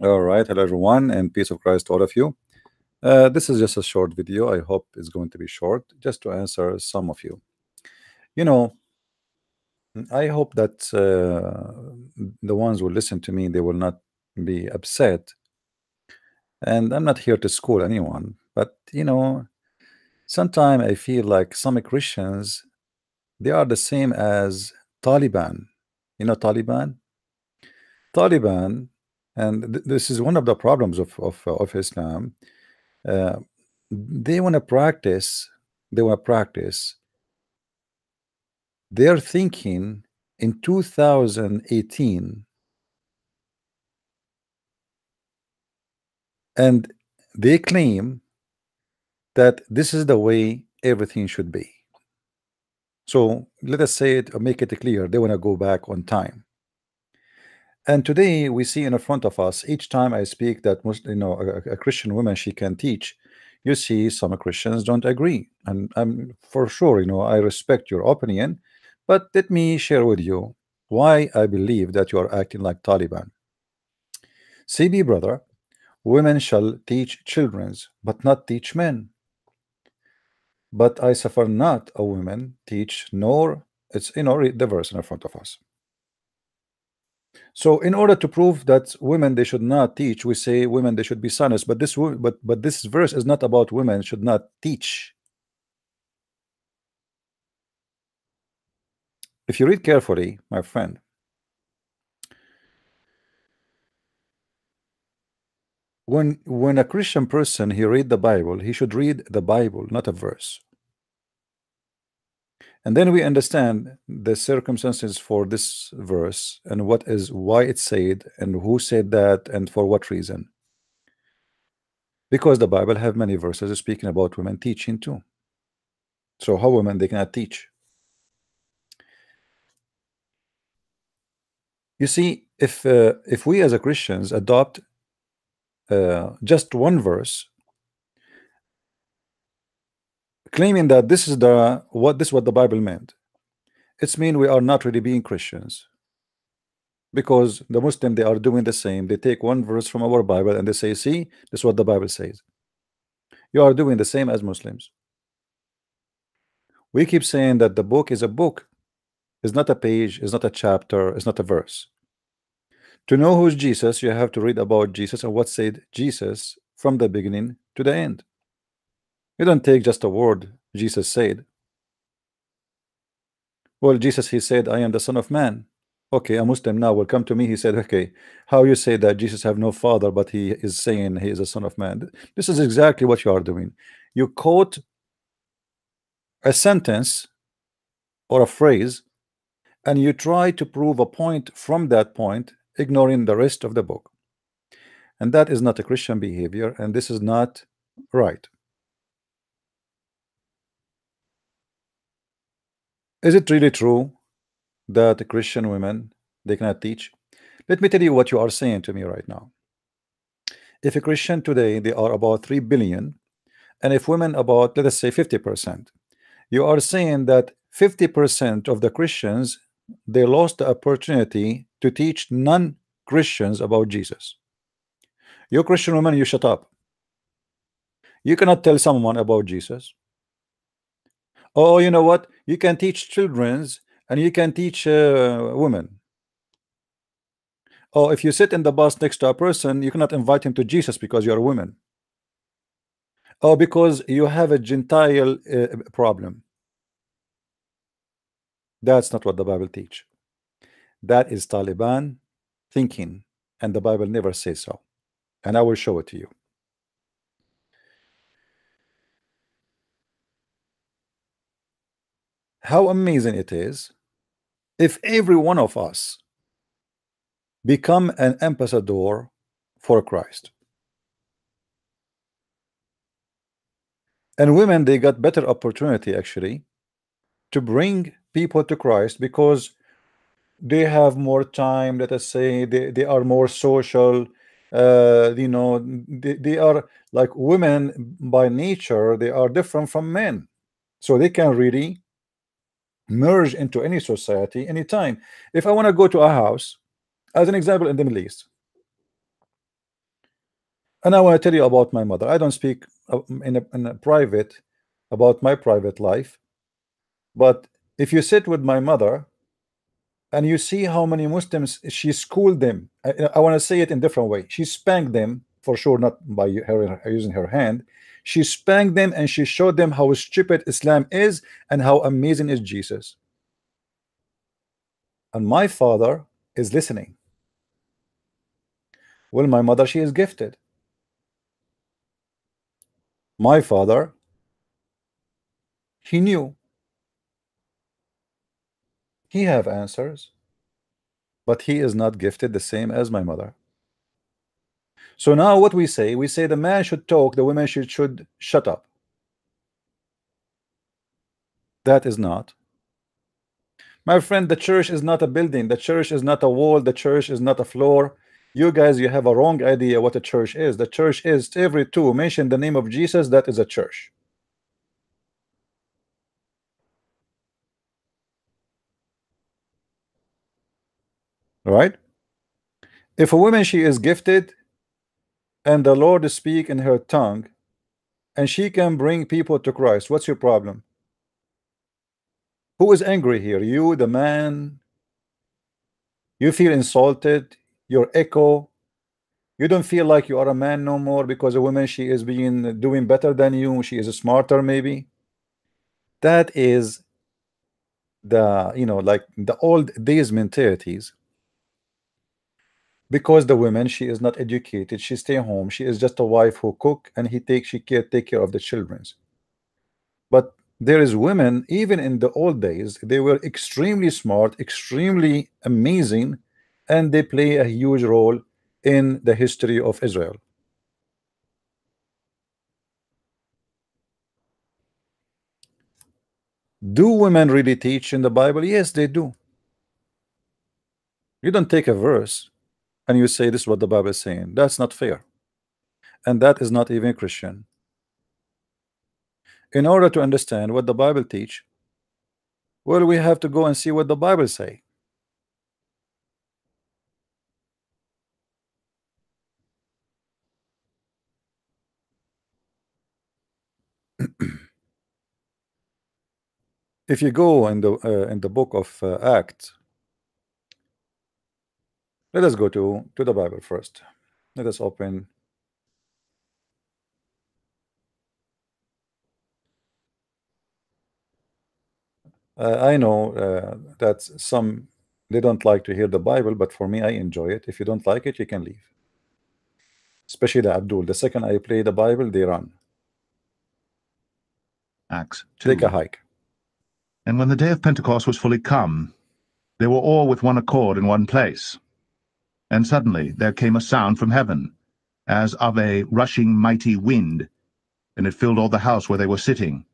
All right, hello everyone, and peace of Christ to all of you. This is just a short video. I hope it's going to be short, just to answer some of you. You know, I hope that the ones who listen to me, they will not be upset. And I'm not here to school anyone, but sometimes I feel like some Christians, they are the same as Taliban. You know Taliban? Taliban, and this is one of the problems of Islam. Uh, they want to practice they want to practice their thinking in 2018, and they claim that this is the way everything should be. So let us say it or make it clear, they want to go back on time. And today we see in front of us, each time I speak that a Christian woman, she can teach, you see some Christians don't agree. And I'm for sure, I respect your opinion, but let me share with you why I believe that you are acting like Taliban. CB brother, women shall teach children's, but not teach men. But I suffer not a woman teach, nor it's read the verse in front of us. So in order to prove that women they should not teach, we say women they should be silent. But this verse is not about women should not teach. If you read carefully, my friend, when a Christian person he read the Bible, he should read the Bible, not a verse. And then we understand the circumstances for this verse and why it said and who said that and for what reason. Because the Bible have many verses speaking about women teaching too. So how women they cannot teach? You see, if we as a Christians adopt just one verse, claiming that this is what the Bible meant, it's mean we are not really being Christians, because the Muslim they are doing the same. They take one verse from our Bible and they say, "See, this is what the Bible says." You are doing the same as Muslims. We keep saying that the book is a book, is not a page, is not a chapter, is not a verse. To know who's Jesus, you have to read about Jesus and what said Jesus from the beginning to the end. You don't take just a word Jesus said. Well, Jesus, he said, I am the Son of Man. Okay, a Muslim now will come to me. He said, okay, how you say that Jesus have no father, but he is saying he is a Son of Man? This is exactly what you are doing. You quote a sentence or a phrase, and you try to prove a point from that point, ignoring the rest of the book. And that is not a Christian behavior, and this is not right. Is it really true that Christian women they cannot teach? Let me tell you what you are saying to me right now. If a Christian today they are about 3 billion, and if women about, let us say, 50%, you are saying that 50% of the Christians they lost the opportunity to teach non-Christians about Jesus. You Christian women, you shut up. You cannot tell someone about Jesus. Oh, you know what? You can teach children's and you can teach women. Oh, if you sit in the bus next to a person, you cannot invite him to Jesus because you are a woman. Oh, because you have a Gentile problem. That's not what the Bible teach. That is Taliban thinking, and the Bible never says so. And I will show it to you. How amazing it is if every one of us become an ambassador for Christ. And women, they got better opportunity actually to bring people to Christ because they have more time. Let us say they are more social. They are like women by nature, they are different from men, so they can really merge into any society anytime. If I want to go to a house, as an example, in the Middle East, And I want to tell you about my mother. I don't speak in a private about my private life, but if you sit with my mother and you see how many Muslims she schooled them, I want to say it in different way. She spanked them for sure, not by her using her hand. She spanked them and she showed them how stupid Islam is and how amazing is Jesus. And my father is listening. Well, my mother, she is gifted. My father, he knew, he have answers, but he is not gifted the same as my mother. So now what we say the man should talk, the women should shut up. That is not. My friend, the church is not a building, the church is not a wall, the church is not a floor. You guys, you have a wrong idea what a church is. The church is every two mention the name of Jesus, that is a church. Right? If a woman, she is gifted and the Lord speak in her tongue and she can bring people to Christ, what's your problem? Who is angry here? You, the man? You feel insulted? Your echo? You don't feel like you are a man no more because a woman, she is doing better than you, she is smarter maybe? That is the, like the old days mentalities. Because the woman, she is not educated, she stay home, she is just a wife who cook and she take care of the children. But there is women, even in the old days, they were extremely smart, extremely amazing, and they play a huge role in the history of Israel. Do women really teach in the Bible? Yes, they do. You don't take a verse and you say this is what the Bible is saying. That's not fair. And that is not even Christian. In order to understand what the Bible teach, well, we have to go and see what the Bible say. If you go in the book of Acts, let us go to the Bible first. Let us open. I know that some, they don't like to hear the Bible, but for me, I enjoy it. If you don't like it, you can leave. Especially the Abdul. The second I play the Bible, they run. Acts 2. Take a hike. And when the day of Pentecost was fully come, they were all with one accord in one place. And suddenly there came a sound from heaven, as of a rushing mighty wind, and it filled all the house where they were sitting.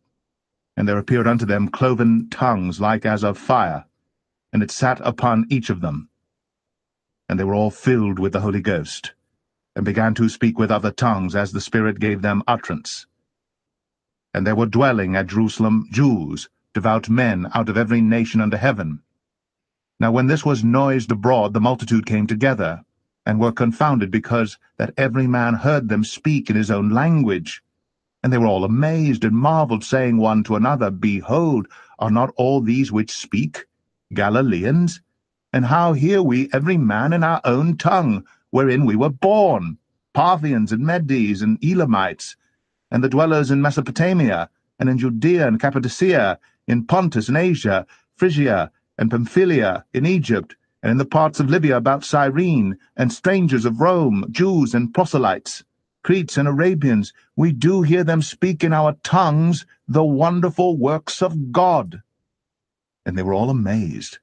And there appeared unto them cloven tongues like as of fire, and it sat upon each of them. And they were all filled with the Holy Ghost, and began to speak with other tongues as the Spirit gave them utterance. And there were dwelling at Jerusalem Jews, devout men out of every nation under heaven. Now when this was noised abroad, the multitude came together, and were confounded, because that every man heard them speak in his own language. And they were all amazed and marveled, saying one to another, Behold, are not all these which speak Galileans? And how hear we every man in our own tongue, wherein we were born, Parthians and Medes and Elamites, and the dwellers in Mesopotamia, and in Judea and Cappadocia, in Pontus and Asia, Phrygia and Pamphylia, in Egypt, and in the parts of Libya about Cyrene, and strangers of Rome, Jews and proselytes, Cretes and Arabians, we do hear them speak in our tongues the wonderful works of God. And they were all amazed,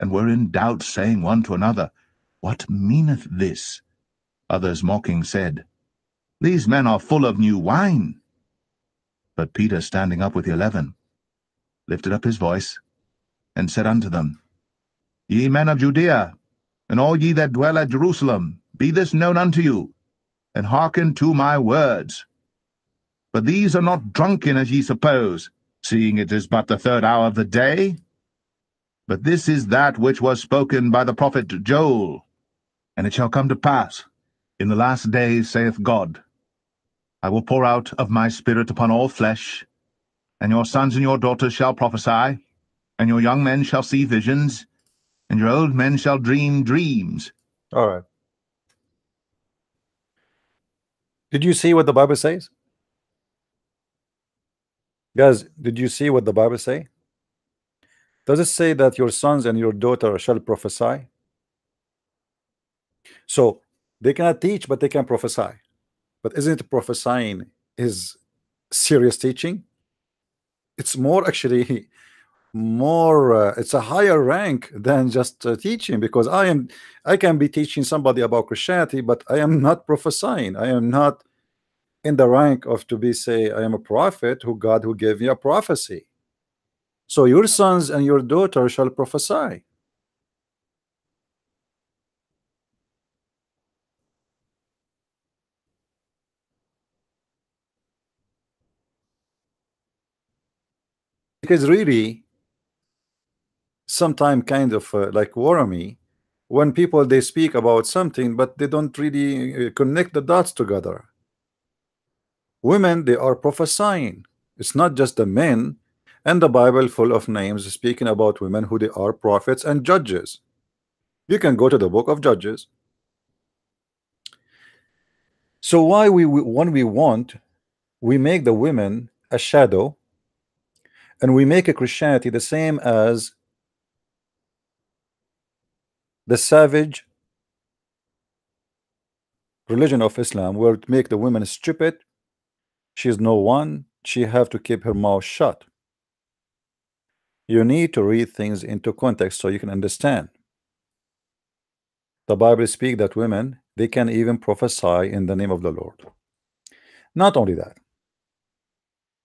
and were in doubt, saying one to another, What meaneth this? Others mocking said, These men are full of new wine. But Peter, standing up with the 11, lifted up his voice, and said unto them, Ye men of Judea, and all ye that dwell at Jerusalem, be this known unto you, and hearken to my words. But these are not drunken as ye suppose, seeing it is but the 3rd hour of the day. But this is that which was spoken by the prophet Joel. And it shall come to pass, in the last days, saith God, I will pour out of my spirit upon all flesh, and your sons and your daughters shall prophesy, and your young men shall see visions, and your old men shall dream dreams. All right. Did you see what the Bible says? Guys, did you see what the Bible say? Does it say that your sons and your daughter shall prophesy? So they cannot teach, but they can prophesy. But isn't prophesying is serious teaching? It's more actually more it's a higher rank than just teaching, because I can be teaching somebody about Christianity, but I am not prophesying. I am not in the rank of to be say I am a prophet who gave me a prophecy. So your sons and your daughter shall prophesy. Because really sometime kind of like worry me when people they speak about something but they don't really connect the dots together. Women, they are prophesying. It's not just the men, and the Bible full of names speaking about women who they are prophets and judges. You can go to the book of Judges. So why when we want, we make the women a shadow, and we make a Christianity the same as the savage religion of Islam, where it make the women stupid. She is no one. She have to keep her mouth shut. You need to read things into context so you can understand. The Bible speaks that women, they can even prophesy in the name of the Lord. Not only that,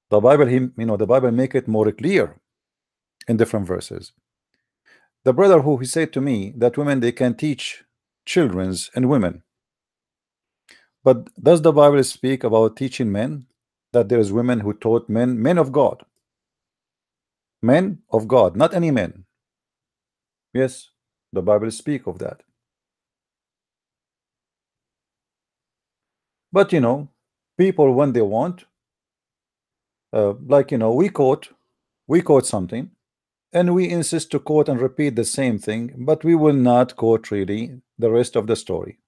the Bible, the Bible make it more clear in different verses. The brother who he said to me that women they can teach children's and women. But does the Bible speak about teaching men? That there is women who taught men of God. Men of God, not any men. Yes, the Bible speak of that. But people when they want, like we quote something, and we insist to quote and repeat the same thing, but we will not quote really the rest of the story.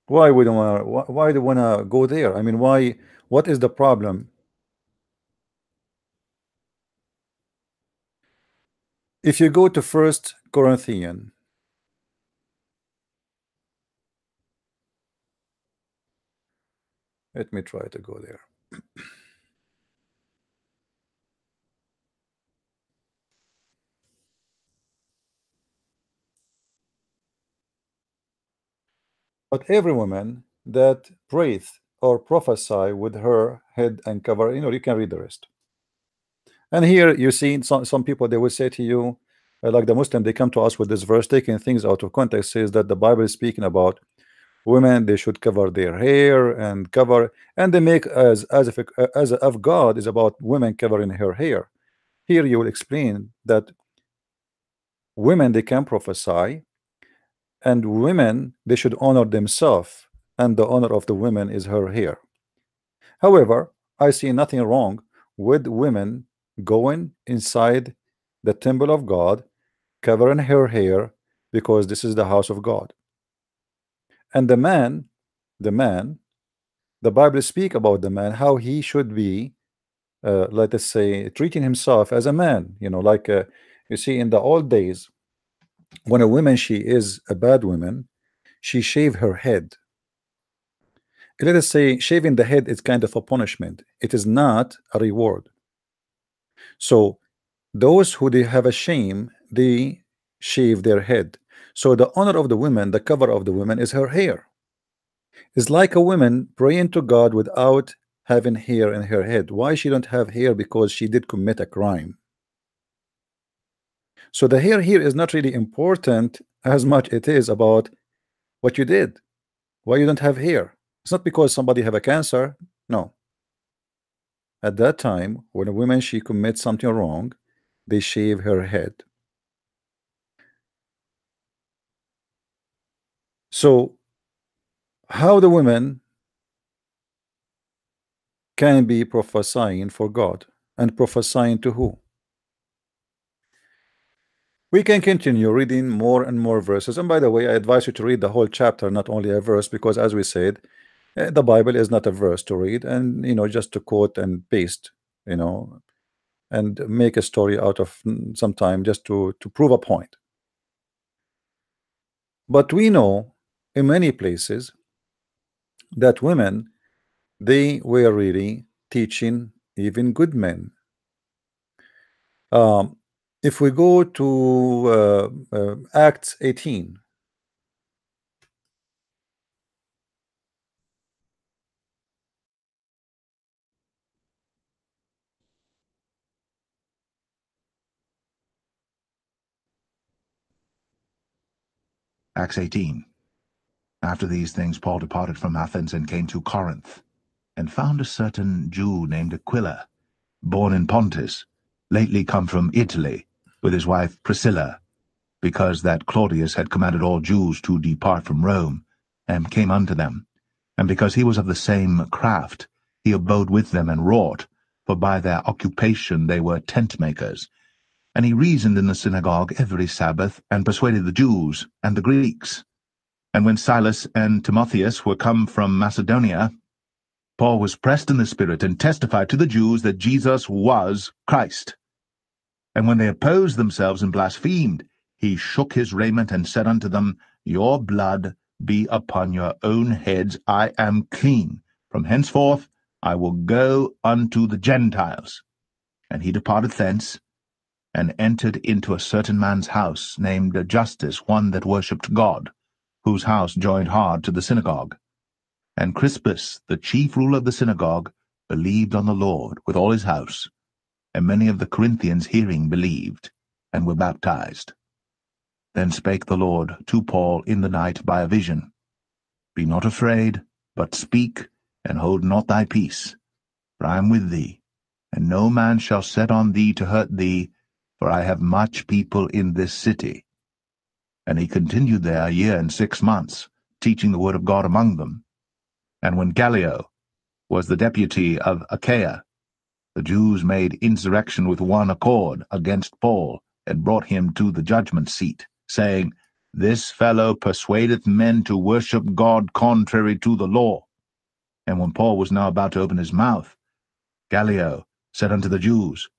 Why we don't want to? Why do we want to go there? I mean, why? What is the problem? If you go to First Corinthians, let me try to go there. But every woman that prayeth or prophesy with her head uncovered, you can read the rest. And here you see some people, they will say to you, like the Muslim, they come to us with this verse, taking things out of context, says that the Bible is speaking about women, they should cover their hair and cover, and they make as if God is about women covering her hair. Here you will explain that women, they can prophesy, and women, they should honor themselves, and the honor of the women is her hair. However, I see nothing wrong with women going inside the temple of God, covering her hair, because this is the house of God. And the Bible speak about the man, how he should be, let us say, treating himself as a man. Like you see in the old days, when a woman, she is a bad woman, she shave her head. Let us say shaving the head is kind of a punishment. It is not a reward. So those who they have a shame, they shave their head. So the honor of the woman, the cover of the woman is her hair. It's like a woman praying to God without having hair in her head. Why she don't have hair? Because she did commit a crime. So the hair here is not really important as much it is about what you did. Why you don't have hair? It's not because somebody have a cancer. No. At that time, when a woman she commits something wrong, they shave her head. So how the women can be prophesying for God, and prophesying to who? We can continue reading more and more verses, and by the way, I advise you to read the whole chapter, not only a verse, because as we said, the Bible is not a verse to read and just to quote and paste, you know and make a story out of some time just to prove a point. But we know in many places that women, they were really teaching even good men. um, if we go to Acts 18. Acts 18. After these things Paul departed from Athens and came to Corinth, and found a certain Jew named Aquila, born in Pontus, lately come from Italy, with his wife Priscilla, because that Claudius had commanded all Jews to depart from Rome, and came unto them. And because he was of the same craft, he abode with them and wrought, for by their occupation they were tent-makers. And he reasoned in the synagogue every Sabbath, and persuaded the Jews and the Greeks. And when Silas and Timotheus were come from Macedonia, Paul was pressed in the Spirit, and testified to the Jews that Jesus was Christ. And when they opposed themselves and blasphemed, he shook his raiment, and said unto them, Your blood be upon your own heads. I am clean. From henceforth I will go unto the Gentiles. And he departed thence, and entered into a certain man's house, named Justus, one that worshipped God, whose house joined hard to the synagogue. And Crispus, the chief ruler of the synagogue, believed on the Lord with all his house. And many of the Corinthians hearing believed, and were baptized. Then spake the Lord to Paul in the night by a vision, Be not afraid, but speak, and hold not thy peace. For I am with thee, and no man shall set on thee to hurt thee, for I have much people in this city. And he continued there 1 year and 6 months, teaching the word of God among them. And when Gallio was the deputy of Achaia, the Jews made insurrection with one accord against Paul, and brought him to the judgment seat, saying, This fellow persuadeth men to worship God contrary to the law. And when Paul was now about to open his mouth, Gallio said unto the Jews,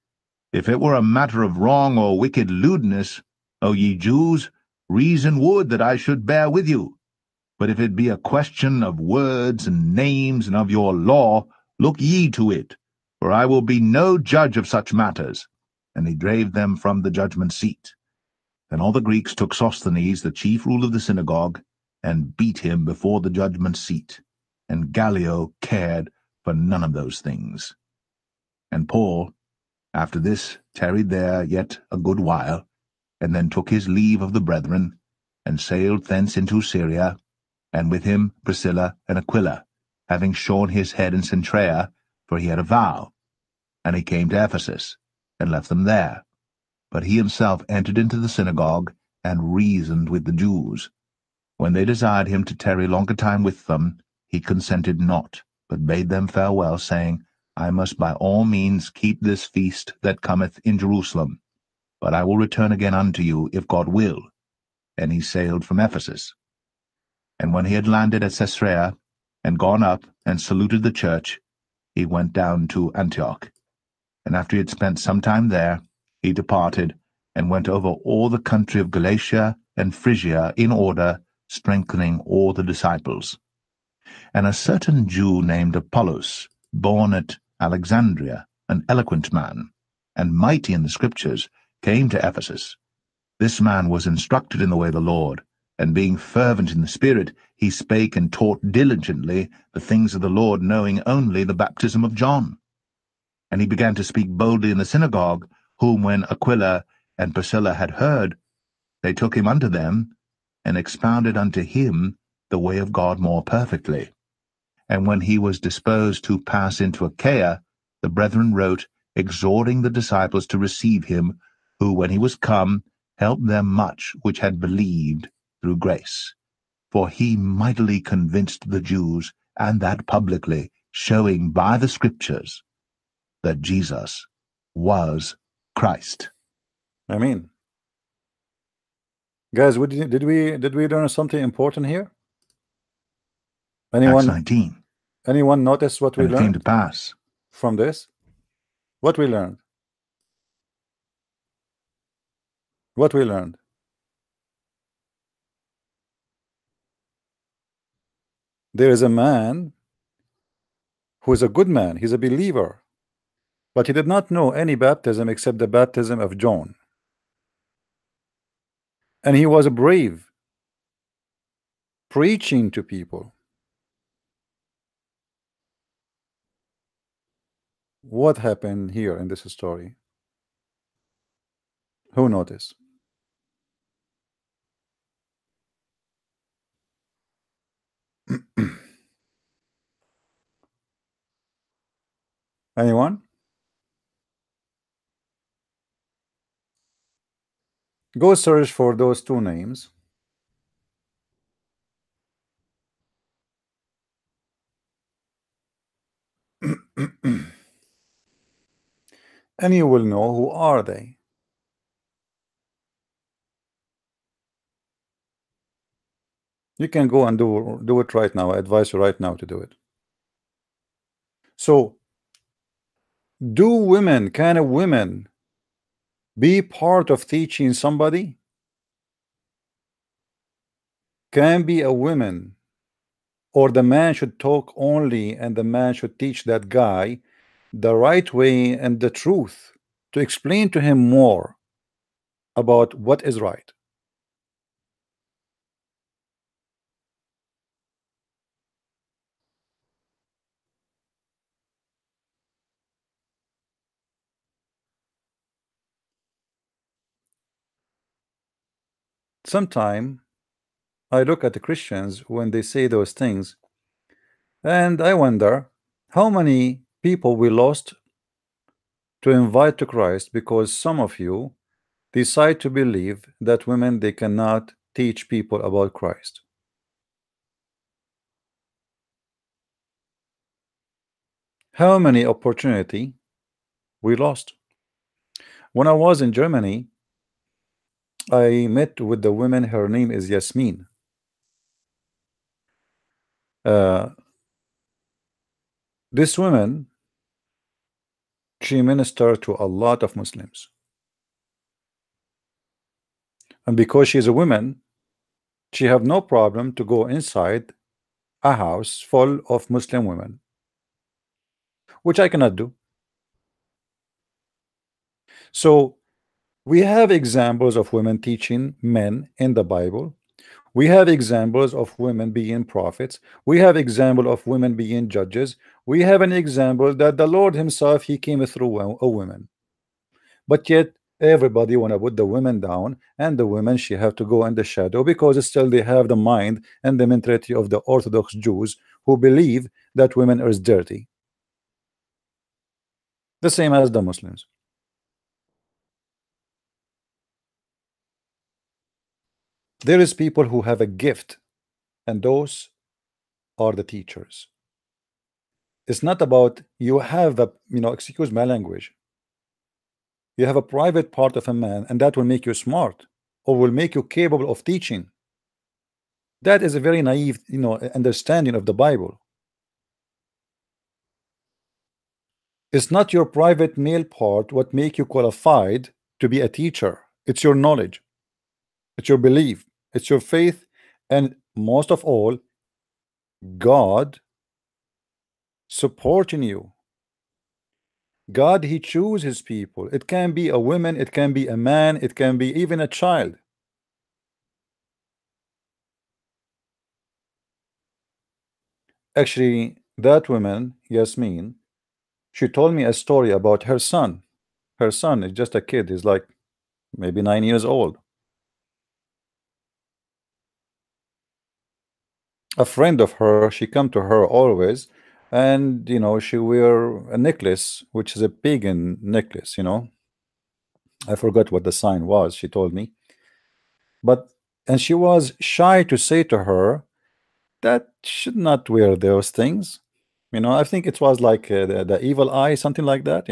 If it were a matter of wrong or wicked lewdness, O ye Jews, reason would that I should bear with you. But if it be a question of words and names and of your law, look ye to it, for I will be no judge of such matters. And he drave them from the judgment seat. Then all the Greeks took Sosthenes, the chief ruler of the synagogue, and beat him before the judgment seat. And Gallio cared for none of those things. And Paul, after this, tarried there yet a good while, and then took his leave of the brethren, and sailed thence into Syria, and with him Priscilla and Aquila, having shorn his head in Cenchrea, for he had a vow. And he came to Ephesus, and left them there. But he himself entered into the synagogue, and reasoned with the Jews. When they desired him to tarry longer time with them, he consented not, but bade them farewell, saying, I must by all means keep this feast that cometh in Jerusalem, but I will return again unto you, if God will. And he sailed from Ephesus. And when he had landed at Caesarea, and gone up, and saluted the church, he went down to Antioch. And after he had spent some time there, he departed, and went over all the country of Galatia and Phrygia in order, strengthening all the disciples. And a certain Jew named Apollos, born at Alexandria, an eloquent man, and mighty in the Scriptures, came to Ephesus. This man was instructed in the way of the Lord, and being fervent in the Spirit, he spake and taught diligently the things of the Lord, knowing only the baptism of John. And he began to speak boldly in the synagogue, whom when Aquila and Priscilla had heard, they took him unto them, and expounded unto him the way of God more perfectly. And when he was disposed to pass into Achaia, the brethren wrote, exhorting the disciples to receive him, who, when he was come, helped them much which had believed through grace. for he mightily convinced the Jews, and that publicly, showing by the Scriptures that Jesus was Christ. I mean, guys, did we learn something important here? Acts Anyone 19. anyone notice what we And it came to learned pass. from this? What we learned? What we learned? There is a man who is a good man. He's a believer, but he did not know any baptism except the baptism of John. And he was brave, preaching to people. What happened here in this story? Who noticed? Anyone? Go search for those two names. And you will know who are they. You can go and do it right now. I advise you right now to do it. So, can a woman be part of teaching somebody? Can be a woman, or the man should talk only and the man should teach that guy the right way and the truth to explain to him more about what is right? Sometime I look at the Christians when they say those things, and I wonder how many people we lost to invite to Christ because some of you decide to believe that women, they cannot teach people about Christ. How many opportunity we lost? When I was in Germany, I met with the woman. Her name is Yasmin. This woman, she ministered to a lot of Muslims, and because she's a woman, she have no problem to go inside a house full of Muslim women, which I cannot do. So we have examples of women teaching men in the Bible. We have examples of women being prophets. We have example of women being judges. We have an example that the Lord himself, he came through a woman. But yet everybody want to put the women down, and the women, she have to go in the shadow because still they have the mind and the mentality of the Orthodox Jews who believe that women are dirty, the same as the Muslims. There is people who have a gift, and those are the teachers. It's not about you have a, excuse my language, you have a private part of a man, and that will make you smart or will make you capable of teaching. That is a very naive, understanding of the Bible. It's not your private male part what make you qualified to be a teacher. It's your knowledge, it's your belief, it's your faith, and most of all, God supporting you. God, he chooses his people. It can be a woman, it can be a man, it can be even a child. Actually, that woman, Yasmin, she told me a story about her son. Her son is just a kid, he's like maybe 9 years old. A friend of her, she come to her always, and she wear a necklace which is a pagan necklace. I forgot what the sign was, she told me, but and she was shy to say to her that should not wear those things. I think it was like the evil eye, something like that.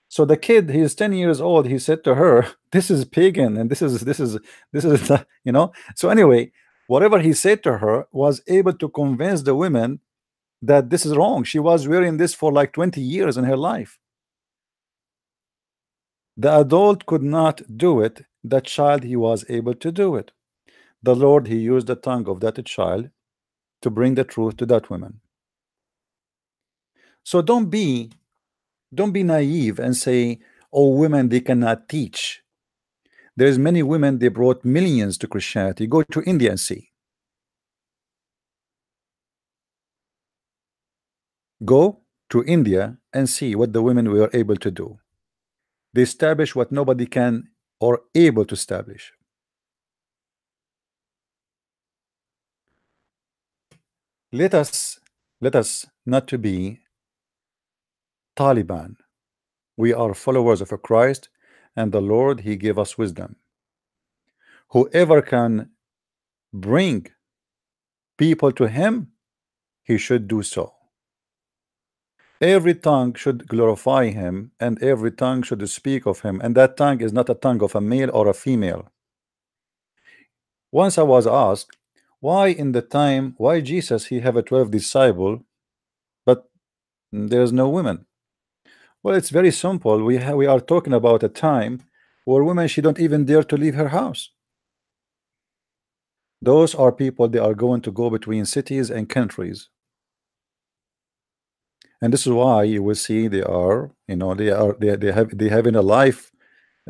So the kid, he's 10 years old, he said to her, this is pagan, and this is so anyway, whatever he said to her was able to convince the women that this is wrong. She was wearing this for like 20 years in her life. The adult could not do it. The child, he was able to do it. The Lord, he used the tongue of that child to bring the truth to that woman. So don't be naive and say, oh, women, they cannot teach. There's many women, they brought millions to Christianity. Go to India and see. Go to India and see what the women were able to do. They established what nobody can or able to establish. Let us not to be Taliban. We are followers of a Christ, and the Lord, he gave us wisdom. Whoever can bring people to him, he should do so. Every tongue should glorify him, and every tongue should speak of him, and that tongue is not a tongue of a male or a female. Once I was asked, why Jesus, he have a 12 disciple, but there is no women. Well, it's very simple. We are talking about a time where women, she don't even dare to leave her house. Those are people, they are going to go between cities and countries. And this is why you will see they are, they having a life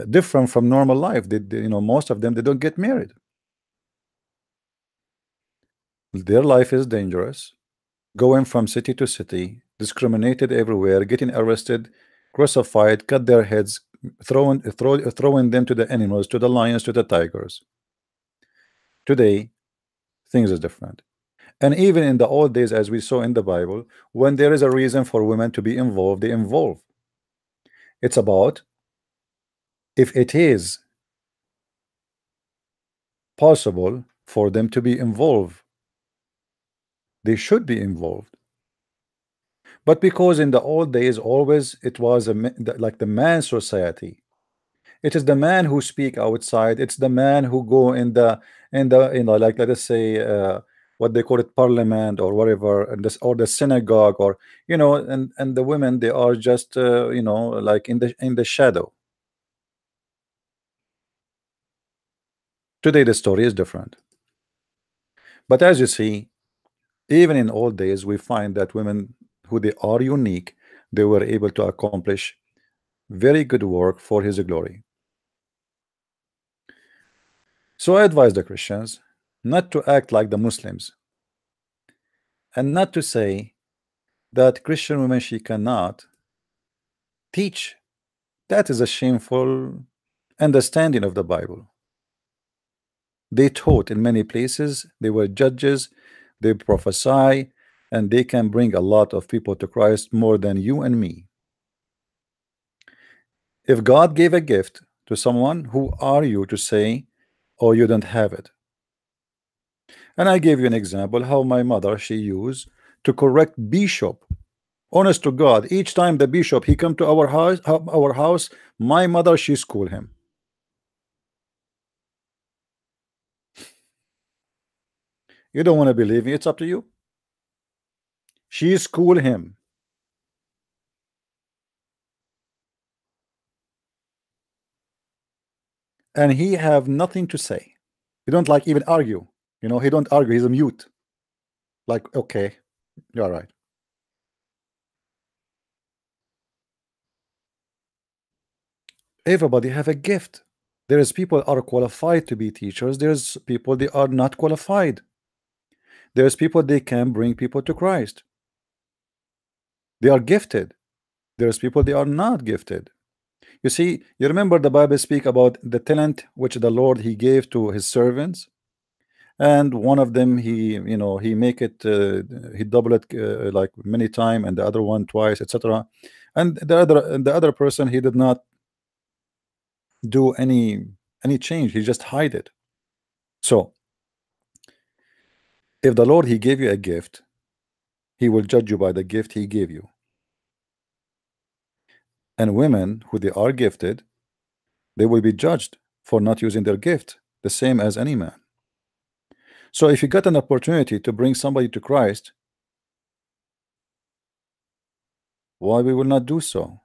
different from normal life. Most of them, they don't get married. Their life is dangerous, going from city to city, discriminated everywhere, getting arrested, crucified, cut their heads, throwing them to the animals, to the lions, to the tigers. Today, things is different. And even in the old days, as we saw in the Bible, when there is a reason for women to be involved, they involve. It's about, if it is possible for them to be involved, they should be involved. But because in the old days, always it was like the man society. It is the man who speak outside. It's the man who go like, let us say, what they call it, parliament or whatever, and this, or the synagogue, or and the women, they are just like in the shadow. Today the story is different. But as you see, even in old days, we find that women who they are unique, they were able to accomplish very good work for his glory. So I advise the Christians not to act like the Muslims, and not to say that Christian women, she cannot teach. That is a shameful understanding of the Bible. They taught in many places, they were judges, they prophesy, and they can bring a lot of people to Christ more than you and me. If God gave a gift to someone, who are you to say, oh, you don't have it? And I gave you an example how my mother, she used to correct bishop. Honest to God, each time the bishop, he come to our house, my mother, she school him. You don't want to believe me, it's up to you. She school him. And he have nothing to say. He don't like even argue. He don't argue, he's a mute. Like, okay, you're right. Everybody have a gift. There is people are qualified to be teachers. There's people, they are not qualified. There's people, they can bring people to Christ. They are gifted. There's people, they are not gifted. You see, you remember the Bible speak about the talent which the Lord, he gave to his servants, and one of them, he make it, he double it like many time, and the other one twice, etc. And the other person, he did not do any change, he just hide it. So if the Lord he gave you a gift, he will judge you by the gift he gave you. And women who they are gifted, they will be judged for not using their gift, the same as any man. So if you got an opportunity to bring somebody to Christ, why we will not do so?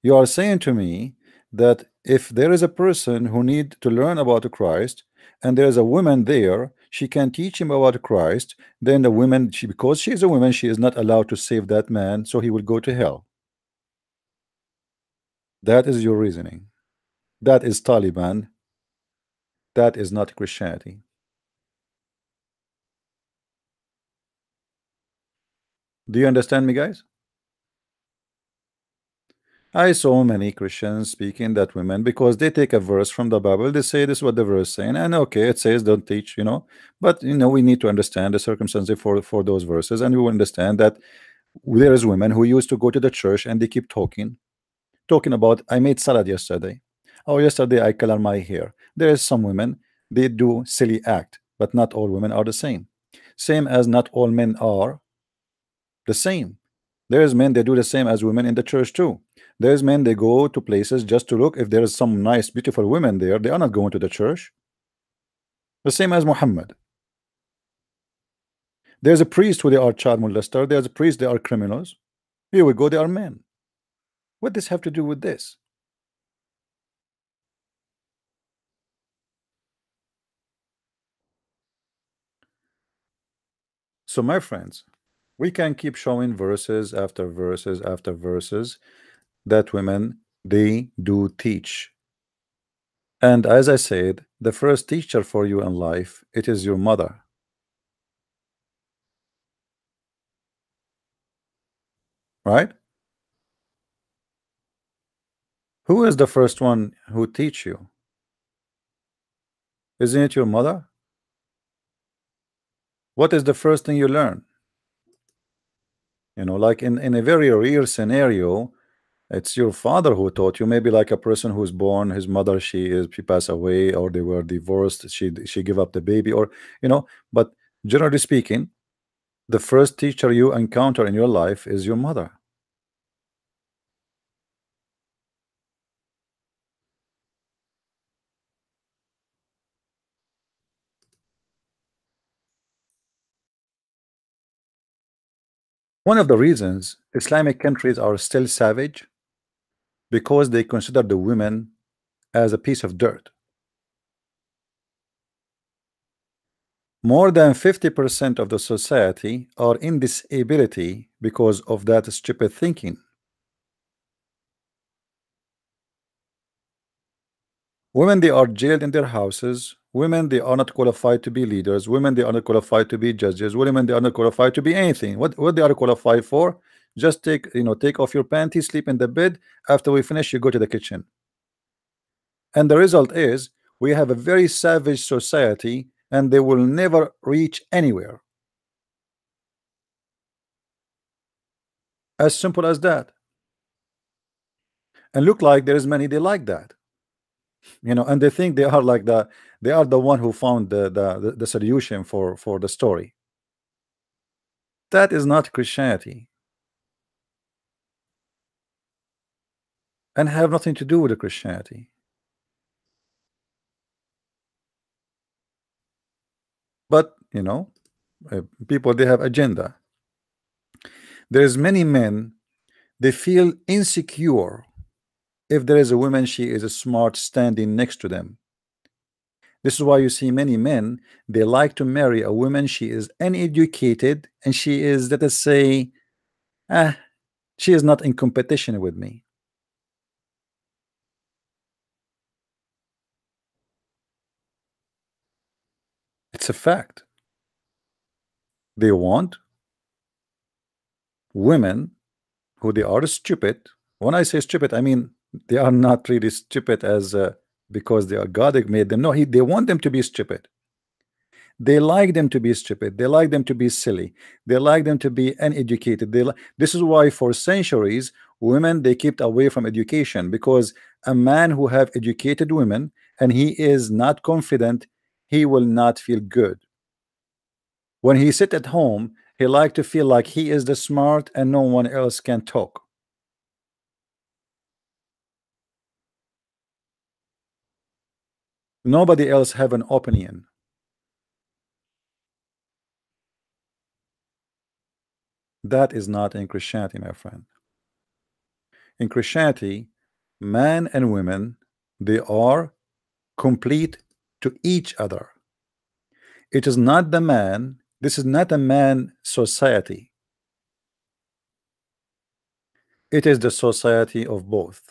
You are saying to me that if there is a person who need to learn about Christ and there is a woman there, she can teach him about Christ, then the woman, because she is a woman, she is not allowed to save that man, so he will go to hell. That is your reasoning. That is Taliban. That is not Christianity. Do you understand me, guys? I saw many Christians speaking that women, because they take a verse from the Bible, they say this is what the verse saying, and okay, it says don't teach, but we need to understand the circumstances for those verses, and we will understand that there is women who used to go to the church and they keep talking about, I made salad yesterday. Oh, yesterday I color my hair. There is some women, they do silly act, but not all women are the same. Same as not all men are the same. There's men they do the same as women in the church too. There's men they go to places just to look if there is some nice beautiful women there. They are not going to the church. The same as Muhammad. There's a priest who they are child molester. There's a priest they are criminals. Here we go, they are men. What does this have to do with this? So my friends, we can keep showing verses after verses after verses that women they do teach. And as I said, the first teacher for you in life, it is your mother. Right? Who is the first one who teach you? Isn't it your mother? What is the first thing you learn? Like in a very rare scenario, it's your father who taught you. Maybe like a person who's born, his mother, she passed away, or they were divorced, she gave up the baby, or but generally speaking, the first teacher you encounter in your life is your mother. One of the reasons Islamic countries are still savage, because they consider the women as a piece of dirt. More than 50% of the society are in disability because of that stupid thinking. Women, they are jailed in their houses. Women, they are not qualified to be leaders. Women, they are not qualified to be judges. Women, they are not qualified to be anything. What they are qualified for? Just take off your panties, sleep in the bed. After we finish, you go to the kitchen. And the result is we have a very savage society, and they will never reach anywhere. As simple as that. And look like there is many they like that. And they think they are like they are the one who found the solution for the story. That is not Christianity, and have nothing to do with the Christianity. But people, they have agenda. There's many men, they feel insecure if there is a woman, she is a smart, standing next to them. This is why you see many men, they like to marry a woman, she is uneducated, and she is, let us say, she is not in competition with me. It's a fact. They want women who they are stupid. When I say stupid, I mean they are not really stupid as because they are God made them. No, they want them to be stupid. They like them to be stupid. They like them to be silly. They like them to be uneducated. This is why for centuries women they kept away from education, because a man who have educated women and he is not confident, he will not feel good. When he sit at home, he like to feel like he is the smart and no one else can talk. Nobody else have an opinion. That is not in Christianity, my friend. In Christianity, man and women, they are complete to each other. It is not the man. This is not a man society. It is the society of both.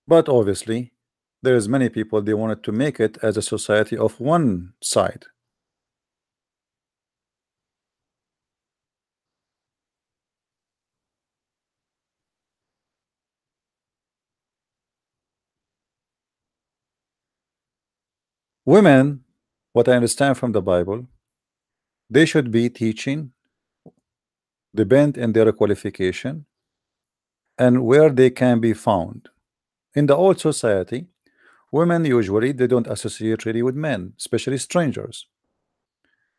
But obviously, there is many people they wanted to make it as a society of one side. Women, what I understand from the Bible, they should be teaching, depend in their qualification, and where they can be found. In the old society, women usually they don't associate really with men, especially strangers.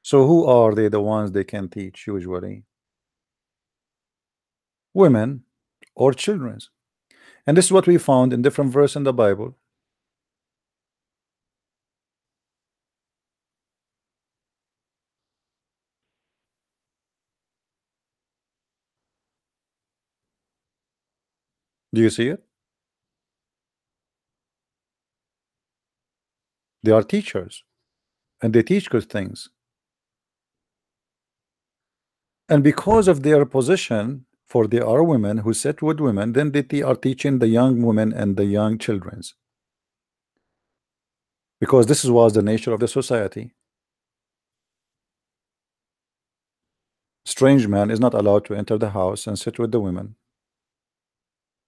So who are they the ones they can teach usually? Women or children. And this is what we found in different verses in the Bible. Do you see it? They are teachers and they teach good things. And because of their position, for they are women who sit with women, then they are teaching the young women and the young children's. Because this was the nature of the society. Strange man is not allowed to enter the house and sit with the women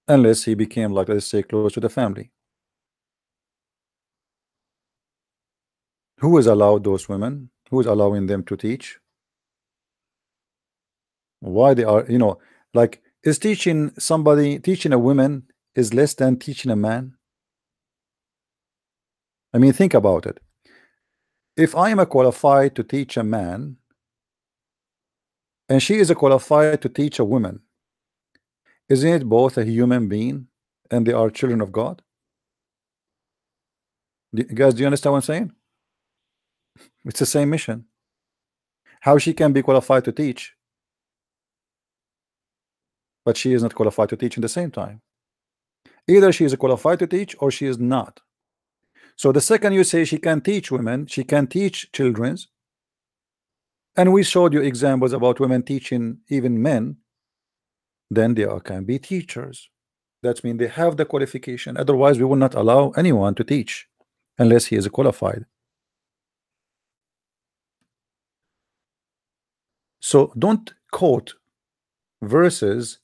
unless he became, like, let's say, close to the family. Who is allowed those women? Who is allowing them to teach? Why they are, like, is teaching somebody, teaching a woman is less than teaching a man? I mean, think about it. If I am a qualified to teach a man and she is a qualified to teach a woman, isn't it both a human being and they are children of God? Guys, do you understand what I'm saying? It's the same mission. How she can be qualified to teach, but she is not qualified to teach in the same time. Either she is qualified to teach or she is not. So the second you say she can teach women, she can teach children's, and we showed you examples about women teaching even men, then they can be teachers. That means they have the qualification. Otherwise, we will not allow anyone to teach unless he is qualified. So don't quote verses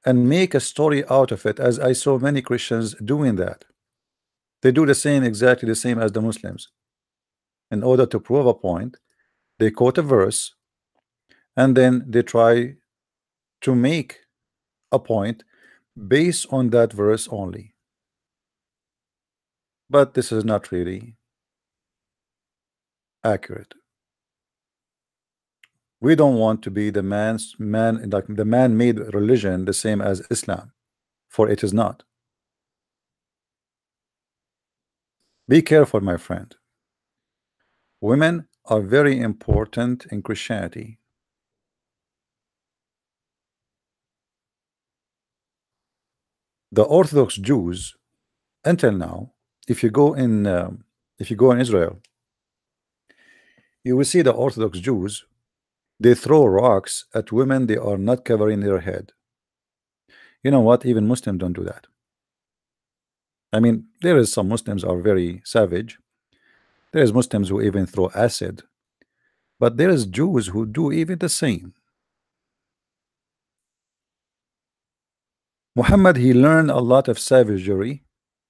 and make a story out of it, as I saw many Christians doing that. They do the same, exactly the same as the Muslims. In order to prove a point, they quote a verse and then they try to make a point based on that verse only. But this is not really accurate. We don't want to be the like the man-made religion, the same as Islam, for it is not. Be careful, my friend. Women are very important in Christianity. The Orthodox Jews, until now, if you go in Israel, you will see the Orthodox Jews, they throw rocks at women they are not covering their head. You know what? Even Muslims don't do that. I mean, there is some Muslims are very savage. There is Muslims who even throw acid, but there is Jews who do even the same. Muhammad, he learned a lot of savagery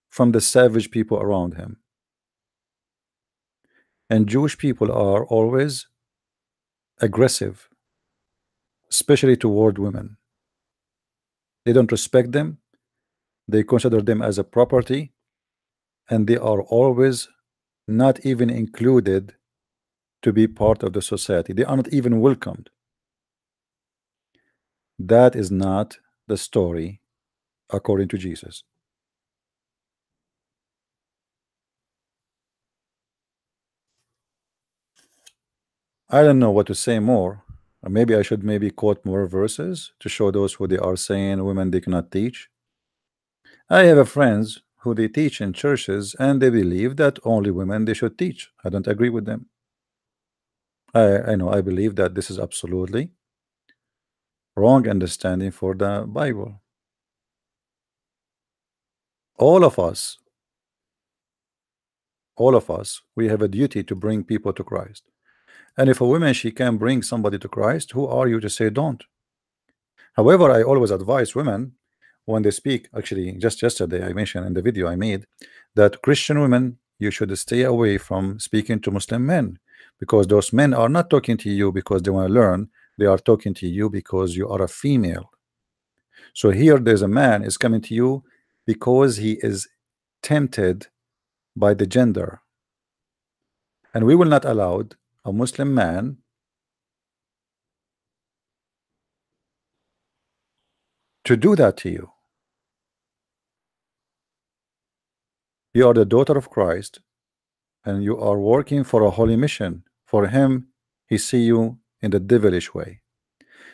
from the savage people around him. And Jewish people are always aggressive, especially toward women. They don't respect them, they consider them as a property, and they are always not even included to be part of the society. They are not even welcomed. That is not the story according to Jesus. I don't know what to say more. Or maybe I should maybe quote more verses to show those who they are saying women they cannot teach. I have a friends who they teach in churches and they believe that only women they should teach. I don't agree with them. I know I believe that this is absolutely wrong understanding for the Bible. All of us, we have a duty to bring people to Christ. And if a woman she can bring somebody to Christ, who are you to say don't? However, I always advise women when they speak. Actually, just yesterday I mentioned in the video I made that Christian women, you should stay away from speaking to Muslim men, because those men are not talking to you because they want to learn. They are talking to you because you are a female. So here there's a man is coming to you because he is tempted by the gender, and we will not allow a Muslim man to do that to you. You are the daughter of Christ and you are working for a holy mission. For him, he see you in the devilish way.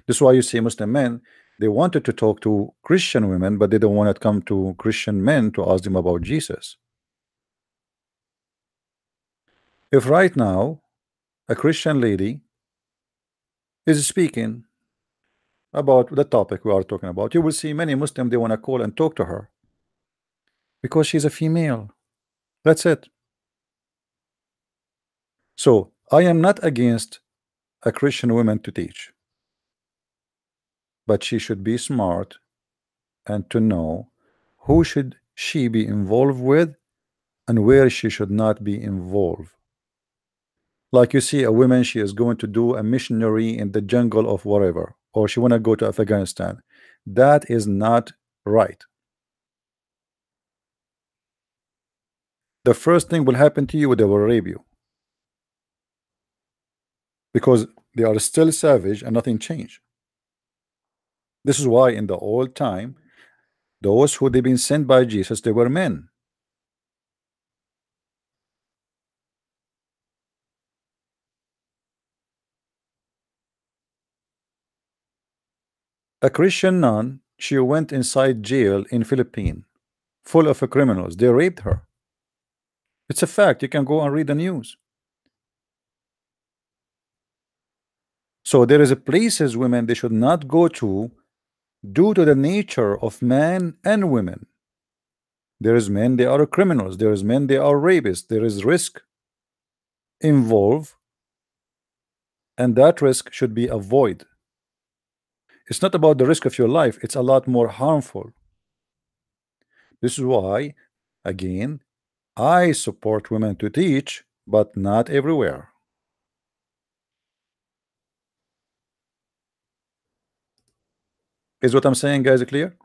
This is why you see Muslim men, they wanted to talk to Christian women, but they don't want to come to Christian men to ask them about Jesus. If right now a Christian lady is speaking about the topic we are talking about, you will see many Muslims they want to call and talk to her because she's a female. That's it. So I am not against a Christian woman to teach, but she should be smart and to know who should she be involved with and where she should not be involved. Like you see a woman, she is going to do a missionary in the jungle of whatever, or she want to go to Afghanistan. That is not right. The first thing will happen to you, they will rape you, because they are still savage and nothing changed. This is why in the old time, those who they've been sent by Jesus, they were men. A Christian nun, she went inside jail in Philippines, full of criminals. They raped her. It's a fact. You can go and read the news. So there is a places women they should not go to due to the nature of men and women. There is men they are criminals. There is men they are rapists. There is risk involved, and that risk should be avoided. It's not about the risk of your life. It's a lot more harmful. This is why, again, I support women to teach, but not everywhere. Is what I'm saying, guys, clear?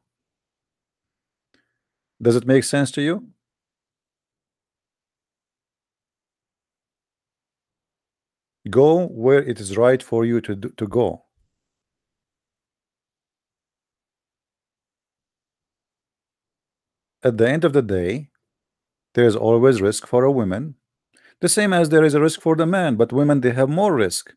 Does it make sense to you? Go where it is right for you to go. At the end of the day, there is always risk for a woman, the same as there is a risk for the man, but women they have more risk.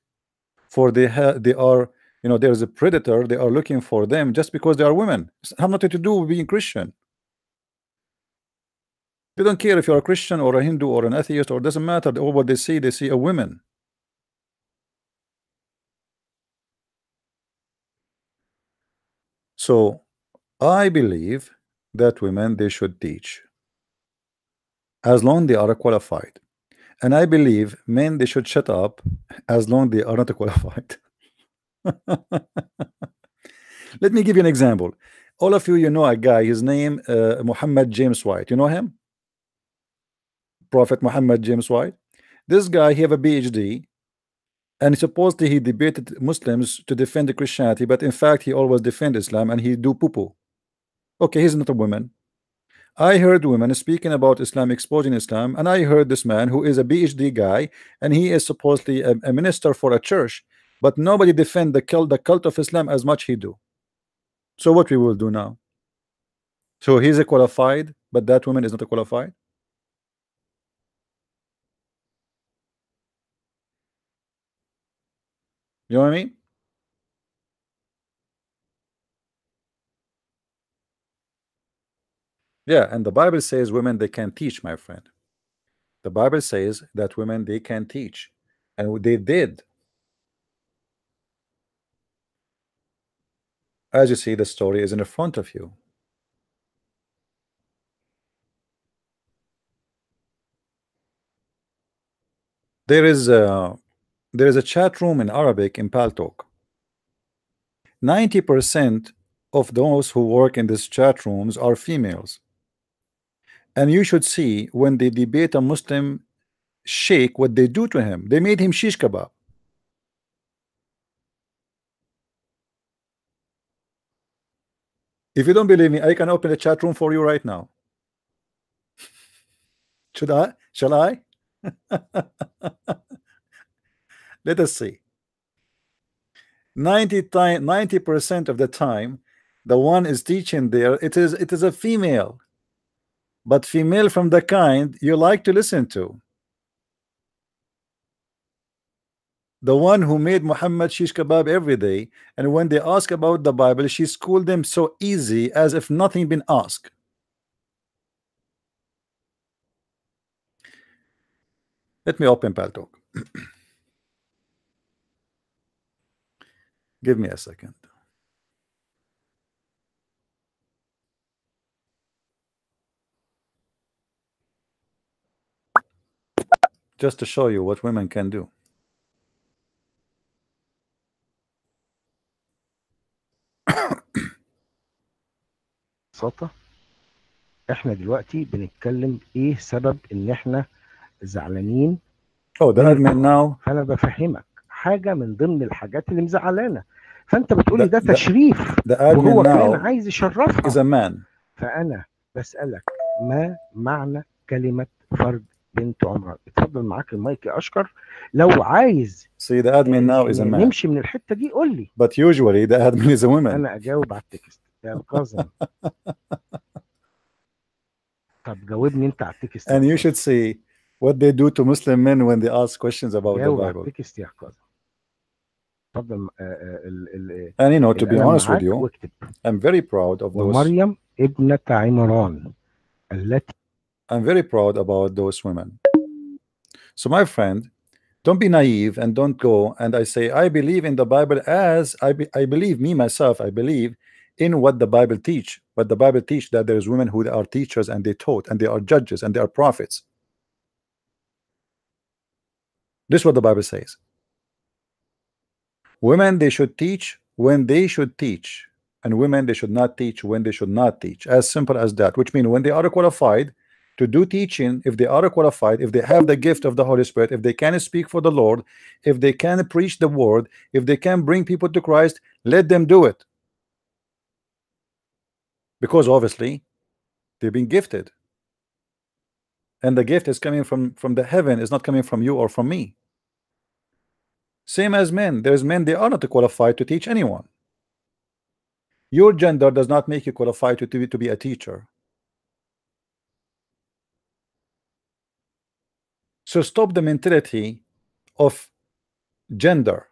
For they are, you know, there is a predator, they are looking for them just because they are women. It have nothing to do with being Christian. They don't care if you're a Christian or a Hindu or an atheist, or it doesn't matter. All what they see a woman. So I believe that women they should teach as long they are qualified, and I believe men they should shut up as long they are not qualified. Let me give you an example. All of you, you know a guy, his name Muhammad James White. You know him? Prophet Muhammad James White. This guy, he have a PhD, and supposedly he debated Muslims to defend Christianity, but in fact he always defend Islam, and he do poo-poo. Okay, he's not a woman. I heard women speaking about Islam, exposing Islam, and I heard this man who is a PhD guy, and he is supposedly a minister for a church, but nobody defend the cult of Islam as much he do. So what we will do now? So he's a qualified, but that woman is not a qualified. You know what I mean? Yeah, and the Bible says women they can teach, my friend. The Bible says that women they can teach, and they did. As you see, the story is in front of you. There is a chat room in Arabic in Paltalk. 90% of those who work in these chat rooms are females. And you should see when they debate a Muslim sheikh what they do to him. They made him shish kebab. If you don't believe me, I can open a chat room for you right now. Should I? Shall I? Let us see. 90% of the time, the one is teaching there. It is a female, but female from the kind you like to listen to. The one who made Muhammad shish kebab every day, and when they ask about the Bible, she schooled them so easy as if nothing been asked. Let me open Paltalk. Give me a second. Just to show you what women can do. ببساطة احنا دلوقتي بنتكلم ايه سبب ان احنا زعلانين. Oh, the admin now. فانا بفهمك حاجة من ضمن الحاجات اللي مزعلانا، فانت بتقولي ده The تشريف admin وهو كمان now عايز يشرفها. is a man. فانا بسألك ما معنى كلمة فرد بنت عمر؟ اتفضل معاك المايك يا اشكر، لو عايز See, the admin now is a man. نمشي من الحتة دي قول لي. But usually the admin is a woman. انا اجاوب على التكست يا القاسم. طب جاوبني انت على التكست. And you should see what they do to Muslim men when they ask questions about the جاوب على Bible. التكست يا قاسم. اتفضل. And you know, to be القلم honest with معاك you, واكتب. I'm very proud of those. ومريم ابنة عمران التي. I'm very proud about those women. So my friend, don't be naive and don't go and I say I believe in the Bible as I believe me myself. I believe in what the Bible teach. But the Bible teach that there's women who are teachers and they taught and they are judges and they are prophets. This is what the Bible says. Women they should teach when they should teach, and women they should not teach when they should not teach. As simple as that. Which means when they are qualified to do teaching, if they are qualified, if they have the gift of the Holy Spirit, if they can speak for the Lord, if they can preach the word, if they can bring people to Christ, let them do it. Because obviously they've been gifted, and the gift is coming from the heaven, is not coming from you or from me. Same as men. There's men they are not qualified to teach anyone. Your gender does not make you qualified to be a teacher. So stop the mentality of gender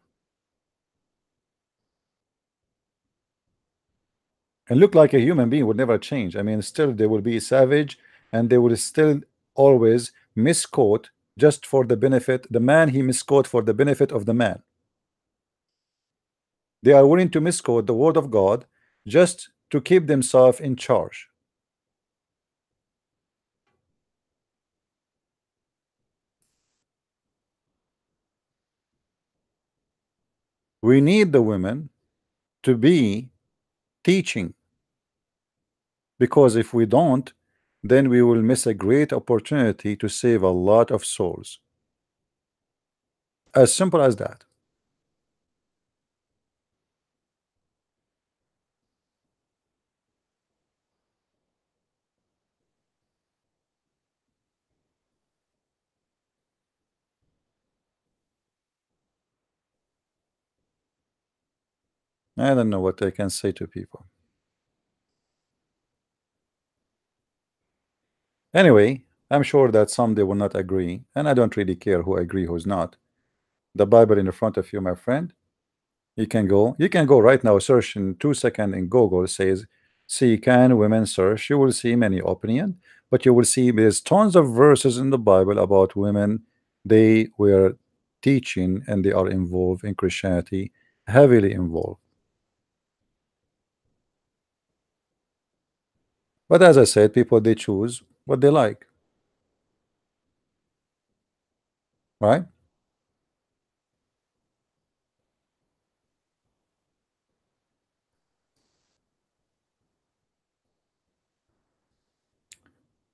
and look like a human being would never change. I mean, still they will be savage and they will still always misquote just for the benefit. The man he misquote for the benefit of the man. They are willing to misquote the word of God just to keep themselves in charge. We need the women to be teaching. because if we don't, then we will miss a great opportunity to save a lot of souls. As simple as that. I don't know what I can say to people. Anyway, I'm sure that some they will not agree, and I don't really care who agree, who's not. The Bible in front of you, my friend. You can go right now, search in 2 seconds in Google, says, see, can women search? You will see many opinion, but you will see there's tons of verses in the Bible about women. They were teaching and they are involved in Christianity, heavily involved. But as I said, people, they choose what they like, right?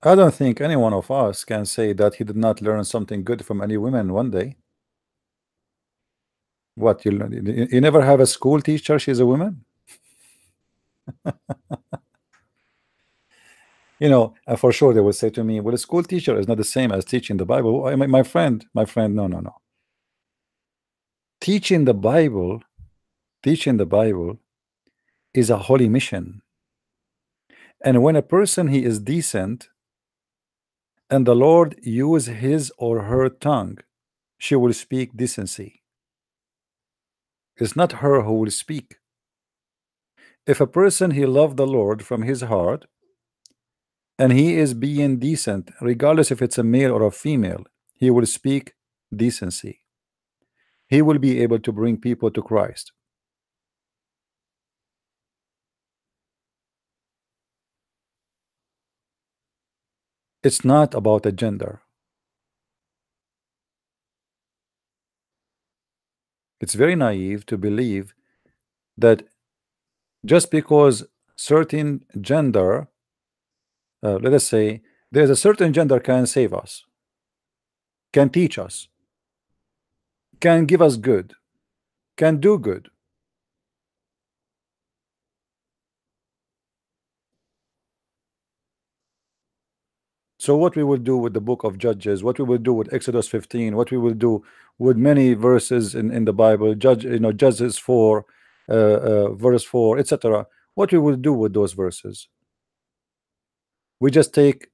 I don't think any one of us can say that he did not learn something good from any women one day. What, you never have a school teacher, she's a woman? You know, for sure they will say to me, well, a school teacher is not the same as teaching the Bible. My friend, no, no, no. Teaching the Bible, teaching the Bible is a holy mission. And when a person he is decent and the Lord use his or her tongue, she will speak decency. It's not her who will speak. If a person he loved the Lord from his heart and he is being decent, regardless if it's a male or a female, he will speak decency. He will be able to bring people to Christ. It's not about a gender. It's very naive to believe that just because certain gender, let us say, there's a certain gender can save us, can teach us, can give us good, can do good. So what we will do with the book of Judges, what we will do with Exodus 15, what we will do with many verses in the Bible, Judges 4, verse 4, etc. What we will do with those verses? We just take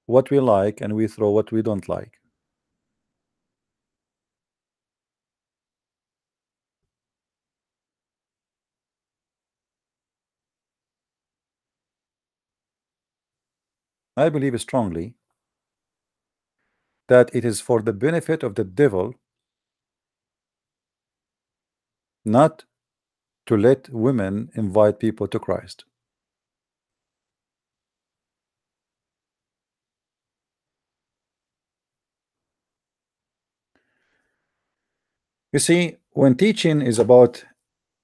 what we like and we throw what we don't like. I believe strongly that it is for the benefit of the devil not to let women invite people to Christ. You see, when teaching is about,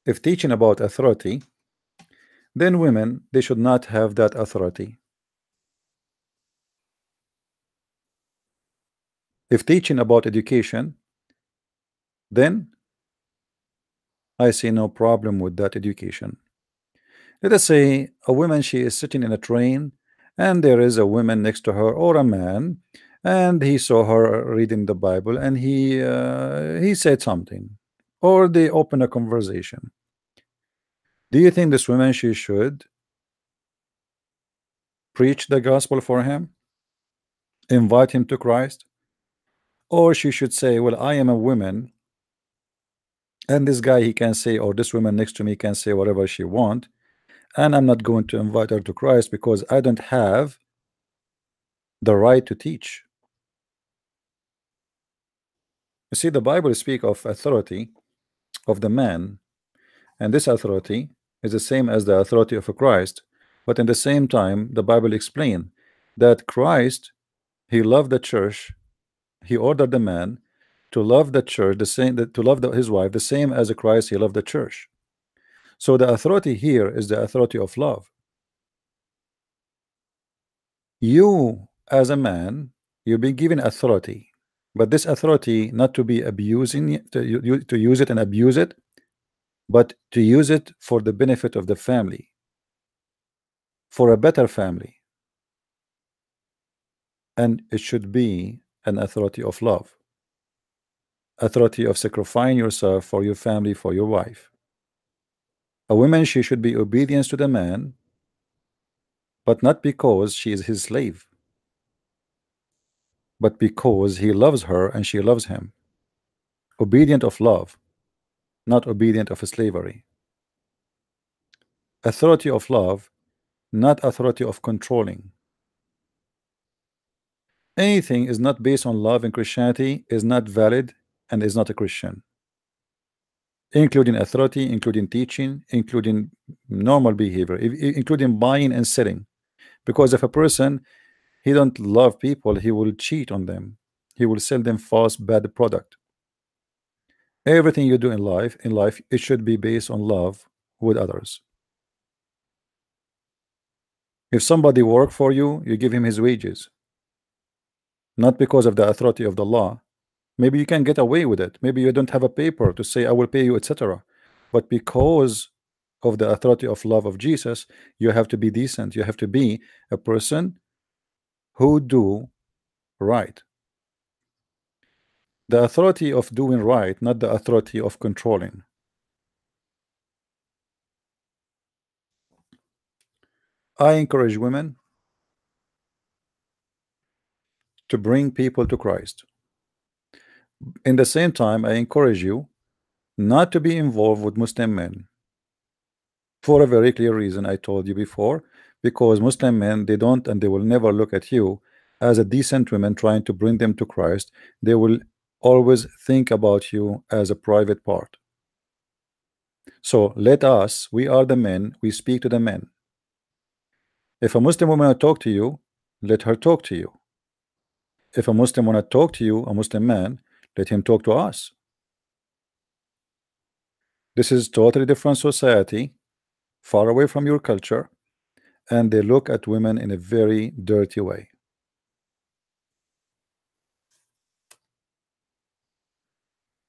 if teaching about authority, then women, they should not have that authority. If teaching about education, then I see no problem with that education. Let us say a woman, she is sitting in a train and there is a woman next to her or a man, and he saw her reading the Bible and he said something, or they open a conversation. Do you think this woman, she should preach the gospel for him, invite him to Christ, or she should say, well, I am a woman and this guy, he can say, or this woman next to me can say whatever she want, and I'm not going to invite her to Christ because I don't have the right to teach? You see, the Bible speak of authority of the man, and this authority is the same as the authority of a Christ, but in the same time the Bible explain that Christ, he loved the church, he ordered the man to love the church the same, to love his wife the same as a Christ he loved the church. So the authority here is the authority of love. You, as a man, you've been given authority, but this authority not to be abusing to use it and abuse it, but to use it for the benefit of the family, for a better family. And it should be an authority of love, authority of sacrificing yourself for your family, for your wife. A woman, she should be obedience to the man, but not because she is his slave, but because he loves her and she loves him. Obedient of love, not obedient of slavery. Authority of love, not authority of controlling. Anything is not based on love in Christianity is not valid and is not a Christian, including authority, including teaching, including normal behavior, including buying and selling. Because if a person, he don't love people, he will cheat on them, he will sell them false bad product. Everything you do in life it should be based on love with others. If somebody work for you, you give him his wages, not because of the authority of the law. Maybe you can get away with it, maybe you don't have a paper to say I will pay you, etc. But because of the authority of love of Jesus, you have to be decent, you have to be a person who do right. The authority of doing right, not the authority of controlling. I encourage women to bring people to Christ. In the same time, I encourage you not to be involved with Muslim men, for a very clear reason I told you before, because Muslim men, they don't and they will never look at you as a decent woman trying to bring them to Christ. They will always think about you as a private part. So let us, we are the men, we speak to the men. If a Muslim woman will talk to you, let her talk to you. If a Muslim want to talk to you, a Muslim man, let him talk to us. This is totally different society, far away from your culture, and they look at women in a very dirty way.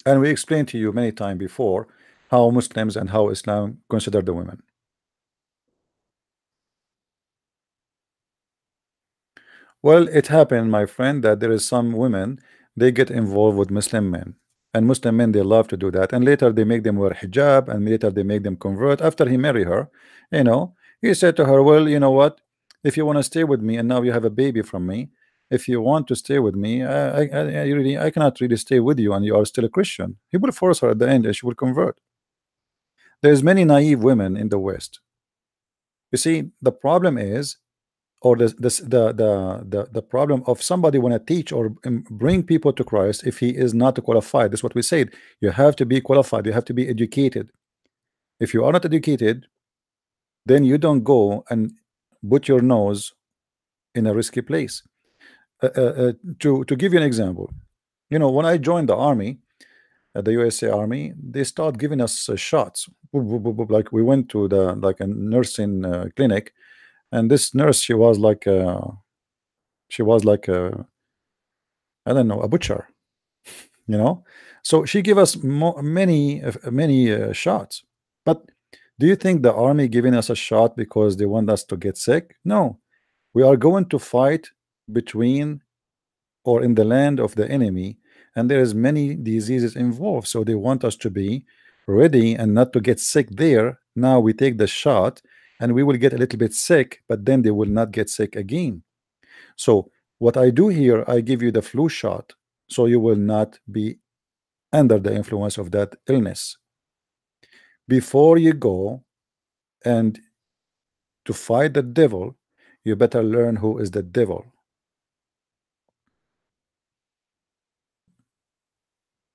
And we explained to you many times before how Muslims and how Islam consider the women. Well, it happened, my friend, that there is some women, they get involved with Muslim men, and Muslim men, they love to do that, and later they make them wear hijab, and later they make them convert. After he marry her, he said to her, well, you know what, if you want to stay with me and now you have a baby from me, if you want to stay with me, I cannot really stay with you and you are still a Christian. He will force her at the end and she will convert. There's many naive women in the West. You see, the problem is, or the problem of somebody want to teach or bring people to Christ if he is not qualified. That's what we said. You have to be qualified, you have to be educated. If you are not educated, then you don't go and put your nose in a risky place. To give you an example, when I joined the army, the USA Army, they start giving us shots. Like we went to a nursing clinic, and this nurse, she was like I don't know, a butcher, so she gave us many shots. But do you think the army giving us a shot because they want us to get sick? No, we are going to fight between or in the land of the enemy, and there is many diseases involved, so they want us to be ready and not to get sick there. Now we take the shot and we will get a little bit sick, but then they will not get sick again. So what I do here, I give you the flu shot so you will not be under the influence of that illness. Before you go and to fight the devil, you better learn who is the devil.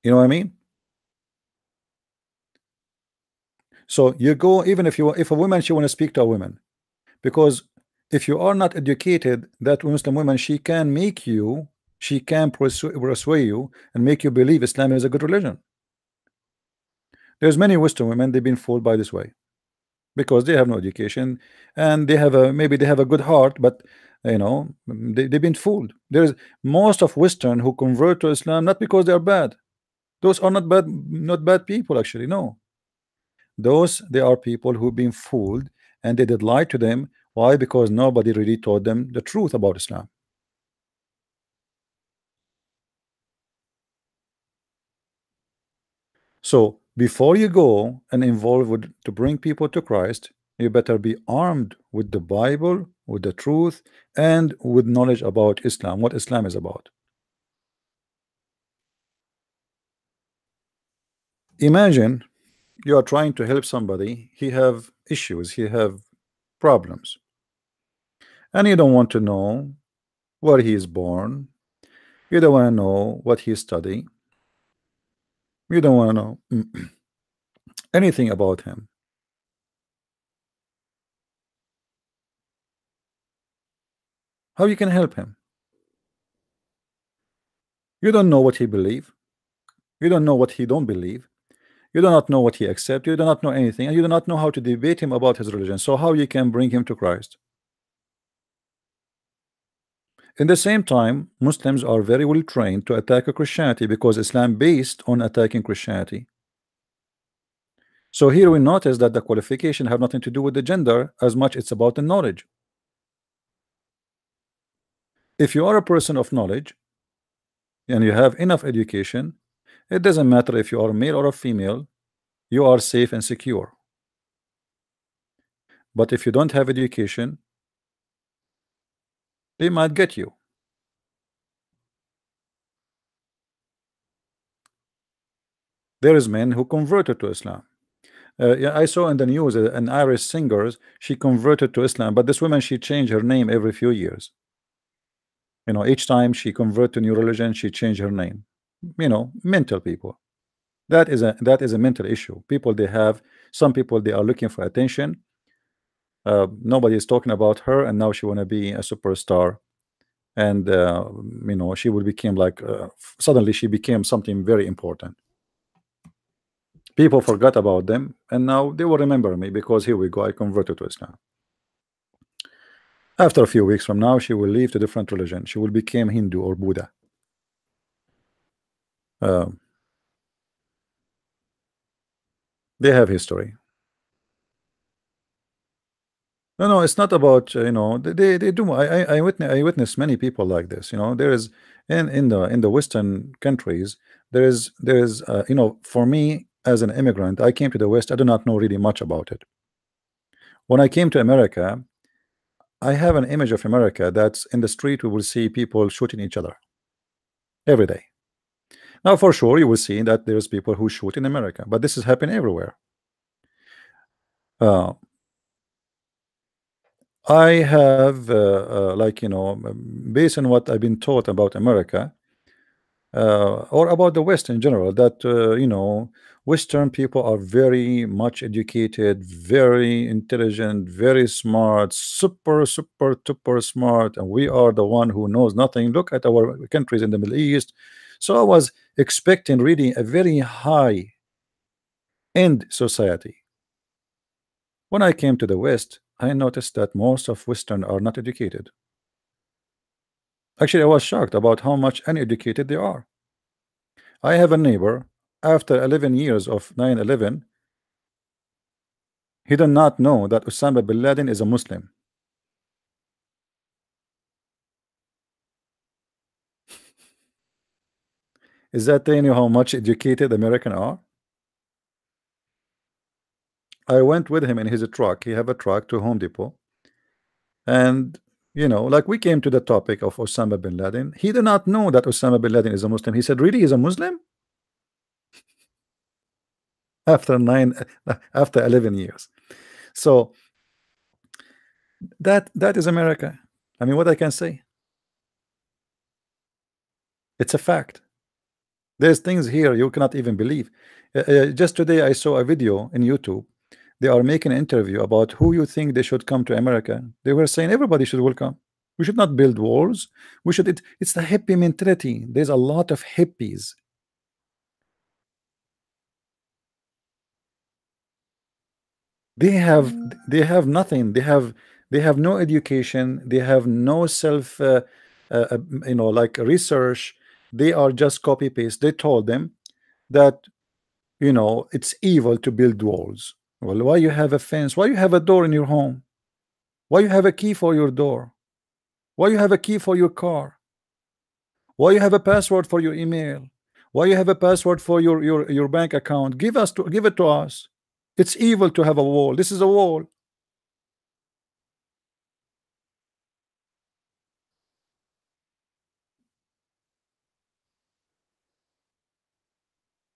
You know what I mean? So you go, even if a woman, she want to speak to a woman, because if you are not educated, that Muslim woman, she can persuade you and make you believe Islam is a good religion. There's many Western women, they've been fooled by this way because they have no education and maybe they have a good heart, but You know, they've been fooled. There's most of Western who convert to Islam not because they are bad. Those are not bad people actually. No, those they are people who've been fooled and they did lie to them. Why? Because nobody really told them the truth about Islam. So before you go and involve with to bring people to Christ, you better be armed with the Bible, with the truth, and with knowledge about Islam, what Islam is about. Imagine you are trying to help somebody, he have issues, he have problems, and you don't want to know where he is born, you don't want to know what he study, you don't want to know anything about him. How you can help him? You don't know what he believe, you don't know what he don't believe, you do not know what he accept, you do not know anything, and you do not know how to debate him about his religion. So how you can bring him to Christ? In the same time, Muslims are very well trained to attack Christianity because Islam based on attacking Christianity. So here we notice that the qualification have nothing to do with the gender as much it's about the knowledge. If you are a person of knowledge and you have enough education, it doesn't matter if you are male or a female, you are safe and secure. But if you don't have education, they might get you. There is men who converted to Islam. Yeah, I saw in the news an Irish singer, she converted to Islam, but this woman, she changed her name every few years. You know, each time she convert to new religion, she changed her name. You know, mental people. That is a mental issue. People, they have some people, they are looking for attention. Nobody is talking about her, and now she want to be a superstar, and you know, she will become like suddenly she became something very important. People forgot about them, and now they will remember me because here we go, I converted to Islam. After a few weeks from now, she will leave to different religion. She will become Hindu or Buddha. They have history. No, it's not about you know, they do. I witness many people like this. You know, there is in the Western countries, there is you know, for me as an immigrant, I came to the West. I do not know really much about it. When I came to America, I have an image of America that's in the street. We will see people shooting each other every day. Now, for sure, you will see that there's people who shoot in America, but this is happening everywhere. I have like, you know, based on what I've been taught about America or about the West in general, that you know, Western people are very much educated, very intelligent, very smart, super super smart, and we are the one who knows nothing. Look at our countries in the Middle East. So I was expecting really a very high end society. When I came to the West, I noticed that most of Western are not educated. Actually, I was shocked about how much uneducated they are. I have a neighbor, after 11 years of 9/11, he did not know that Osama bin Laden is a Muslim. Is that telling you how much educated American are? I went with him in his truck. He have a truck to Home Depot. And, you know, like we came to the topic of Osama bin Laden. He did not know that Osama bin Laden is a Muslim. He said, really, he's a Muslim? After 11 years. So that is America. I mean, what I can say, it's a fact. There's things here you cannot even believe. Just today I saw a video in YouTube. They are making an interview about who you think they should come to America. They were saying everybody should welcome. We should not build walls. We should. It's the hippie mentality. There's a lot of hippies. They have nothing. They have They have no education. They have no self, like research. They are just copy paste. They told them that it's evil to build walls. Well, why you have a fence? Why you have a door in your home? Why you have a key for your door? Why you have a key for your car? Why you have a password for your email? Why you have a password for your bank account? Give it to us. It's evil to have a wall. This is a wall.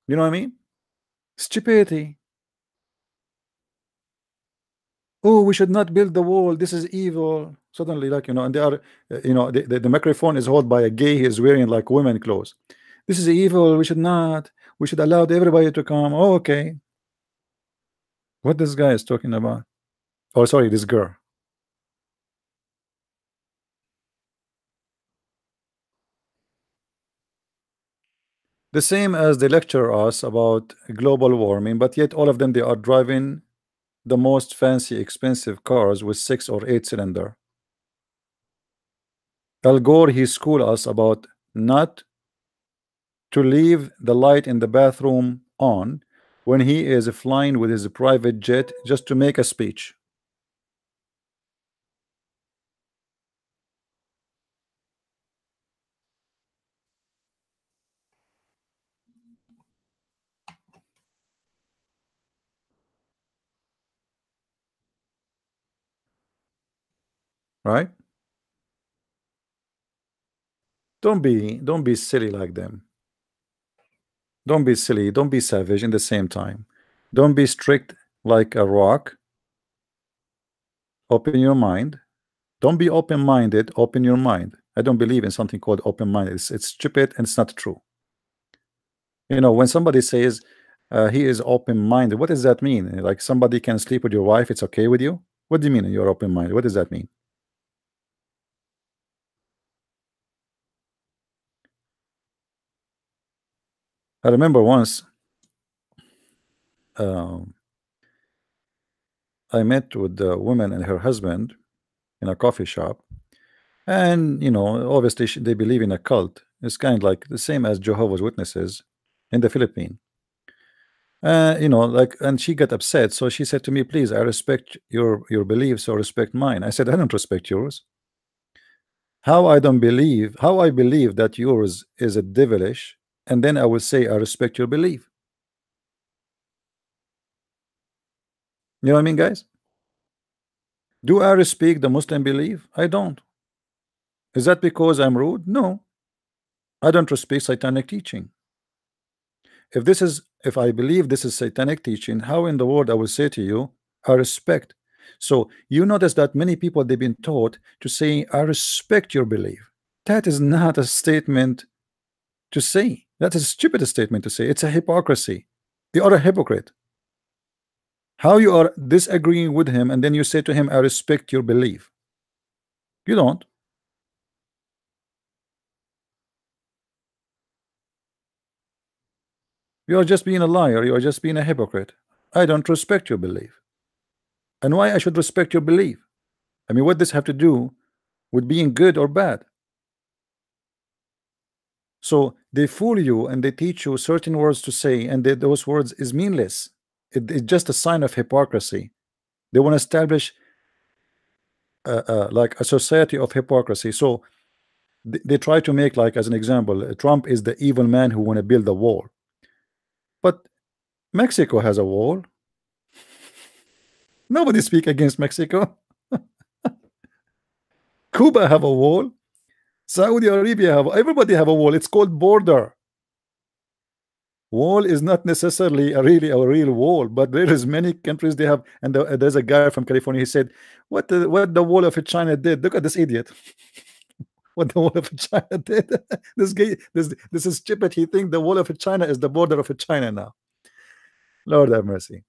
You know what I mean? Stupidity. Oh, we should not build the wall. This is evil. Suddenly, like, and they are, the microphone is held by a gay. He is wearing like women clothes. This is evil. We should not. We should allow everybody to come. Oh, okay. What this guy is talking about? Oh, sorry, this girl. The same as they lecture us about global warming, but yet all of them, they are driving the most fancy, expensive cars with 6 or 8 cylinder. Al Gore, he schooled us about not to leave the light in the bathroom on when he is flying with his private jet just to make a speech. Right? Don't be silly like them. Don't be silly. Don't be savage in the same time. Don't be strict like a rock. Open your mind. Don't be open-minded. Open your mind. I don't believe in something called open-minded. It's stupid and it's not true. When somebody says he is open-minded, what does that mean? Like somebody can sleep with your wife, it's okay with you? What do you mean you're open-minded? What does that mean? I remember once I met with a woman and her husband in a coffee shop, and obviously they believe in a cult. It's kind of like the same as Jehovah's Witnesses in the Philippines. Like, and she got upset, so she said to me, please, I respect your beliefs, or respect mine. I said, I don't respect yours. How I believe that yours is a devilish, and then I will say I respect your belief. You know what I mean, guys? Do I respect the Muslim belief? I don't. Is that because I'm rude? No. I don't respect satanic teaching. If I believe this is satanic teaching, how in the world I will say to you, I respect? So you notice that many people, they've been taught to say, I respect your belief. That is not a statement to say. That is a stupid statement to say. It's a hypocrisy. You are a hypocrite. How you are disagreeing with him and then you say to him, I respect your belief? You don't. You are just being a liar. You are just being a hypocrite. I don't respect your belief. And why I should respect your belief? I mean, what does have to do with being good or bad? So they fool you and they teach you certain words to say, and those words is meaningless. It's just a sign of hypocrisy. They want to establish like a society of hypocrisy. So they try to make, like, as an example, Trump is the evil man who want to build a wall. But Mexico has a wall. Nobody speak against Mexico. Cuba have a wall. Saudi Arabia have, everybody have a wall. It's called border. Wall is not necessarily a real wall, but there is many countries they have. And there's a guy from California. He said, what the wall of China did? Look at this idiot. What the wall of China did? This guy, this is stupid. He think the wall of China is the border of China now. Lord have mercy.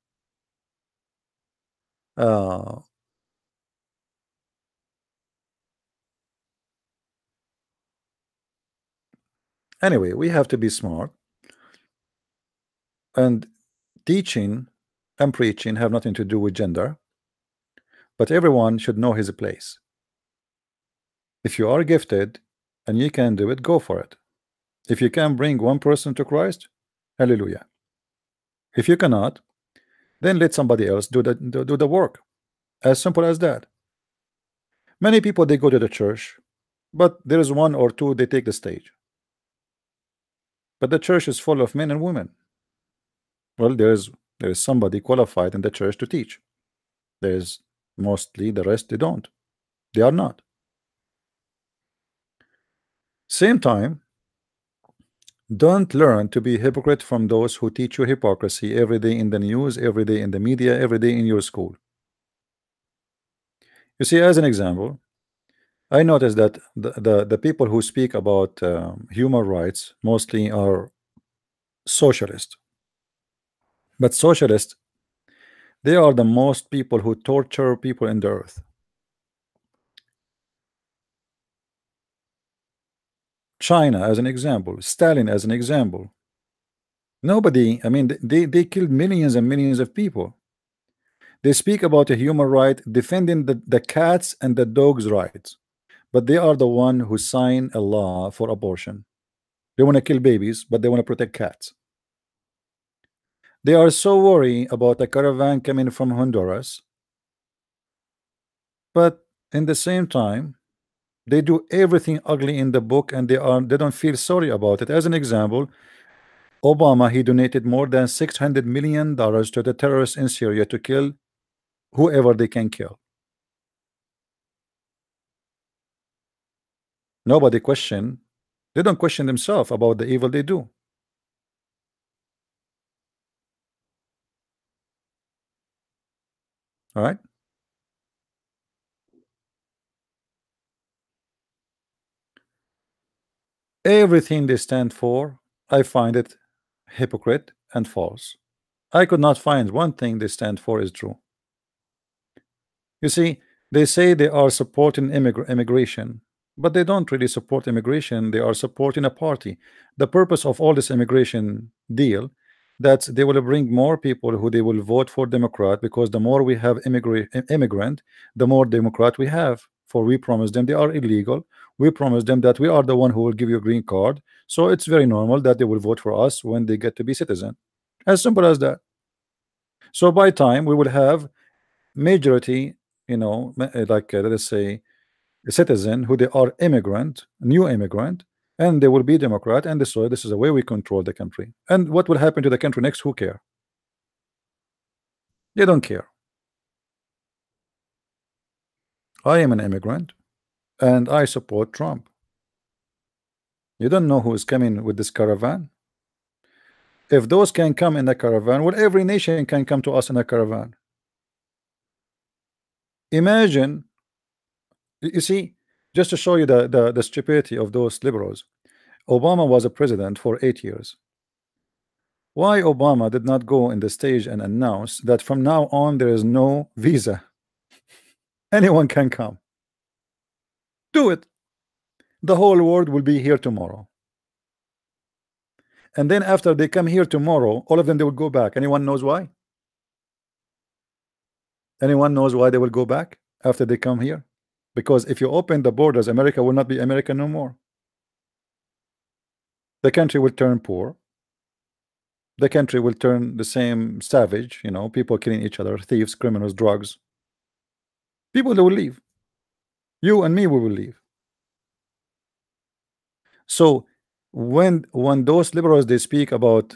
Anyway, we have to be smart, and teaching and preaching have nothing to do with gender. but everyone should know his place. If you are gifted and you can do it, go for it. If you can bring one person to Christ, hallelujah. If you cannot, then let somebody else do the work. As simple as that. Many people, they go to the church, but there is one or two, they take the stage. But the church is full of men and women. Well, there is somebody qualified in the church to teach. There is mostly the rest, they don't. They are not. Same time, don't learn to be hypocrite from those who teach you hypocrisy every day in the news, every day in the media, every day in your school. You see, as an example, I noticed that the people who speak about human rights mostly are socialists. But socialists, they are the most people who torture people in the earth. China as an example, Stalin as an example. Nobody, I mean, they killed millions and millions of people. They speak about a human right, defending the cats and the dogs' rights, but they are the one who sign a law for abortion. They want to kill babies, but they want to protect cats. They are so worried about a caravan coming from Honduras, but in the same time, they do everything ugly in the book, and they don't feel sorry about it. As an example, Obama, he donated more than $600 million to the terrorists in Syria to kill whoever they can kill. Nobody question. They don't question themselves about the evil they do. All right. Everything they stand for, I find it hypocrite and false. I could not find one thing they stand for is true. You see, they say they are supporting immigration, but they don't really support immigration. They are supporting a party. The purpose of all this immigration deal, that they will bring more people who they will vote for Democrat, because the more we have immigrant, the more Democrat we have. For we promise them they are illegal. We promise them that we are the one who will give you a green card. So it's very normal that they will vote for us when they get to be citizen. As simple as that. So by time we will have majority, like let us say a citizen who they are immigrant, new immigrant, and they will be Democrat, and so this is the way we control the country. And what will happen to the country next? Who care? They don't care. I am an immigrant and I support Trump. You don't know who is coming with this caravan. If those can come in a caravan, well, every nation can come to us in a caravan. Imagine, you see, just to show you the stupidity of those liberals. Obama was a president for 8 years. Why Obama did not go in the stage and announce that from now on there is no visa? Anyone can come. Do it. The whole world will be here tomorrow. And then after they come here tomorrow, all of them, they will go back. Anyone knows why? Anyone knows why they will go back after they come here? Because if you open the borders, America will not be America no more. The country will turn poor. The country will turn the same savage, people killing each other, thieves, criminals, drugs. People, they will leave. You and me, we will leave. So when those liberals, they speak about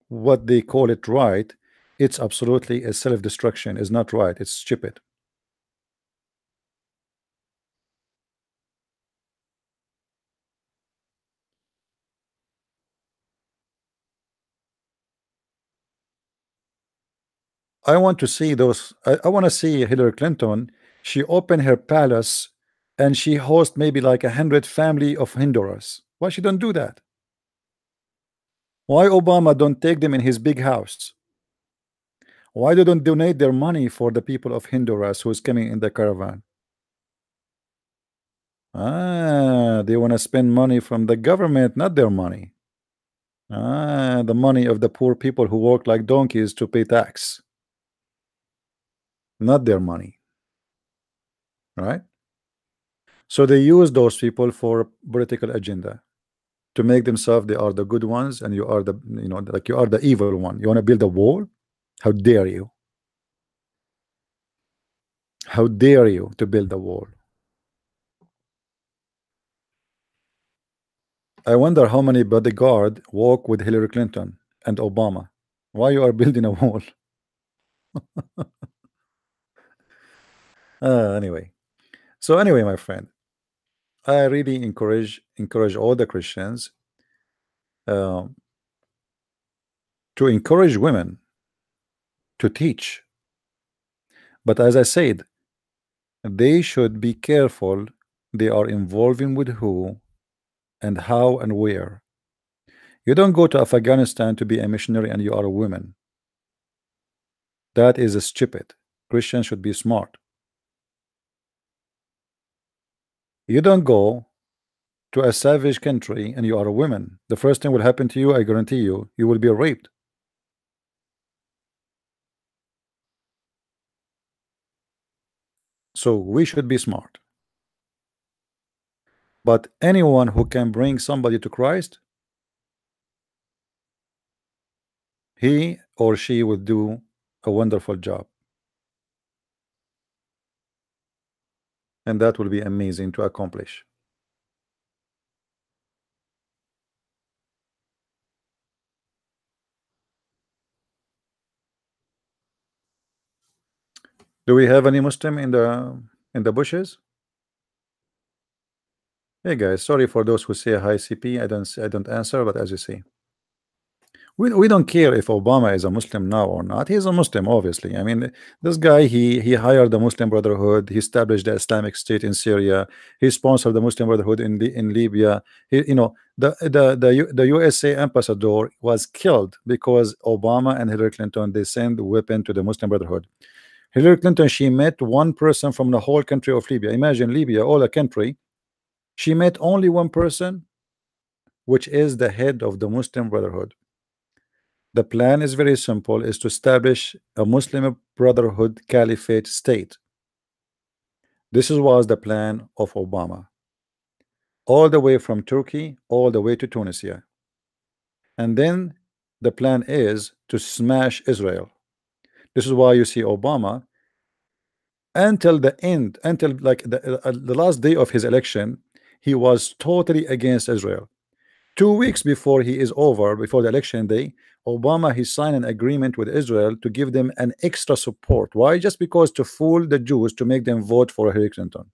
what they call it right, it's absolutely a self-destruction. It's not right. It's stupid. I want to see those. I want to see Hillary Clinton. She opened her palace and she host maybe like 100 family of Honduras. Why she don't do that? Why Obama don't take them in his big house? Why they don't donate their money for the people of Honduras who is coming in the caravan? They want to spend money from the government, not their money. The money of the poor people who work like donkeys to pay tax. Not their money. right? So they use those people for political agenda to make themselves they are the good ones and you are the, you know, like you are the evil one. You want to build a wall? How dare you? How dare you to build a wall? I wonder how many bodyguard walk with Hillary Clinton and Obama. Why you are building a wall? Anyway, so anyway, my friend, I really encourage all the Christians uh, to encourage women to teach. But as I said, they should be careful they are involving with who and how and where. You don't go to Afghanistan to be a missionary and you are a woman. That is stupid. Christians should be smart. You don't go to a savage country and you are a woman. The first thing will happen to you, I guarantee you, you will be raped. So we should be smart. But anyone who can bring somebody to Christ, he or she will do a wonderful job. And that will be amazing to accomplish. Do we have any Muslim in the bushes? Hey guys, sorry for those who say hi CP. I don't answer, but as you see, we don't care if Obama is a Muslim now or not. He's a Muslim, obviously. I mean, this guy he hired the Muslim Brotherhood. He established the Islamic State in Syria. He sponsored the Muslim Brotherhood in Libya. You know, the USA ambassador was killed because Obama and Hillary Clinton they sent weapon to the Muslim Brotherhood. Hillary Clinton, she met one person from the whole country of Libya. Imagine Libya, all a country. She met only one person, which is the head of the Muslim Brotherhood. The plan is very simple, is to establish a Muslim Brotherhood Caliphate state. This was the plan of Obama. All the way from Turkey, all the way to Tunisia. And then the plan is to smash Israel. This is why you see Obama until the end, until like the last day of his election, he was totally against Israel. 2 weeks before he is over, before the election day, Obama he signed an agreement with Israel to give them an extra support. Why? Just because to fool the Jews to make them vote for Hillary Clinton.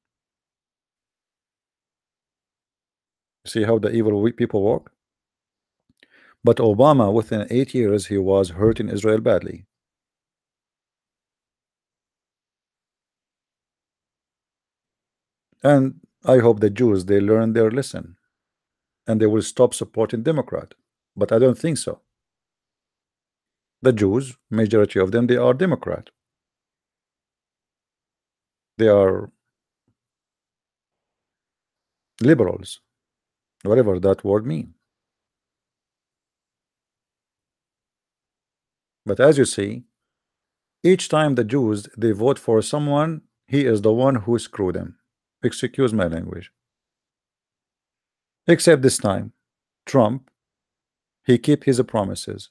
See how the evil people work? But Obama, within 8 years, he was hurting Israel badly. And I hope the Jews they learn their lesson and they will stop supporting Democrat. But I don't think so. The Jews, majority of them, they are Democrat. They are liberals, whatever that word means. But as you see, each time the Jews they vote for someone, he is the one who screwed them. Excuse my language. Except this time, Trump, he keep his promises.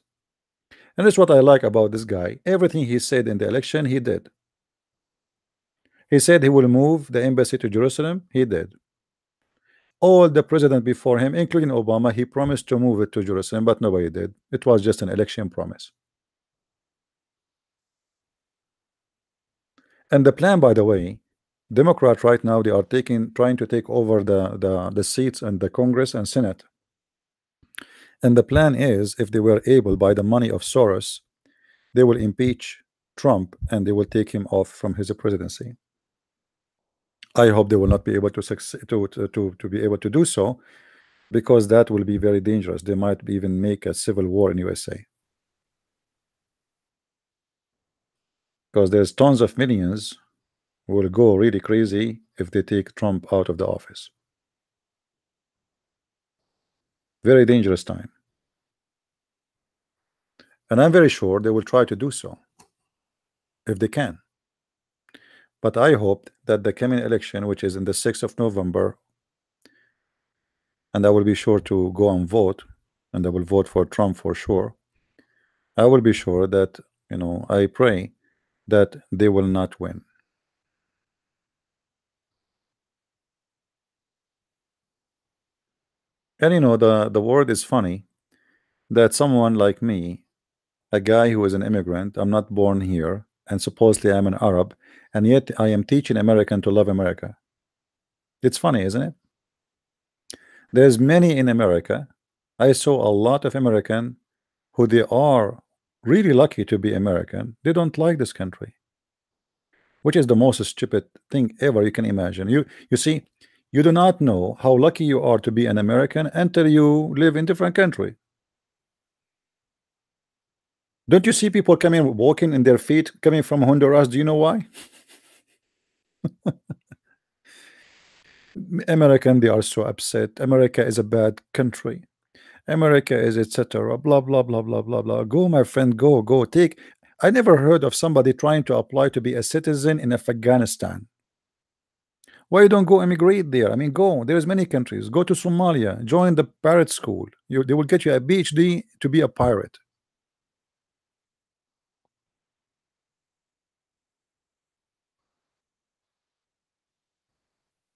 And that's what I like about this guy. Everything he said in the election, he did. He said he will move the embassy to Jerusalem, he did. All the president before him, including Obama, he promised to move it to Jerusalem, but nobody did. It was just an election promise. And the plan, by the way, Democrats right now they are trying to take over the seats in the Congress and Senate. And the plan is, if they were able by the money of Soros, they will impeach Trump and they will take him off from his presidency. I hope they will not be able to succeed to be able to do so, because that will be very dangerous. They might even make a civil war in USA, because there's tons of millions who will go really crazy if they take Trump out of the office. Very dangerous time. And I'm very sure they will try to do so if they can. But I hope that the coming election, which is in the 6th of November, and I will be sure to go and vote, and I will vote for Trump for sure. I will be sure that, I pray that they will not win. And the word is funny that someone like me, a guy who is an immigrant, I'm not born here, and supposedly I'm an Arab, and yet I am teaching American to love America. It's funny, isn't it? There's many in America. I saw a lot of American who they are really lucky to be American. They don't like this country, which is the most stupid thing ever you can imagine. You see, you do not know how lucky you are to be an American until you live in different country. Don't you see people coming walking in their feet coming from Honduras? Do you know why? American, they are so upset. America is a bad country. America is etc. Blah blah blah blah blah blah. Go, my friend, go take. I never heard of somebody trying to apply to be a citizen in Afghanistan. Why you don't go immigrate there? I mean, go. There's many countries. Go to Somalia. Join the pirate school. They will get you a PhD to be a pirate.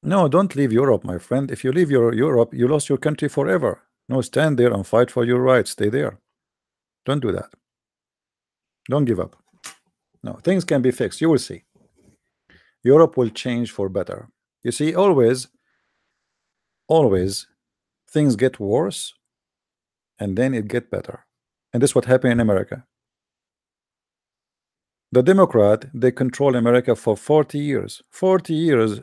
No, don't leave Europe, my friend. If you leave Europe, you lost your country forever. No, stand there and fight for your rights. Stay there. Don't do that. Don't give up. No, things can be fixed. You will see. Europe will change for better. You see, always things get worse and then it get better. And this is what happened in America. The Democrat, they control America for 40 years. 40 years,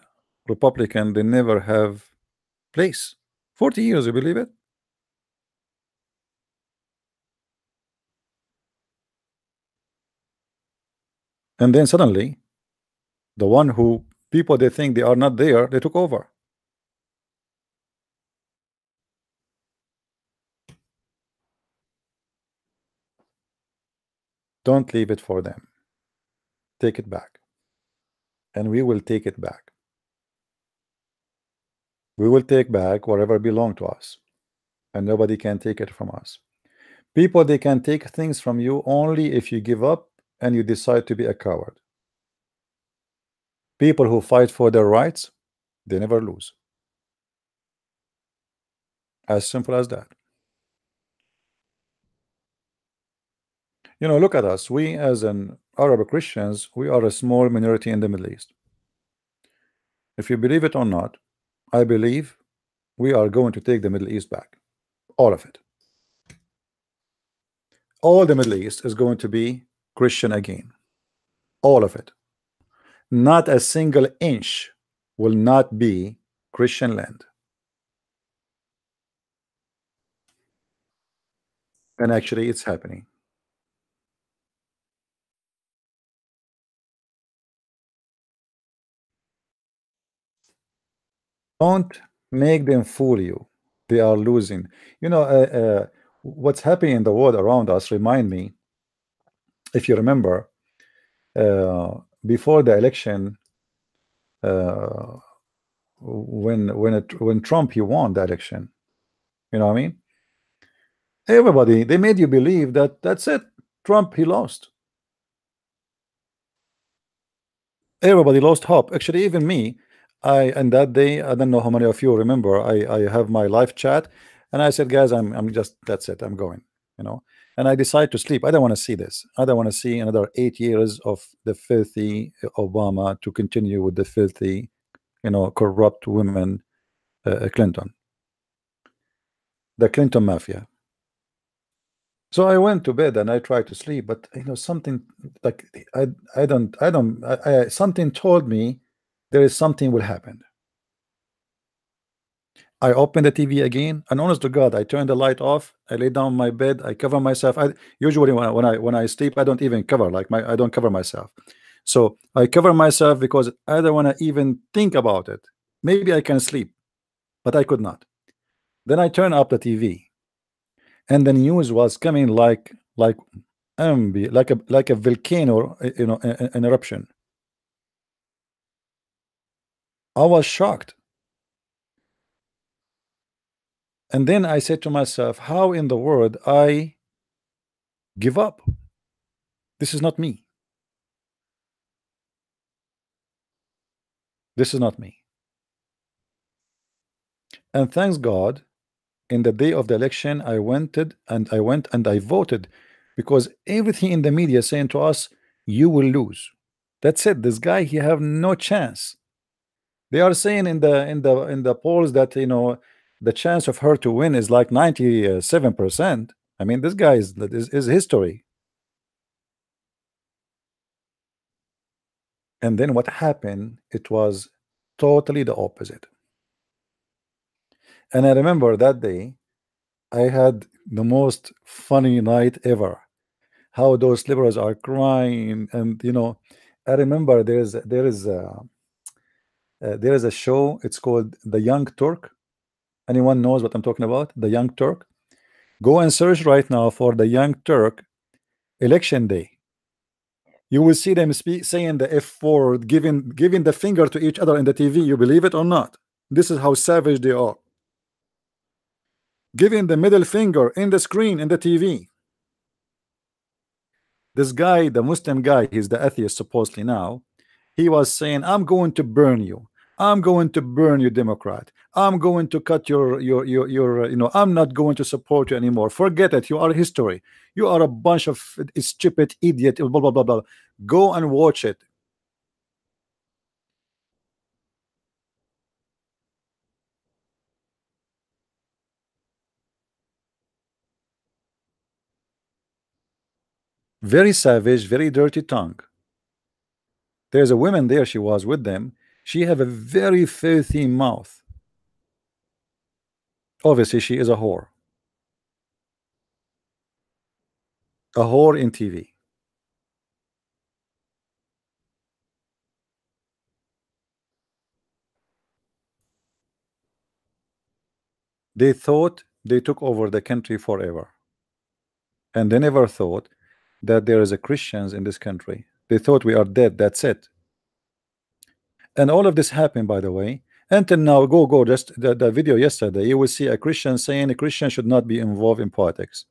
Republican, they never have place. 40 years, you believe it? And then suddenly, the one who people they think they are not there, they took over. Don't leave it for them. Take it back. And we will take it back. We will take back whatever belonged to us. And nobody can take it from us. People, they can take things from you only if you give up and you decide to be a coward. People who fight for their rights, they never lose. As simple as that. Look at us. We as an Arab Christians, we are a small minority in the Middle East. If you believe it or not, I believe we are going to take the Middle East back. All of it. All the Middle East is going to be Christian again. All of it. Not a single inch will not be Christian land. And actually, it's happening. Don't make them fool you. They are losing. What's happening in the world around us remind me, if you remember, before the election, when Trump he won the election, you know what I mean? Everybody, they made you believe that that's it. Trump, he lost. Everybody lost hope. Actually, even me. And that day, I don't know how many of you remember. I have my live chat, and I said, guys, I'm just that's it. I'm going. And I decided to sleep. I don't want to see this. I don't want to see another 8 years of the filthy Obama to continue with the filthy, corrupt women, Clinton, the Clinton mafia. So I went to bed and I tried to sleep, but something like something told me there is something will happen. I opened the TV again, and honest to God, I turned the light off. I lay down on my bed. I cover myself. I usually when I sleep, I don't even cover I don't cover myself. So I cover myself because I don't want to even think about it. Maybe I can sleep, but I could not. Then I turn up the TV, and the news was coming like a volcano, an eruption. I was shocked. And then I said to myself, how in the world I give up? This is not me. This is not me. And thanks God, in the day of the election, I went and I voted, because everything in the media saying to us, you will lose. That's it. This guy, he have no chance. They are saying in the polls that, you know, the chance of her to win is like 97%. I mean, this guy is history. And then what happened? It was totally the opposite. And I remember that day, I had the most funny night ever. How those liberals are crying, and you know, I remember there is a show. It's called The Young Turk. Anyone knows what I'm talking about? The Young Turk. Go and search right now for The Young Turk election day. You will see them saying the F word, giving the finger to each other in the TV. You believe it or not? This is how savage they are. Giving the middle finger in the screen in the TV. This guy, the Muslim guy, he's the atheist supposedly now. He was saying, I'm going to burn you. I'm going to burn you, Democrat. I'm going to cut your you know, I'm not going to support you anymore. Forget it. You are history. You are a bunch of stupid idiot, blah blah blah blah. Go and watch it. Very savage, very dirty tongue. There's a woman there, she was with them. She have a very filthy mouth. Obviously, she is a whore. A whore in TV. They thought they took over the country forever. And they never thought that there is a Christians in this country. They thought we are dead, that's it. And all of this happened, by the way, until now. Go just the video yesterday, you will see a Christian saying a Christian should not be involved in politics.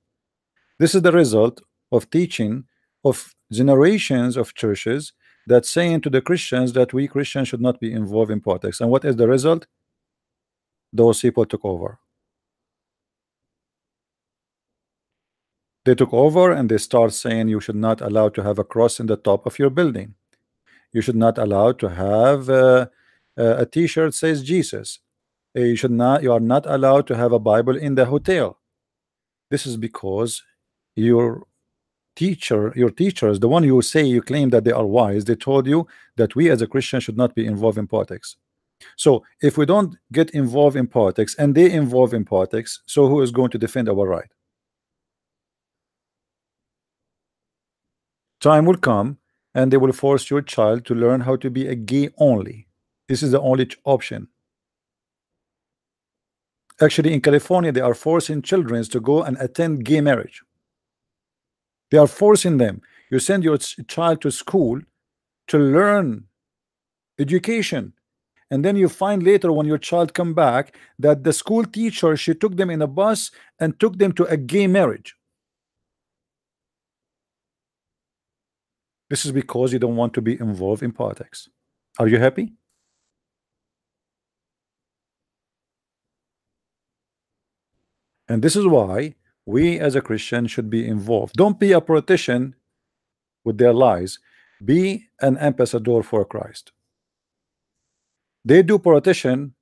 This is the result of teaching of generations of churches that saying to the Christians that we Christians should not be involved in politics. And what is the result? Those people took over. They took over and they start saying you should not allow to have a cross in the top of your building. You should not allow to have a t-shirt says Jesus. You are not allowed to have a Bible in the hotel. This is because your teachers, the one you say you claim that they are wise, they told you that we as a Christian should not be involved in politics. So if we don't get involved in politics and they involve in politics, so who is going to defend our right? Time will come and they will force your child to learn how to be a gay only. This is the only option. Actually, in California, they are forcing children to go and attend gay marriage. They are forcing them. You send your child to school to learn education, and then you find later when your child come back that the school teacher, she took them in a bus and took them to a gay marriage. This is because you don't want to be involved in politics. Are you happy? And this is why we as a Christian should be involved. Don't be a politician with their lies. Be an ambassador for Christ. They do politician,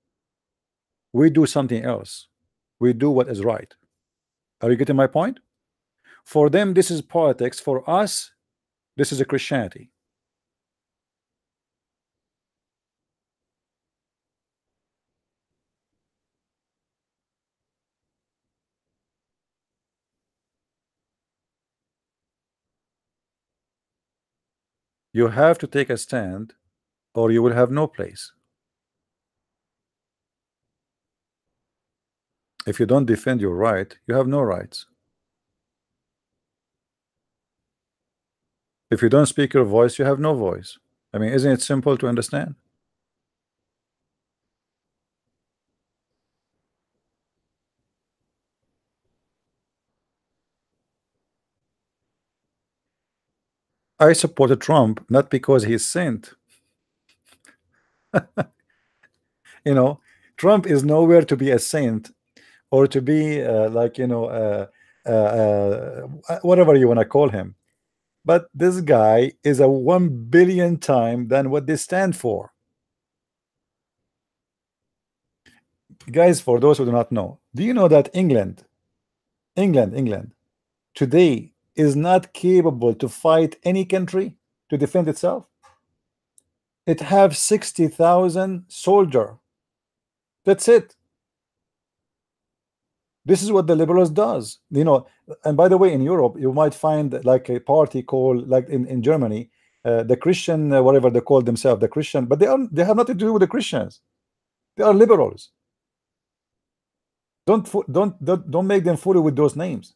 we do something else. We do what is right. Are you getting my point? For them, this is politics. For us, this is a Christianity. You have to take a stand, or you will have no place. If you don't defend your right, you have no rights. If you don't speak your voice, you have no voice. I mean, isn't it simple to understand? I supported Trump not because he's saint. You know, Trump is nowhere to be a saint or to be like, you know, whatever you want to call him. But this guy is a 1 billion time than what they stand for. Guys, for those who do not know, do you know that England today is not capable to fight any country to defend itself? It have 60,000 soldier. That's it. This is what the liberals does, you know. And by the way, in Europe, you might find like a party called, like in Germany, the Christian, whatever they call themselves, the Christian, but they have nothing to do with the Christians. They are liberals. Don't make them fool with those names.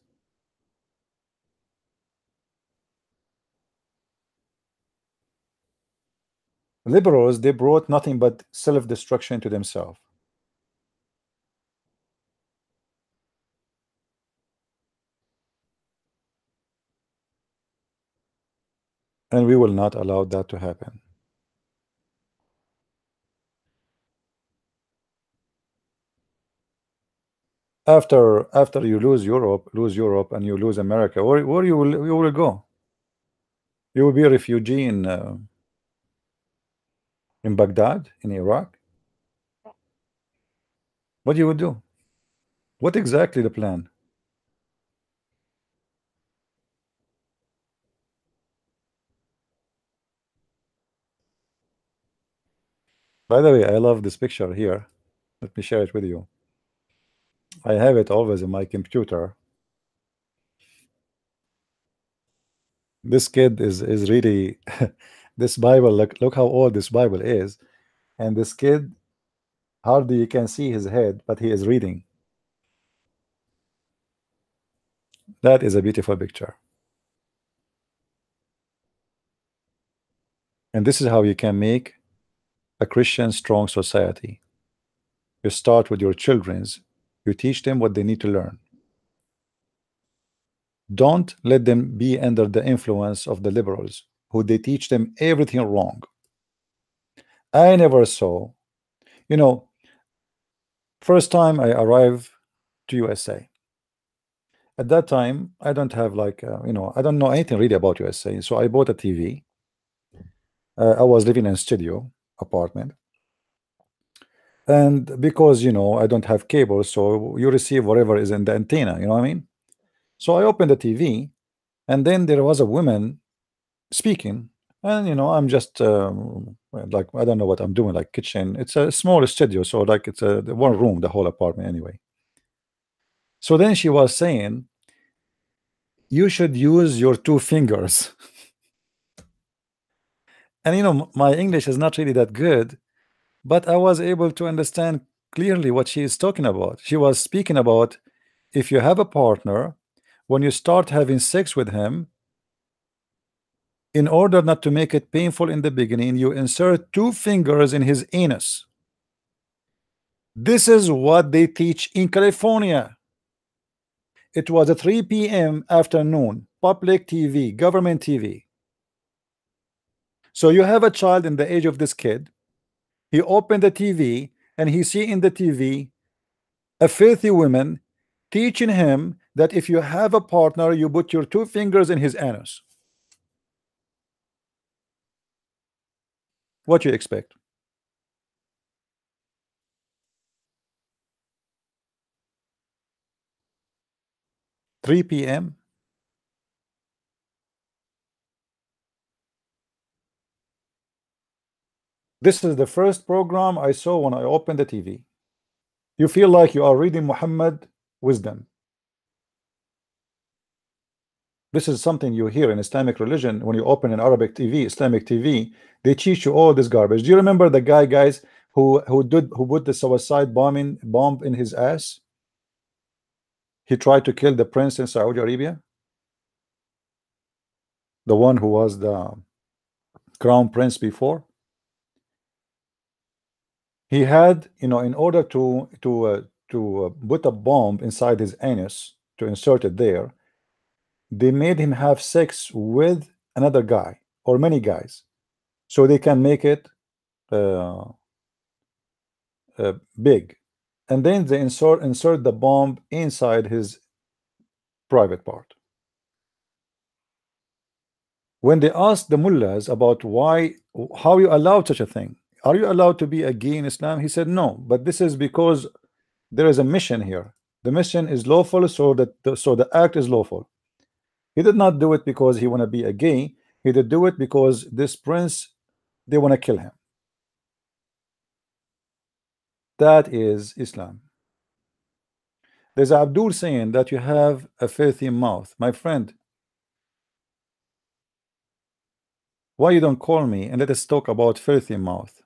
Liberals, they brought nothing but self-destruction to themselves. And we will not allow that to happen. After you lose Europe and you lose America, where you will go? You will be a refugee in Baghdad, in Iraq. What you would do? What exactly the plan? By the way, I love this picture here. Let me share it with you. I have it always in my computer. This kid is really this Bible, look how old this Bible is, and this kid hardly you can see his head, but he is reading. That is a beautiful picture. And this is how you can make a Christian strong society. You start with your children's, you teach them what they need to learn. Don't let them be under the influence of the liberals, who they teach them everything wrong. I never saw, you know, first time I arrived to USA. At that time, I don't have like, you know, I don't know anything really about USA. So I bought a TV. I was living in a studio apartment. And because, you know, I don't have cable, so you receive whatever is in the antenna, you know what I mean? So I opened the TV, and then there was a woman speaking, and you know, I'm just like, I don't know what I'm doing, like kitchen. It's a small studio, so like it's a one room, the whole apartment anyway. So then she was saying, you should use your two fingers. And you know, my English is not really that good, but I was able to understand clearly what she is talking about. She was speaking about, if you have a partner, when you start having sex with him, in order not to make it painful in the beginning, you insert two fingers in his anus. This is what they teach in California. It was a 3 p.m. afternoon, public TV, government TV. So you have a child in the age of this kid. He opened the TV and he see in the TV a filthy woman teaching him that if you have a partner, you put your two fingers in his anus. What you expect? Three p.m. This is the first program I saw when I opened the TV. You feel like you are reading Muhammad wisdom. This is something you hear in Islamic religion. When you open an Arabic TV, Islamic TV, they teach you all this garbage. Do you remember the guys who put the suicide bomb in his ass? He tried to kill the prince in Saudi Arabia, the one who was the crown prince before. He had, you know, in order to put a bomb inside his anus to insert it there, they made him have sex with another guy or many guys, so they can make it big, and then they insert the bomb inside his private part. When they asked the mullahs about how you allowed such a thing, are you allowed to be a gay in Islam? He said no, but this is because there is a mission here. The mission is lawful, so the act is lawful. He did not do it because he want to be a gay. He did do it because this prince, they want to kill him. That is Islam. There's Abdul saying that you have a filthy mouth. My friend, why you don't call me and let us talk about filthy mouth?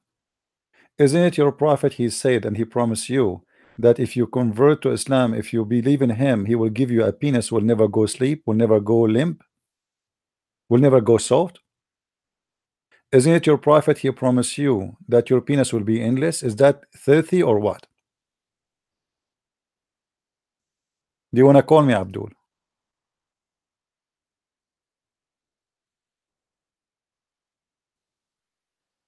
Isn't it your prophet? He said, and he promised you that if you convert to Islam, if you believe in him, he will give you a penis, will never go sleep, will never go limp, will never go soft. Isn't it your prophet? He promised you that your penis will be endless. Is that filthy or what? Do you want to call me Abdul?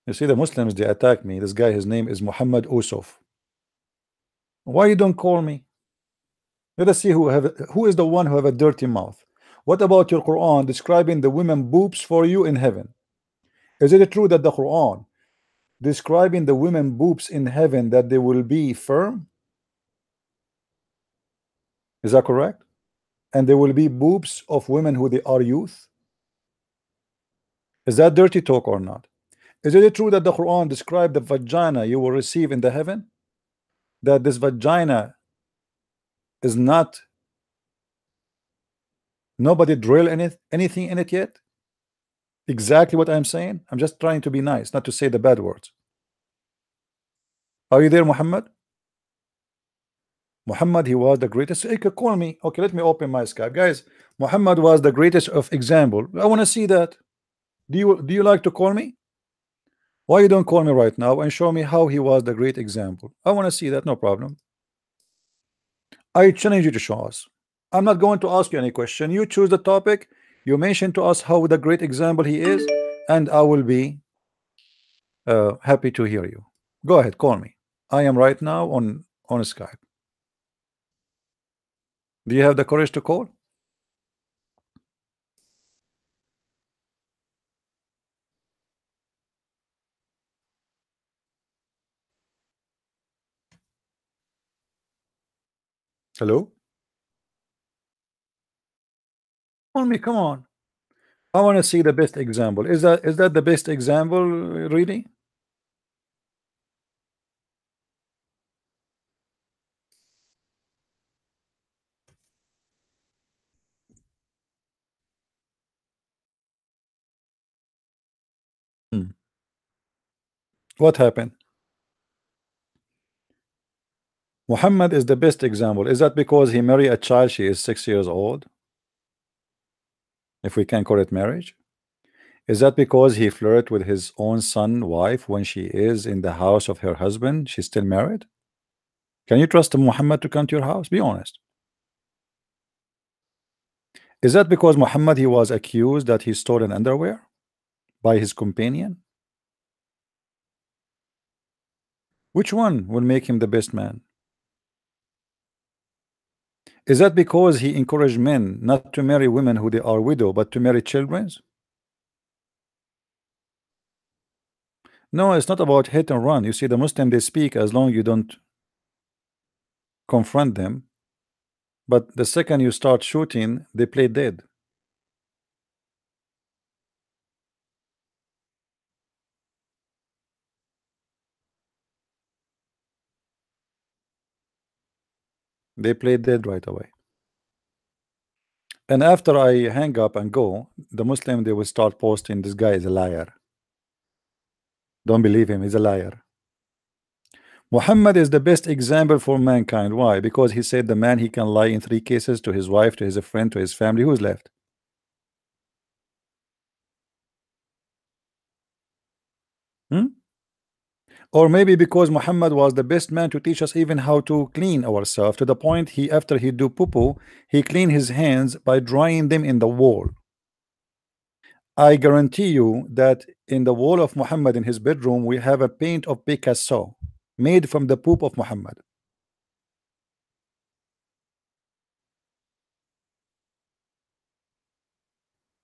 You see, the Muslims, they attack me. This guy, his name is Muhammad Usuf. Why you don't call me? Let us see who is the one who have a dirty mouth. What about your Quran describing the women boobs for you in heaven? Is it true that the Quran describing the women boobs in heaven that they will be firm? Is that correct? And there will be boobs of women who they are youth? Is that dirty talk or not? Is it true that the Quran described the vagina you will receive in the heaven? That this vagina is not, nobody drill anything in it yet? Exactly what I'm saying. I'm just trying to be nice, not to say the bad words. Are you there, Muhammad? Muhammad, he was the greatest. You can call me. Okay, let me open my Skype, guys. Muhammad was the greatest of example. I want to see that. Do you like to call me? Why you don't call me right now and show me how he was the great example? I want to see that. No problem. I challenge you to show us. I'm not going to ask you any question. You choose the topic. You mention to us how the great example he is, and I will be happy to hear you. Go ahead, call me. I am right now on Skype. Do you have the courage to call? Hello? Call me, come on. I want to see the best example. Is that the best example, really? What happened? Muhammad is the best example. Is that because he married a child? She is 6 years old, if we can call it marriage. Is that because he flirted with his own son wife when she is in the house of her husband? She's still married. Can you trust Muhammad to come to your house? Be honest. Is that because Muhammad, he was accused that he stole an underwear by his companion? Which one will make him the best man? Is that because he encouraged men not to marry women who they are widow, but to marry children? No, it's not about hit and run. You see, the Muslim, they speak as long you don't confront them, but the second you start shooting, they play dead. They play dead right away. And after I hang up and go, the Muslim, they will start posting, this guy is a liar. Don't believe him, he's a liar. Muhammad is the best example for mankind. Why? Because he said the man, he can lie in 3 cases: to his wife, to his friend, to his family. Who's left? Or maybe because Muhammad was the best man to teach us even how to clean ourselves, to the point he, after he do poo-poo, he clean his hands by drying them in the wall. I guarantee you that in the wall of Muhammad in his bedroom, we have a paint of Picasso made from the poop of Muhammad.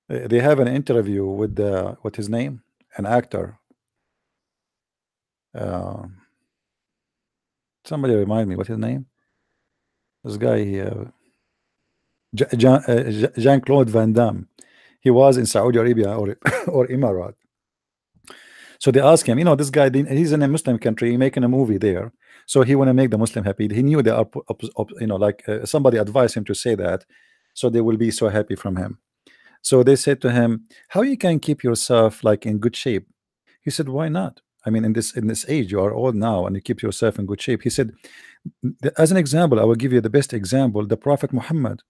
They have an interview with what his name, an actor. Somebody remind me what his name. This guy, Jean-Claude Van Damme. He was in Saudi Arabia or or Emirat. So they ask him, you know, this guy, he's in a Muslim country making a movie there, so he want to make the Muslim happy. He knew they are, you know, like somebody advised him to say that, so they will be so happy from him. So they said to him, how you can keep yourself like in good shape? He said, why not? I mean, in this age, you are old now and you keep yourself in good shape. He said, as an example, I will give you the best example, the Prophet Muhammad.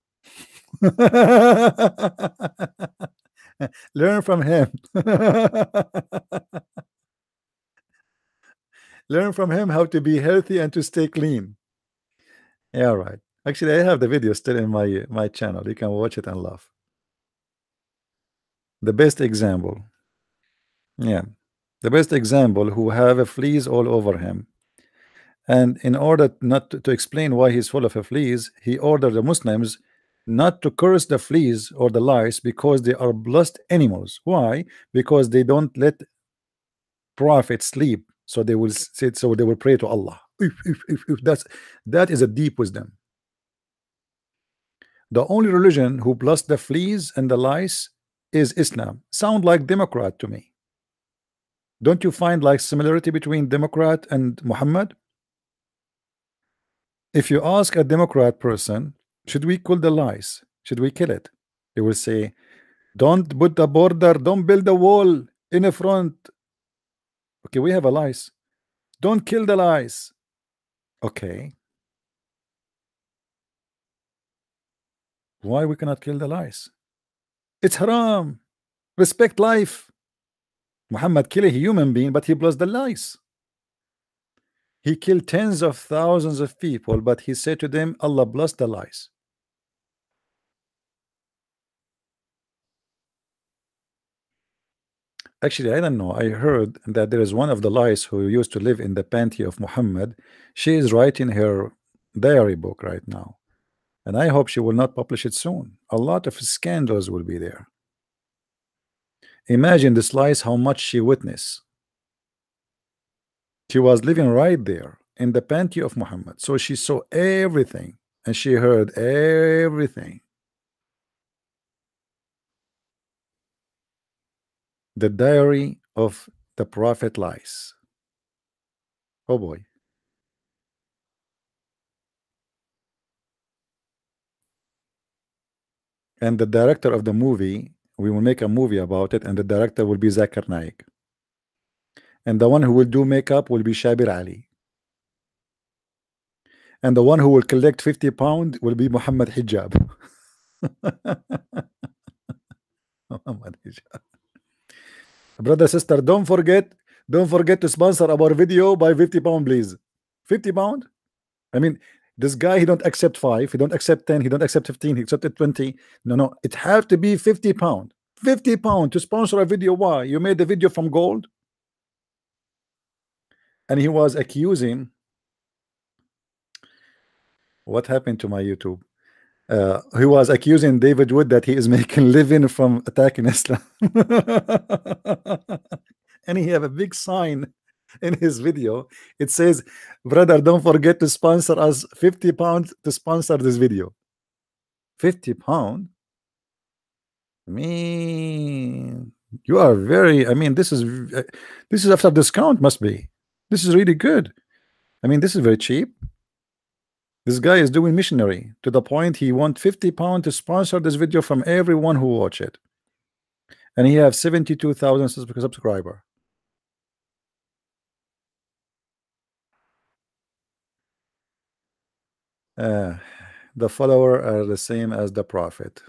Learn from him. Learn from him how to be healthy and to stay clean. Yeah, right. Actually, I have the video still in my channel. You can watch it and laugh. The best example. Yeah, the best example, who have a fleas all over him. And in order not to explain why he's full of a fleas, he ordered the Muslims not to curse the fleas or the lice because they are blessed animals. Why? Because they don't let Prophet sleep, so they will sit, so they will pray to Allah. That is a deep wisdom. The only religion who blessed the fleas and the lice is Islam. Sound like Democrat to me. Don't you find like similarity between Democrat and Muhammad? If you ask a Democrat person, should we kill the lice? Should we kill it? They will say, don't put the border, don't build a wall in the front. Okay, we have a lice. Don't kill the lice. Okay. Why we cannot kill the lice? It's haram. Respect life. Muhammad killed a human being, but he blessed the lice. He killed tens of thousands of people, but he said to them, Allah bless the lice. Actually, I don't know. I heard that there is one of the lice who used to live in the panty of Muhammad. She is writing her diary book right now, and I hope she will not publish it soon. A lot of scandals will be there. Imagine this lice, how much she witnessed. She was living right there in the panty of Muhammad, so she saw everything and she heard everything. The diary of the Prophet lies. Oh boy. And the director of the movie, we will make a movie about it, and the director will be Zakir Naik. And the one who will do makeup will be Shabir Ali. And the one who will collect 50 pounds will be Muhammad Hijab. Muhammad Hijab. Brother, sister, don't forget to sponsor our video by 50 pounds, please. 50 pounds? I mean, this guy, he don't accept 5, he don't accept 10, he don't accept 15, he accepted 20. No, it have to be 50 pounds. 50 pounds to sponsor a video. Why? You made the video from gold? And he was accusing, what happened to my YouTube? He was accusing David Wood that he is making living from attacking Islam. And he have a big sign in his video. It says, brother, don't forget to sponsor us 50 pounds to sponsor this video. 50 pounds? Man, you are very, I mean, this is after discount, must be. This is really good. I mean, this is very cheap. This guy is doing missionary to the point he want 50 pounds to sponsor this video from everyone who watch it. And he have 72,000 subscriber. The follower are the same as the prophet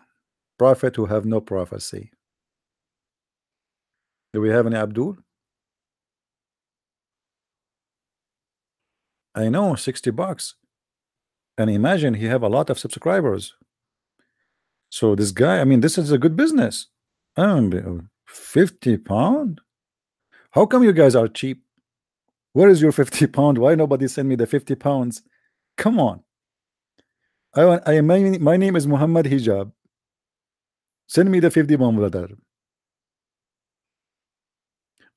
who have no prophecy. Do we have any Abdul? I know, 60 bucks. And imagine he have a lot of subscribers. So this guy, I mean, this is a good business. £50? How come you guys are cheap? Where is your £50? Why nobody send me the £50? Come on. My name is Muhammad Hijab. Send me the £50, brother.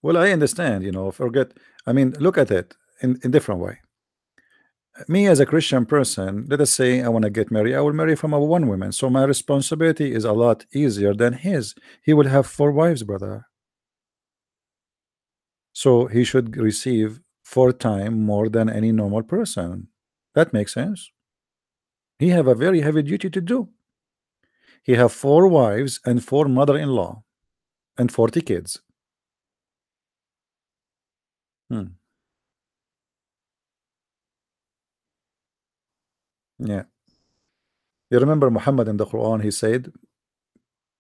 Well, I understand, forget. I mean, look at it in different way. Me as a Christian person, let us say I want to get married, I will marry from a one woman. So my responsibility is a lot easier than his. He will have 4 wives, brother. So he should receive 4 times more than any normal person. That makes sense. He have a very heavy duty to do. He have 4 wives and 4 mother-in-law and 40 kids. Yeah. You remember Muhammad in the Quran,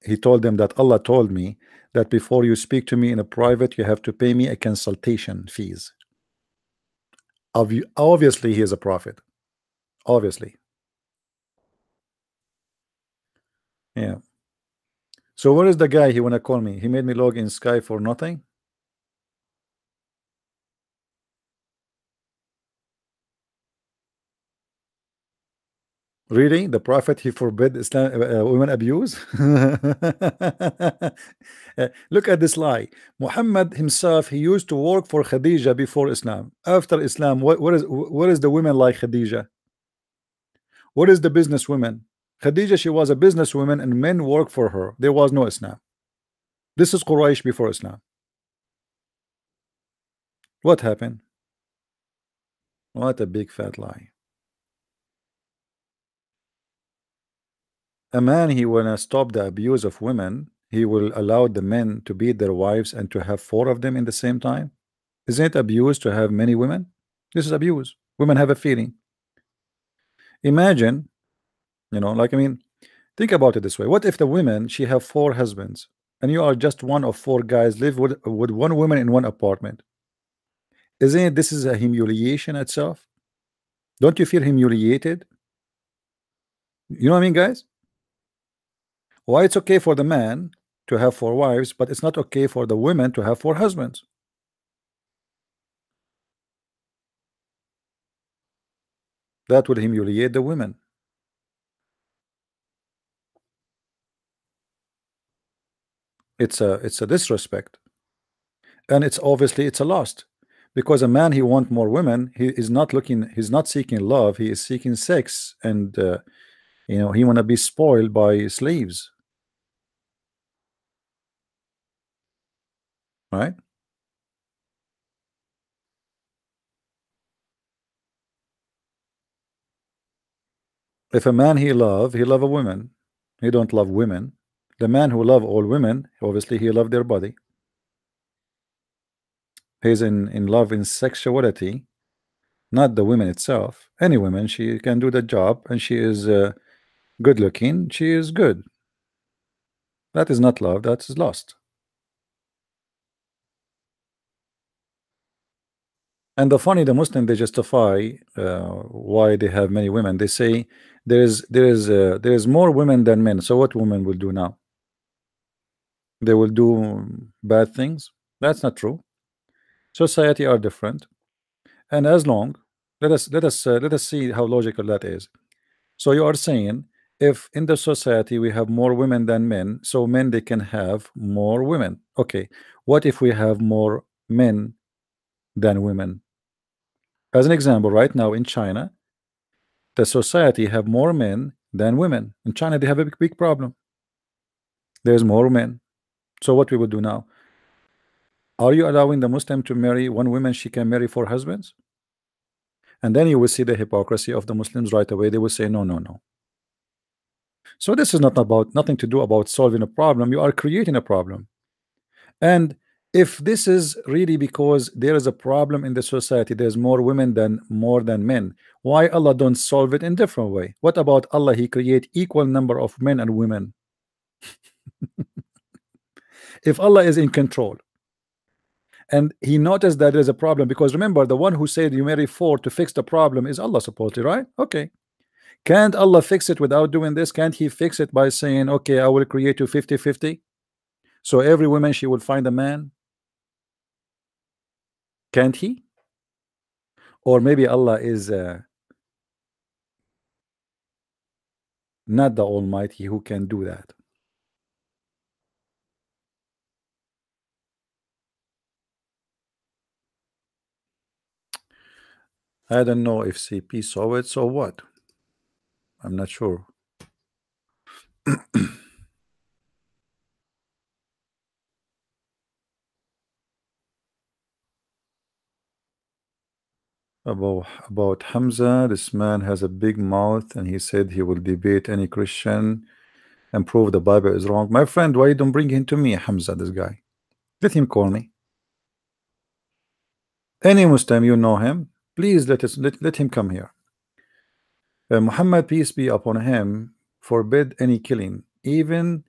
he told them that Allah told me that before you speak to me in a private, you have to pay me a consultation fees. Obviously, he is a prophet. Obviously. Yeah. So where is the guy he wanna call me? He made me log in Sky for nothing. Really? The prophet, he forbid Islam, women abuse? Look at this lie. Muhammad himself, he used to work for Khadija before Islam. After Islam, what is the women like Khadija? What is the business women? Khadija, she was a businesswoman and men work for her. There was no Islam. This is Quraysh before Islam. What happened? What a big fat lie. A man, he wanna stop the abuse of women, he will allow the men to beat their wives and to have 4 of them in the same time. Isn't it abuse to have many women? This is abuse. Women have a feeling. Imagine, like, I mean, think about it this way. What if the women, she have 4 husbands and you are just one of 4 guys live with 1 woman in 1 apartment? Isn't it, this is a humiliation itself? Don't you feel humiliated? You know what I mean, guys? Why it's okay for the man to have 4 wives, but it's not okay for the women to have 4 husbands? That would humiliate the women. It's a disrespect, and it's obviously it's a lost, because a man, he want more women, he's not seeking love, he is seeking sex, and he wanna be spoiled by slaves, right? If a man he love a woman, he don't love women. The man who love all women, obviously he love their body. He's in love in sexuality, not the women itself. Any woman, she can do the job, and she is good looking, she is good. That is not love, that is lust. And the Muslim, they justify why they have many women. They say there is more women than men. So what women will do now? They will do bad things? That's not true. Society are different, and as long, let us see how logical that is. So you are saying if in the society we have more women than men, so men, they can have more women. Okay, what if we have more men than women? As an example, right now in China, the society have more men than women. In China, they have a big problem. There's more men. So what we will do now? Are you allowing the Muslim to marry 1 woman? She can marry 4 husbands? And then you will see the hypocrisy of the Muslims right away. They will say no, no, no. So this is nothing to do about solving a problem. You are creating a problem. And if this is really because there is a problem in the society, there's more women than men, why Allah don't solve it in different way? What about Allah? He create equal number of men and women. If Allah is in control and he noticed that there's a problem, because remember, the one who said you marry 4 to fix the problem is Allah, supposedly, right? Okay, can't Allah fix it without doing this? Can't he fix it by saying, okay, I will create you 50-50? So every woman she will find a man, can't he? Or maybe Allah is not the Almighty who can do that. I don't know if CP saw it, so what? I'm not sure. About Hamza, this man has a big mouth and he said he will debate any Christian and prove the Bible is wrong. My friend, why you don't bring him to me, Hamza, this guy? Let him call me. Any Muslim, you know him, please let him come here. Muhammad, peace be upon him, forbid any killing. Even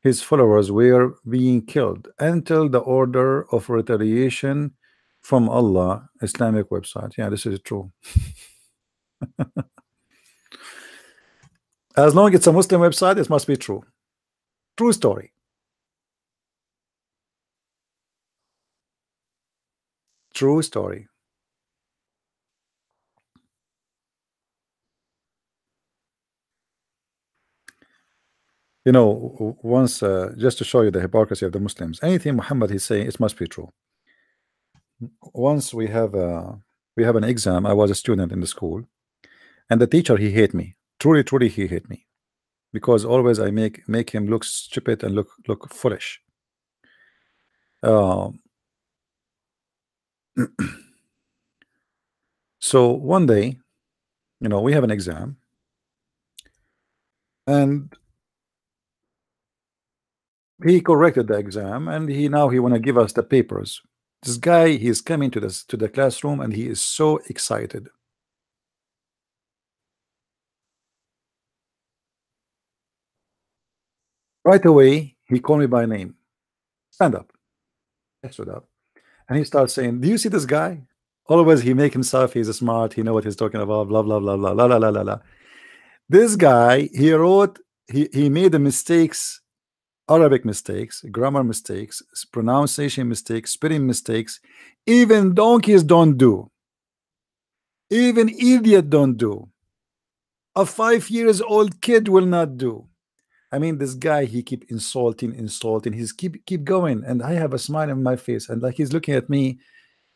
his followers were being killed until the order of retaliation from Allah. Islamic website. Yeah, this is true. As long as it's a Muslim website, it must be true. True story. True story. You know, once just to show you the hypocrisy of the Muslims, anything Muhammad is saying, it must be true. Once we have an exam. I was a student in the school, and the teacher, he hate me. Truly he hate me, because always I make him look stupid and look foolish. So one day, you know, we have an exam, and he corrected the exam, and now he want to give us the papers. This guy, he is coming to the classroom, and he is so excited. Right away, he called me by name. Stand up. I stood up, and he starts saying, "Do you see this guy? Always he make himself he's smart. He know what he's talking about. Blah blah blah blah blah blah blah blah." This guy, he made the mistakes, Arabic mistakes, grammar mistakes, pronunciation mistakes, spelling mistakes. Even donkeys don't do. Even idiot don't do. A 5-year-old kid will not do. I mean, this guy, he keep insulting. He's keep going, and I have a smile on my face, and like he's looking at me,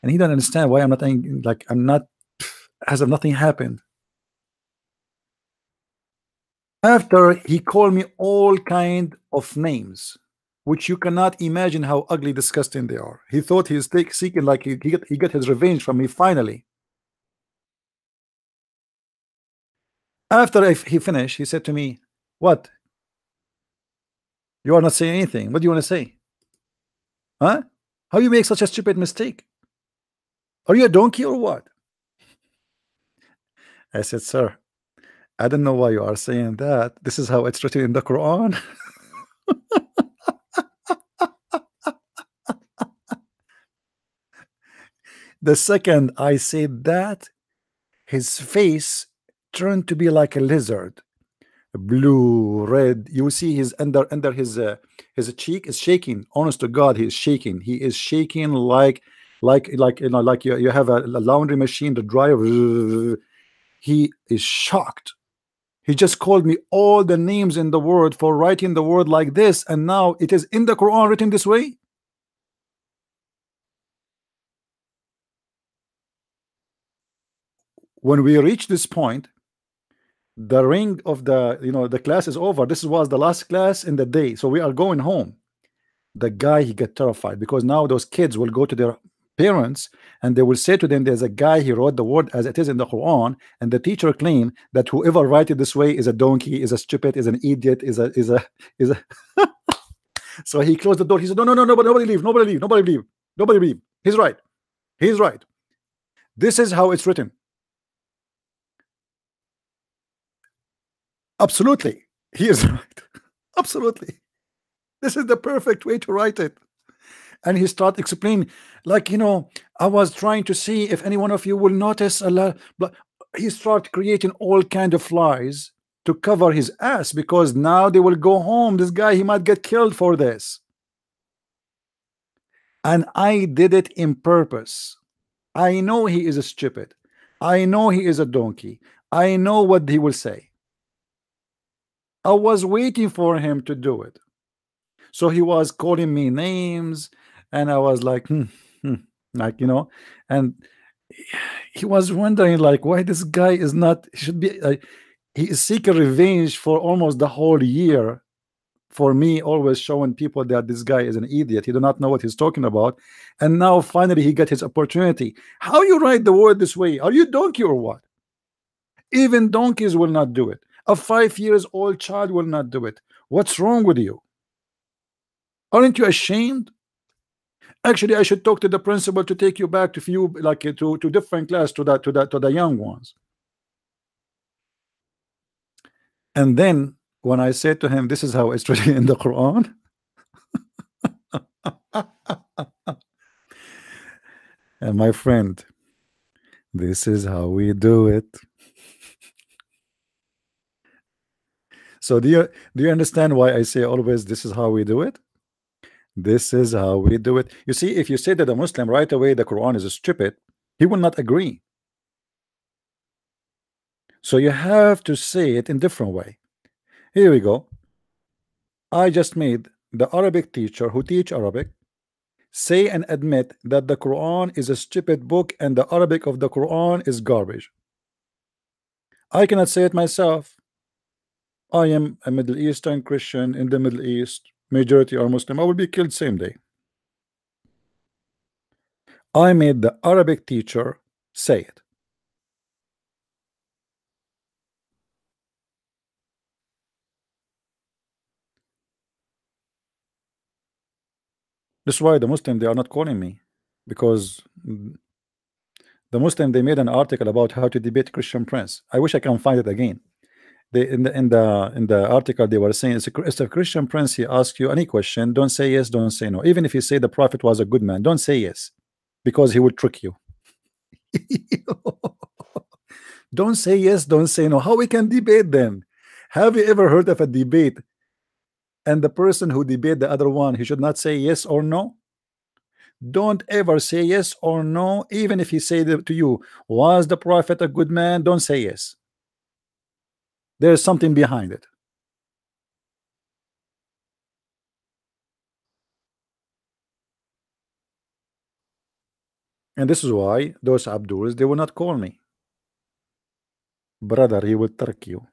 and he don't understand why I'm not like I'm not as if nothing happened. After he called me all kind of names, which you cannot imagine how ugly, disgusting they are. He thought he was seeking, like he got his revenge from me finally. After he finished, he said to me, "What? You are not saying anything. What do you want to say? Huh? How you make such a stupid mistake? Are you a donkey or what?" I said, "Sir, I don't know why you are saying that. This is how it's written in the Quran." The second I said that, his face turned to be like a lizard, blue, red. You see his under his cheek is shaking. Honest to God, he is shaking. He is shaking like you know, like you have a laundry machine, the dryer. He is shocked. He just called me all the names in the word for writing the word like this, and now it is in the Quran written this way. When we reach this point, the ring of the, you know, the class is over. This was the last class in the day, so we are going home. The guy, he got terrified, because now those kids will go to their parents and they will say to them, "There's a guy, he wrote the word as it is in the Quran, and the teacher claimed that whoever write it this way is a donkey, is a stupid, is an idiot, is a So he closed the door. He said, "No, nobody leave, nobody leave. He's right. This is how it's written." Absolutely, he is right. Absolutely, this is the perfect way to write it. And he started explaining, like, you know, I was trying to see if any one of you will notice a lot, but he started creating all kind of lies to cover his ass, because now they will go home. This guy, he might get killed for this. and I did it in purpose. I know he is stupid. I know he is a donkey. I know what he will say. I was waiting for him to do it. So he was calling me names, and I was like, like, and he was wondering like why this guy is not, he should be he is seeking revenge for almost the whole year for me, always showing people that this guy is an idiot, he do not know what he's talking about, and now finally he got his opportunity. How you write the word this way? Are you donkey or what? Even donkeys will not do it. A 5-year-old child will not do it. What's wrong with you? Aren't you ashamed? Actually, I should talk to the principal to take you back to few, like to different class, to the young ones. And then when I said to him, this is how it's written in the Quran, and my friend, this is how we do it. So do you understand why I say always this is how we do it? This is how we do it. You see, if you say that a Muslim right away the Quran is stupid, he will not agree. So you have to say it in different way. Here we go. I just made the Arabic teacher who teach Arabic say and admit that the Quran is a stupid book and the Arabic of the Quran is garbage. I cannot say it myself. I am a Middle Eastern Christian in the Middle East. Majority are Muslim. I will be killed same day. I made the Arabic teacher say it. That's why the Muslim, they are not calling me, because the Muslim, they made an article about how to debate Christian Prince. I wish I can find it again. They in the article they were saying, it's a Christian Prince, he asks you any question, don't say yes, don't say no. Even if you say the prophet was a good man, don't say yes, because he will trick you. Don't say yes, don't say no. How we can debate then? Have you ever heard of a debate and the person who debate the other one, he should not say yes or no? Don't ever say yes or no. Even if he say to you, was the prophet a good man, don't say yes. There's something behind it. And this is why those Abduls, they will not call me. Brother, he will trick you.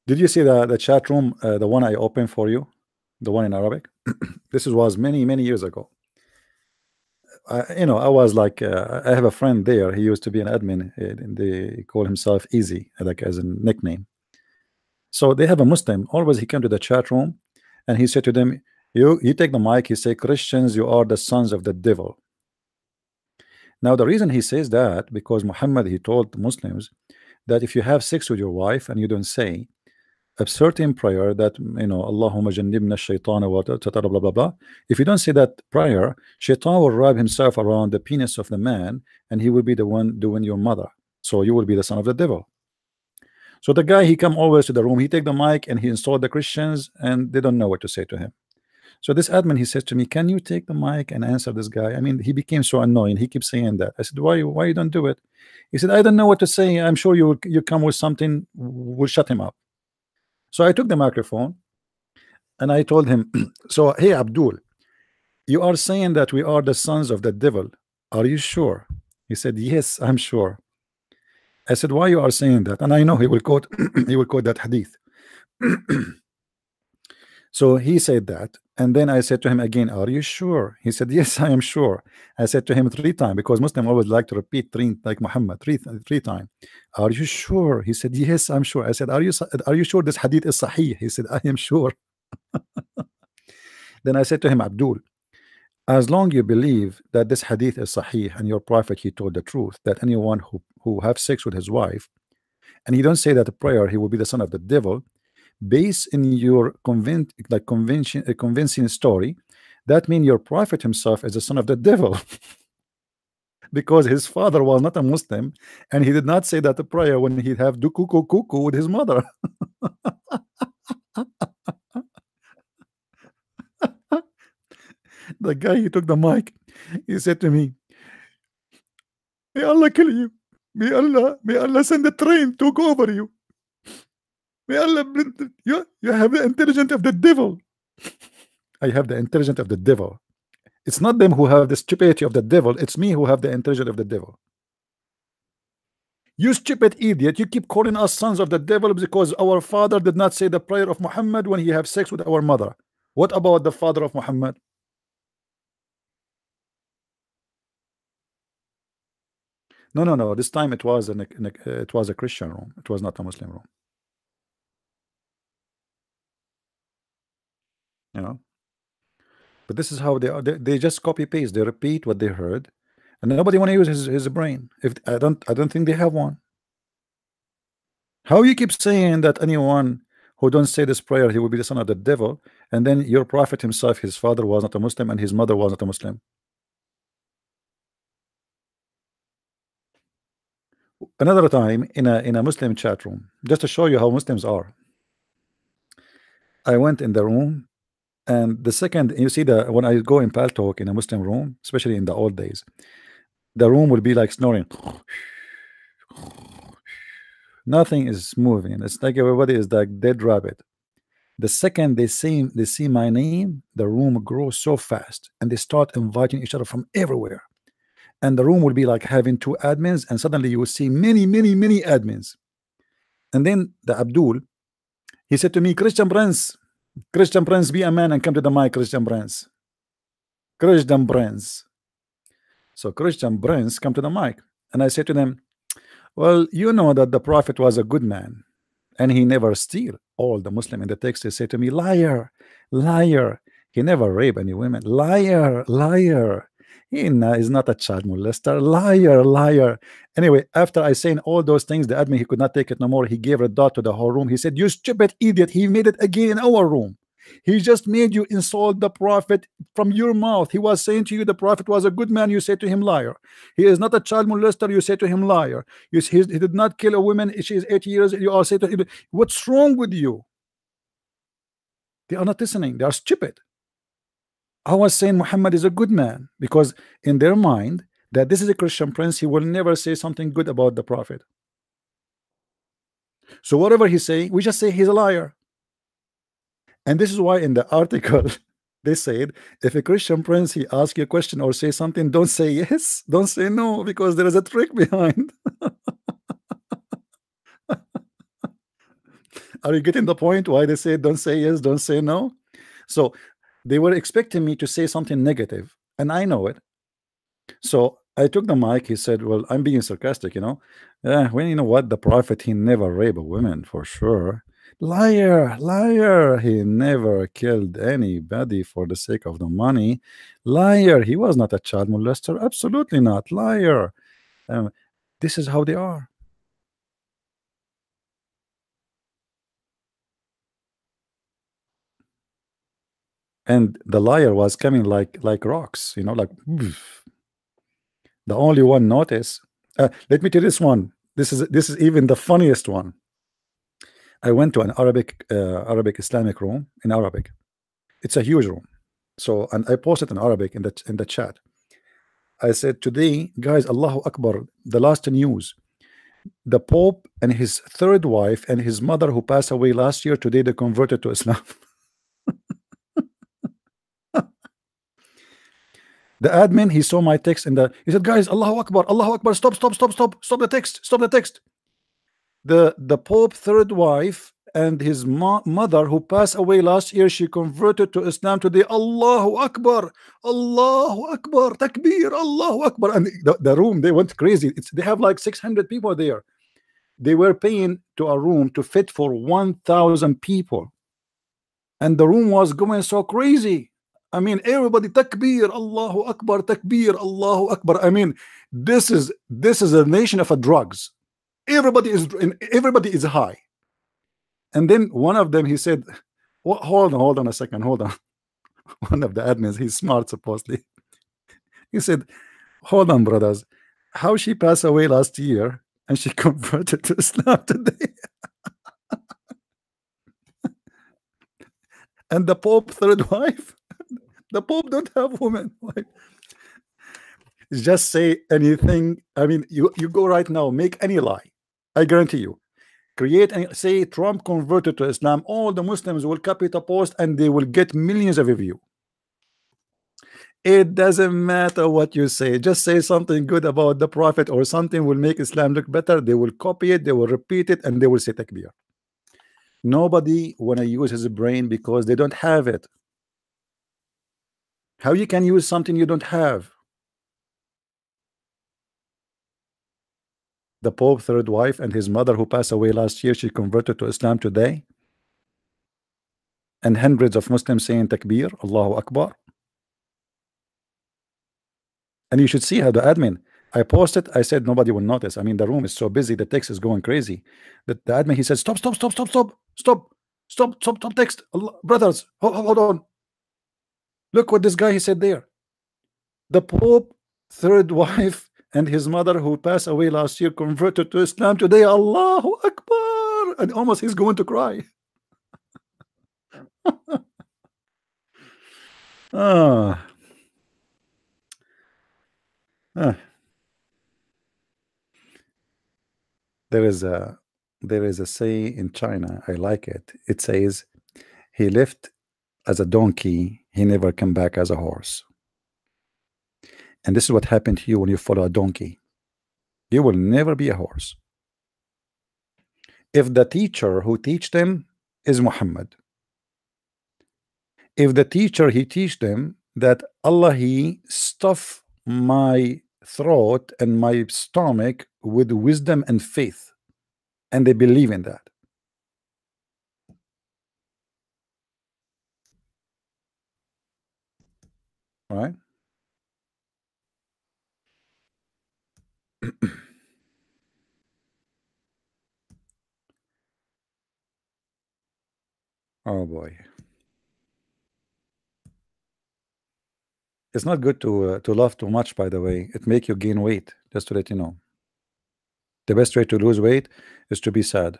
Did you see the chat room, the one I opened for you, the one in Arabic? This was many years ago. I was like, I have a friend there. He used to be an admin, and they call himself Easy, like as a nickname. So they have a Muslim. Always he came to the chat room, and he said to them, "You take the mic." He say, "Christians, you are the sons of the devil." Now the reason he says that, because Muhammad, he told Muslims that if you have sex with your wife and you don't say a certain prayer that, Allahumma jannibna shaytana wa blah blah blah, if you don't say that prayer, shaitan will wrap himself around the penis of the man and he will be the one doing your mother, so you will be the son of the devil. So the guy, he come always to the room, he take the mic and he installed the Christians, and they don't know what to say to him. So this admin, he says to me, "Can you take the mic and answer this guy?" I mean, he became so annoying. He keeps saying that. I said, "Why you don't do it?" He said, "I don't know what to say. I'm sure you come with something, will shut him up." So I took the microphone and I told him, "So hey Abdul, you are saying that we are the sons of the devil. Are you sure?" He said, "Yes, I'm sure." I said, "Why you are saying that?" And I know he will quote he will quote that hadith. So he said that, and then I said to him again, "Are you sure?" He said, "Yes, I am sure." I said to him 3 times, because Muslim always like to repeat 3, like Muhammad, 3 times. "Are you sure?" He said, "Yes, I'm sure." I said, "Are you sure this hadith is sahih?" He said, "I am sure." Then I said to him, "Abdul, as long you believe that this hadith is sahih and your prophet, he told the truth, that anyone who have sex with his wife and he don't say that a prayer, he will be the son of the devil, based in your convincing story, that means your prophet himself is the son of the devil." Because his father was not a Muslim and he did not say that the prayer when he'd have do cuckoo with his mother. The guy, he took the mic. He said to me, may Allah kill you. May Allah send a train to go over you. May Allah, you have the intelligence of the devil. I have the intelligence of the devil. It's not them who have the stupidity of the devil. It's me who have the intelligence of the devil. You stupid idiot, you keep calling us sons of the devil because our father did not say the prayer of Muhammad when he have sex with our mother. What about the father of Muhammad? No. This time it was it was a Christian room. It was not a Muslim room. You know. But this is how they are. They just copy paste. They repeat what they heard, and nobody want to use his brain. If I don't think they have one. How you keep saying that anyone who don't say this prayer, he will be the son of the devil, and then your prophet himself, his father was not a Muslim and his mother was not a Muslim. Another time in a Muslim chat room, just to show you how Muslims are, I went in the room, and the second you see when I go in Paltalk in a Muslim room, especially in the old days, the room will be like snoring. Nothing is moving. It's like everybody is like dead rabbit. The second they see my name, the room grows so fast, and they start inviting each other from everywhere. And the room will be like having 2 admins, and suddenly you will see many admins. And then the Abdul, he said to me, Christian Prince, be a man and come to the mic, Christian Prince. Christian Prince. So Christian Prince come to the mic, and I said to them, well, you know that the prophet was a good man and he never steal. All the Muslim in the text, they say to me, liar, liar. He never rape any women. Liar, liar. He is not a child molester. Liar, liar. Anyway, after I saying all those things, the admin, he could not take it no more. He gave a dot to the whole room. He said, you stupid idiot. He made it again in our room. He just made you insult the prophet from your mouth. He was saying to you the prophet was a good man. You say to him liar. He is not a child molester. You say to him liar. He did not kill a woman. She is 8 years. You all say to him, what's wrong with you? They are not listening. They are stupid. I was saying Muhammad is a good man because in their mind that this is a Christian Prince, he will never say something good about the prophet. So whatever he say, we just say he's a liar. And this is why in the article they said if a Christian Prince he asks you a question or say something, don't say yes, don't say no, because there is a trick behind. Are you getting the point why they say don't say yes, don't say no? So they were expecting me to say something negative, and I know it. So I took the mic. He said, well, I'm being sarcastic, you know. Well, you know what, the prophet, he never raped a woman for sure. Liar, liar. He never killed anybody for the sake of the money. Liar. He was not a child molester. Absolutely not. Liar. This is how they are. And the liar was coming like rocks, you know, like oof. The only one notice. Let me tell you this one. This is even the funniest one. I went to an Arabic Islamic room in Arabic. It's a huge room. So, and I posted in Arabic in the chat. I said today, guys, Allahu Akbar, the last news. The Pope and his 3rd wife and his mother who passed away last year, today they converted to Islam. The admin, he saw my text and he said, guys, Allahu Akbar, stop the text. The Pope 3rd wife and his mother who passed away last year, she converted to Islam today. Allahu Akbar, takbir, Allahu Akbar. And the room, they went crazy. They have like 600 people there. They were paying to a room to fit for 1,000 people, and the room was going so crazy. I mean, everybody takbir, Allahu Akbar, takbir, Allahu Akbar. I mean, this is a nation of drugs. Everybody is high. And then one of them, he said, hold on a second, hold on. One of the admins, he's smart supposedly. He said, hold on, brothers, how she passed away last year and she converted to Islam today. And the Pope 3rd wife, The Pope don't have women. Like, just say anything. I mean, you go right now, make any lie. I guarantee you. Create and say Trump converted to Islam. All the Muslims will copy the post and they will get millions of views. It doesn't matter what you say. Just say something good about the Prophet or something will make Islam look better. They will copy it, they will repeat it, and they will say takbir. Nobody want to use his brain because they don't have it. How you can use something you don't have? The Pope's third wife and his mother who passed away last year, she converted to Islam today. And hundreds of Muslims saying takbir, Allahu Akbar. And you should see how the admin, I posted, I said nobody will notice. I mean, the room is so busy, the text is going crazy. The admin, he said, stop text. Allah, brothers, hold on. Look what this guy he said there. The Pope third wife and his mother who passed away last year converted to Islam today. Allahu Akbar. And almost he's going to cry. Ah. There is a say in China, I like it. It says he left as a donkey, he never come back as a horse. And this is what happened to you when you follow a donkey. You will never be a horse. If the teacher who teach them is Muhammad, if the teacher he teach them that Allah he stuff my throat and my stomach with wisdom and faith, and they believe in that, right? Oh boy, it's not good to laugh too much, by the way. It make you gain weight, just to let you know. The best way to lose weight is to be sad.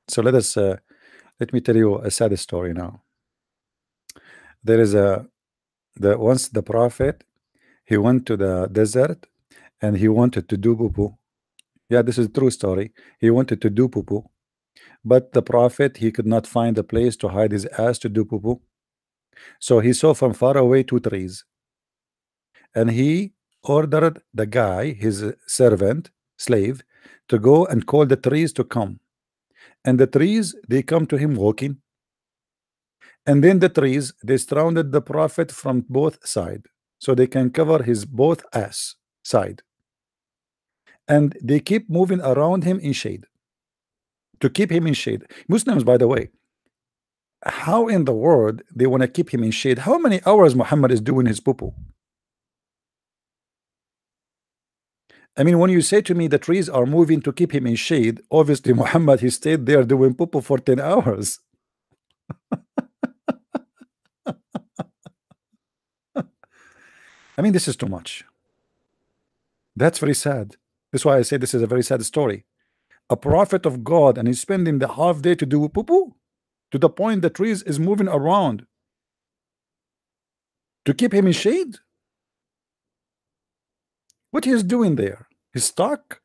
So let me tell you a sad story now. There is once the prophet, he went to the desert and he wanted to do poo-poo. Yeah, this is a true story. He wanted to do poo-poo, but the prophet, he could not find a place to hide his ass to do poo-poo. So he saw from far away 2 trees, and he ordered the guy, his servant, slave, to go and call the trees to come. And the trees, they come to him walking. And then the trees, they surrounded the prophet from both sides, so they can cover his both ass side. And they keep moving around him in shade, to keep him in shade. Muslims, by the way, how in the world they want to keep him in shade? How many hours Muhammad is doing his poo-poo? I mean, when you say to me the trees are moving to keep him in shade, obviously Muhammad, he stayed there doing poo-poo for 10 hours. I mean, this is too much. That's very sad. That's why I say this is a very sad story. A prophet of God, and he's spending the half day to do poo-poo, to the point the trees is moving around to keep him in shade. What he's doing there? He's stuck,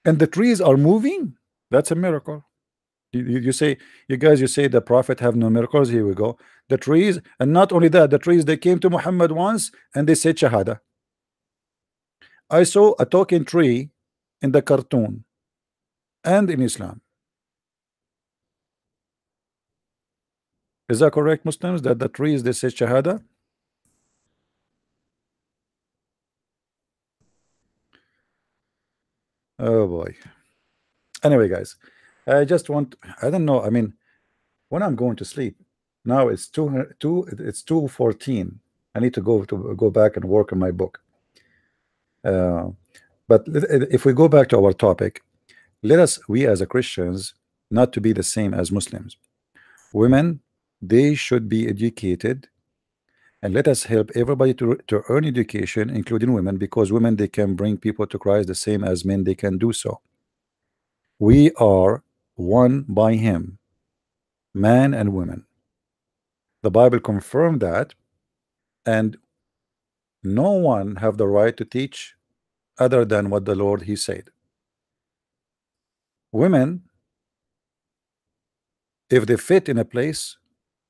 and the trees are moving. That's a miracle. You say, you guys, you say the prophet have no miracles. Here we go. The trees, and not only that, the trees, they came to Muhammad once and they said shahada. I saw a talking tree in the cartoon and in Islam. Is that correct, Muslims, that the trees, they say shahada? Oh boy. Anyway, guys, I just want, I don't know, I mean, when I'm going to sleep, now it's 2:14. I need to go back and work on my book. But if we go back to our topic, let us, we as a Christians, not to be the same as Muslims. Women, they should be educated, and let us help everybody to earn education, including women, because women, they can bring people to Christ the same as men, they can do so. We are one by him, man and woman. The Bible confirmed that, and no one have the right to teach other than what the Lord He said. Women, if they fit in a place,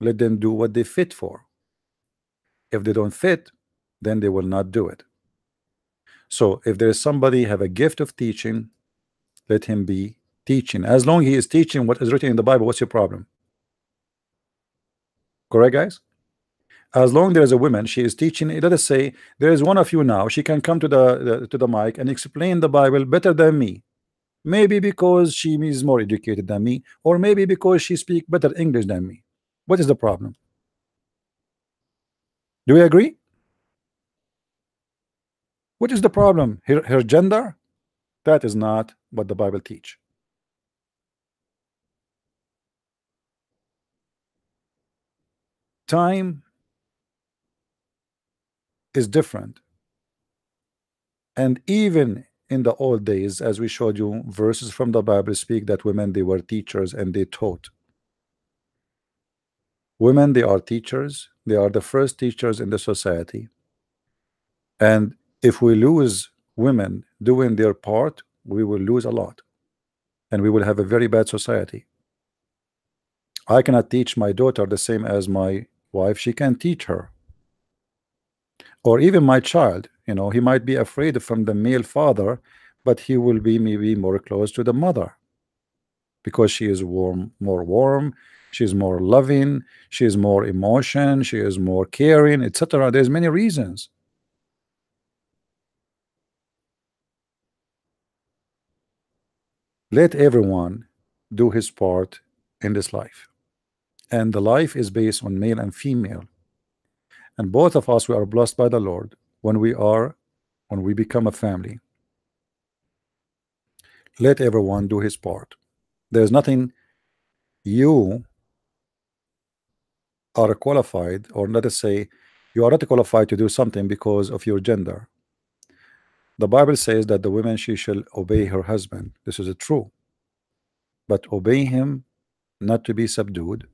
let them do what they fit for. If they don't fit, then they will not do it. So if there is somebody have a gift of teaching, let him be teaching. As long he is teaching what is written in the Bible, what's your problem? Correct, guys? As long there is a woman, she is teaching. Let us say there is one of you now, she can come to the mic and explain the Bible better than me. Maybe because she is more educated than me, or maybe because she speaks better English than me. What is the problem? Do we agree? What is the problem? Her gender? That is not what the Bible teach. Time is different. And even in the old days, as we showed you, verses from the Bible speak that women, they were teachers and they taught. Women, they are teachers. They are the first teachers in the society. And if we lose women doing their part, we will lose a lot. And we will have a very bad society. I cannot teach my daughter the same as my wife. She can teach her. Or even my child, you know, he might be afraid from the male father, but he will be maybe more close to the mother because she is more warm, she's more loving, she is more emotion, she is more caring, etc. There's many reasons. Let everyone do his part in this life, and the life is based on male and female, and both of us, we are blessed by the Lord when we become a family. Let everyone do his part. There's nothing you are qualified, or let us say you are not qualified to do something because of your gender. The Bible says that the woman, she shall obey her husband. This is true, but obey him not to be subdued,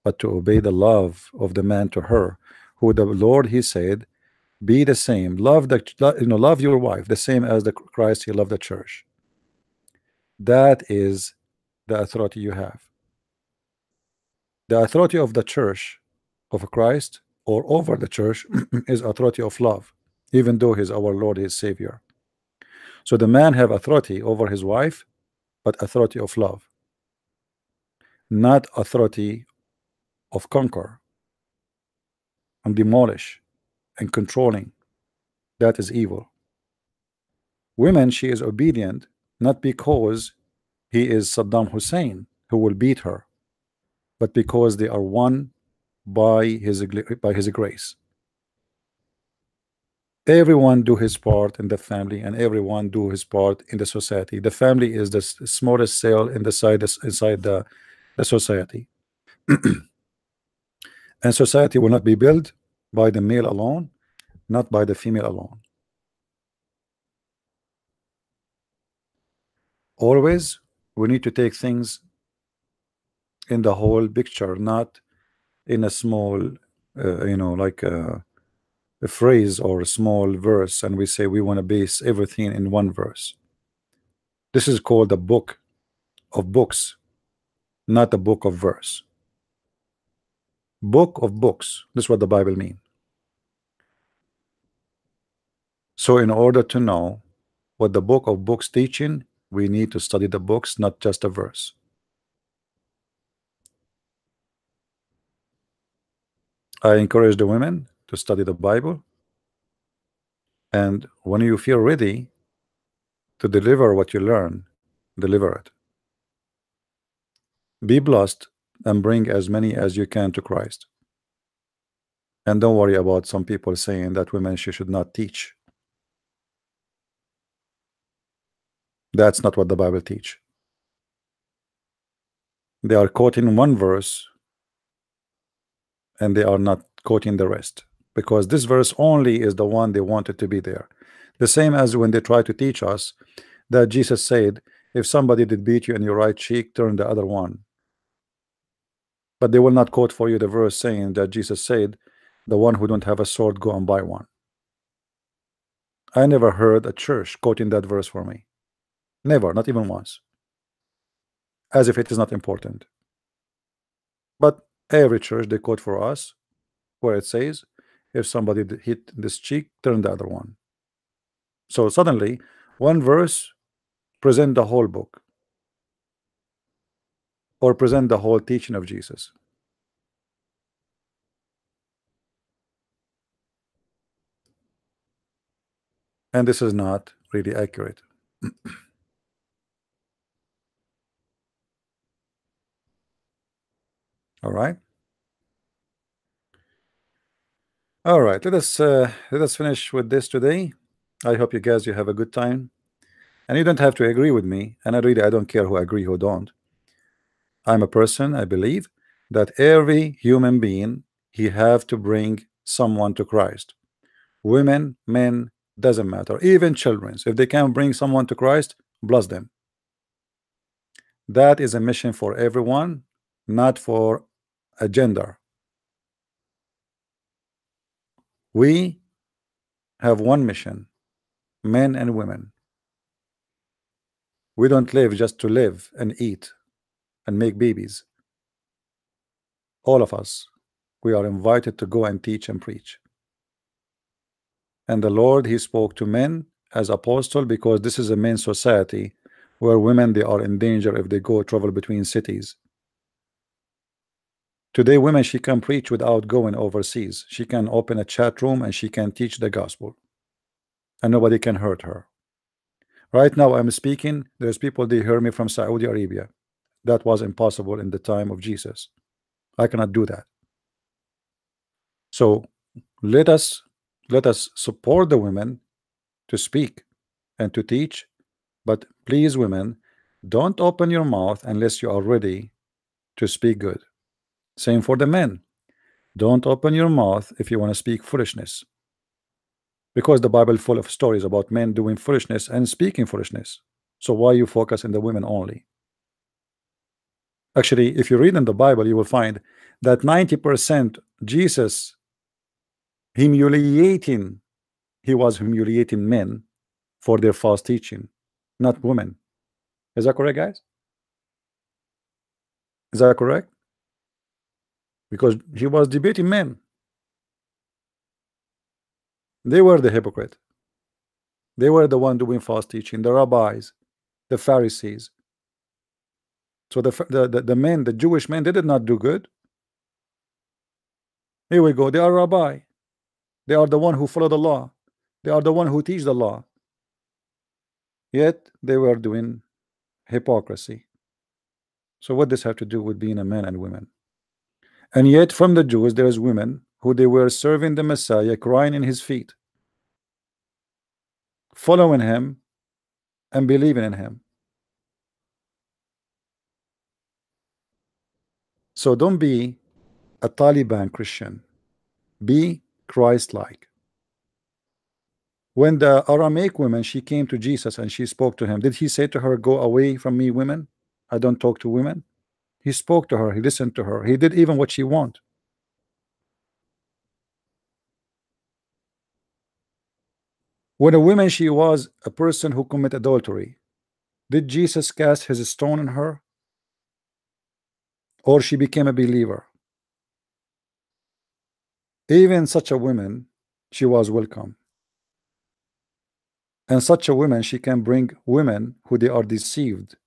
but to obey the love of the man to her, who the Lord, he said, be the same, love love your wife the same as the Christ, he loved the church. That is the authority you have. The authority of the church of Christ, or over the church, is authority of love, even though he's our Lord, his Savior. So the man have authority over his wife, but authority of love, not authority of conquer and demolish and controlling. That is evil. Women, she is obedient not because he is Saddam Hussein who will beat her, but because they are won by his grace. Everyone do his part in the family, and everyone do his part in the society. The family is the smallest cell inside the society. And society will not be built by the male alone, not by the female alone. Always we need to take things in the whole picture, not in a small like a phrase or a small verse, and we say we want to base everything in one verse. This is called the book of books, not the book of verse. Book of books, this is what the Bible means. So in order to know what the book of books teaching, we need to study the books, not just a verse. I encourage the women to study the Bible, and when you feel ready to deliver what you learn, deliver it. Be blessed and bring as many as you can to Christ. And don't worry about some people saying that women should not teach. That's not what the Bible teach. They are quoting one verse and they are not quoting the rest, because this verse only is the one they wanted to be there. The same as when they try to teach us that Jesus said, if somebody did beat you in your right cheek, turn the other one. but they will not quote for you the verse saying that Jesus said, the one who don't have a sword, go and buy one. I never heard a church quoting that verse for me. Never, not even once. As if it is not important. But every church they quote for us where it says, if somebody hit this cheek, turn the other one. So suddenly, one verse present the whole book, or present the whole teaching of Jesus. And this is not really accurate. All right. All right. Let us finish with this today. I hope you guys you have a good time, and you don't have to agree with me. And I don't care who agree who don't. I'm a person. I believe that every human being he have to bring someone to Christ. Women, men, doesn't matter. Even children, if they can bring someone to Christ, bless them. That is a mission for everyone, not for a gender. We have one mission, men and women. We don't live just to live and eat and make babies. All of us, we are invited to go and teach and preach. And the Lord, he spoke to men as apostle, because this is a men's society where women, they are in danger if they go travel between cities. Today, women, she can preach without going overseas. She can open a chat room and she can teach the gospel, and nobody can hurt her. Right now, I'm speaking. There's people, they hear me from Saudi Arabia. That was impossible in the time of Jesus. I cannot do that. So let us support the women to speak and to teach. But please, women, don't open your mouth unless you are ready to speak good. Same for the men. Don't open your mouth if you want to speak foolishness, because the Bible full of stories about men doing foolishness and speaking foolishness. So why you focus on the women only? Actually, if you read in the Bible, you will find that 90% Jesus humiliating, he was humiliating men for their false teaching, not women. Is that correct, guys? Is that correct? Because he was debating men. They were the hypocrite. They were the one doing false teaching, the rabbis, the Pharisees. So the men, the Jewish men, they did not do good. Here we go. They are rabbi. They are the one who follow the law. They are the one who teach the law. Yet they were doing hypocrisy. So what does this have to do with being a man and women? And yet from the Jews there is women who they were serving the Messiah, crying in his feet, following him and believing in him. So don't be a Taliban Christian. Be Christ-like. When the Aramaic woman, she came to Jesus and she spoke to him, did he say to her, go away from me, women? I don't talk to women. He spoke to her. He listened to her. He did even what she want. When a woman, she was a person who committed adultery, did Jesus cast his stone on her? Or she became a believer? Even such a woman, she was welcome. And such a woman, she can bring women who they are deceived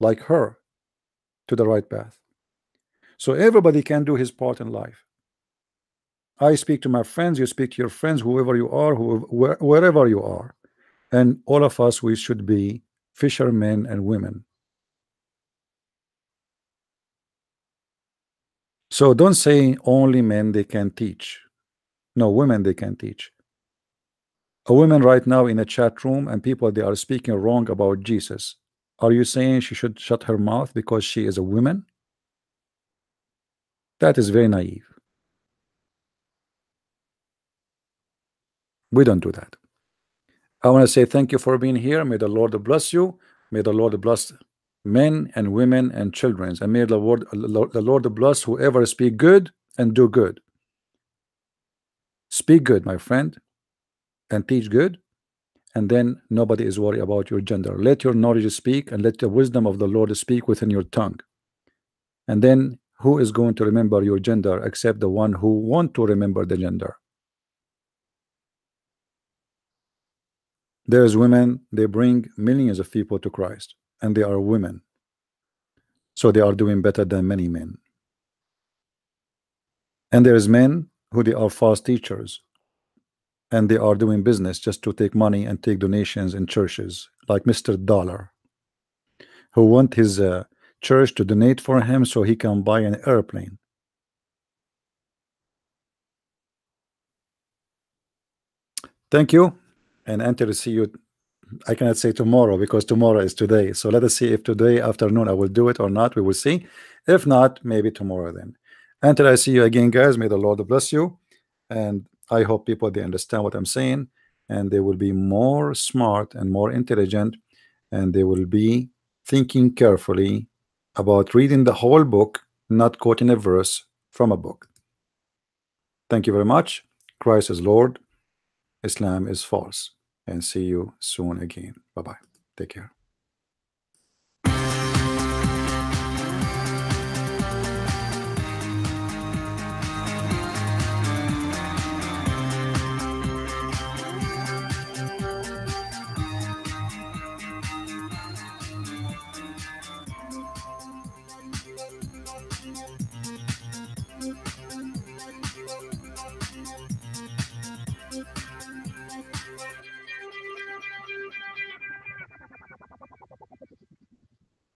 like her to the right path. So everybody can do his part in life. I speak to my friends, you speak to your friends, whoever you are, wherever you are. And all of us, we should be fishermen and women. So don't say only men they can teach. No, women they can teach. A woman right now in a chat room and people, they are speaking wrong about Jesus. Are you saying she should shut her mouth because she is a woman? That is very naive. We don't do that. I want to say thank you for being here. May the Lord bless you. May the Lord bless men and women and children, and may the Lord bless whoever speak good and do good. Speak good, my friend, and teach good, and then nobody is worried about your gender. Let your knowledge speak, and let the wisdom of the Lord speak within your tongue. And then who is going to remember your gender except the one who want to remember the gender? There's women, they bring millions of people to Christ, and they are women, so they are doing better than many men. And there's men who they are false teachers, and they are doing business just to take money and take donations in churches, like Mr. Dollar, who want his church to donate for him so he can buy an airplane. Thank you, and enter to see you. I cannot say tomorrow because tomorrow is today. So let us see if today afternoon I will do it or not. We will see. If not, maybe tomorrow then. Until I see you again, guys, may the Lord bless you. And I hope people, they understand what I'm saying, and they will be more smart and more intelligent, and they will be thinking carefully about reading the whole book, not quoting a verse from a book. Thank you very much. Christ is Lord. Islam is false. And see you soon again. Bye-bye. Take care.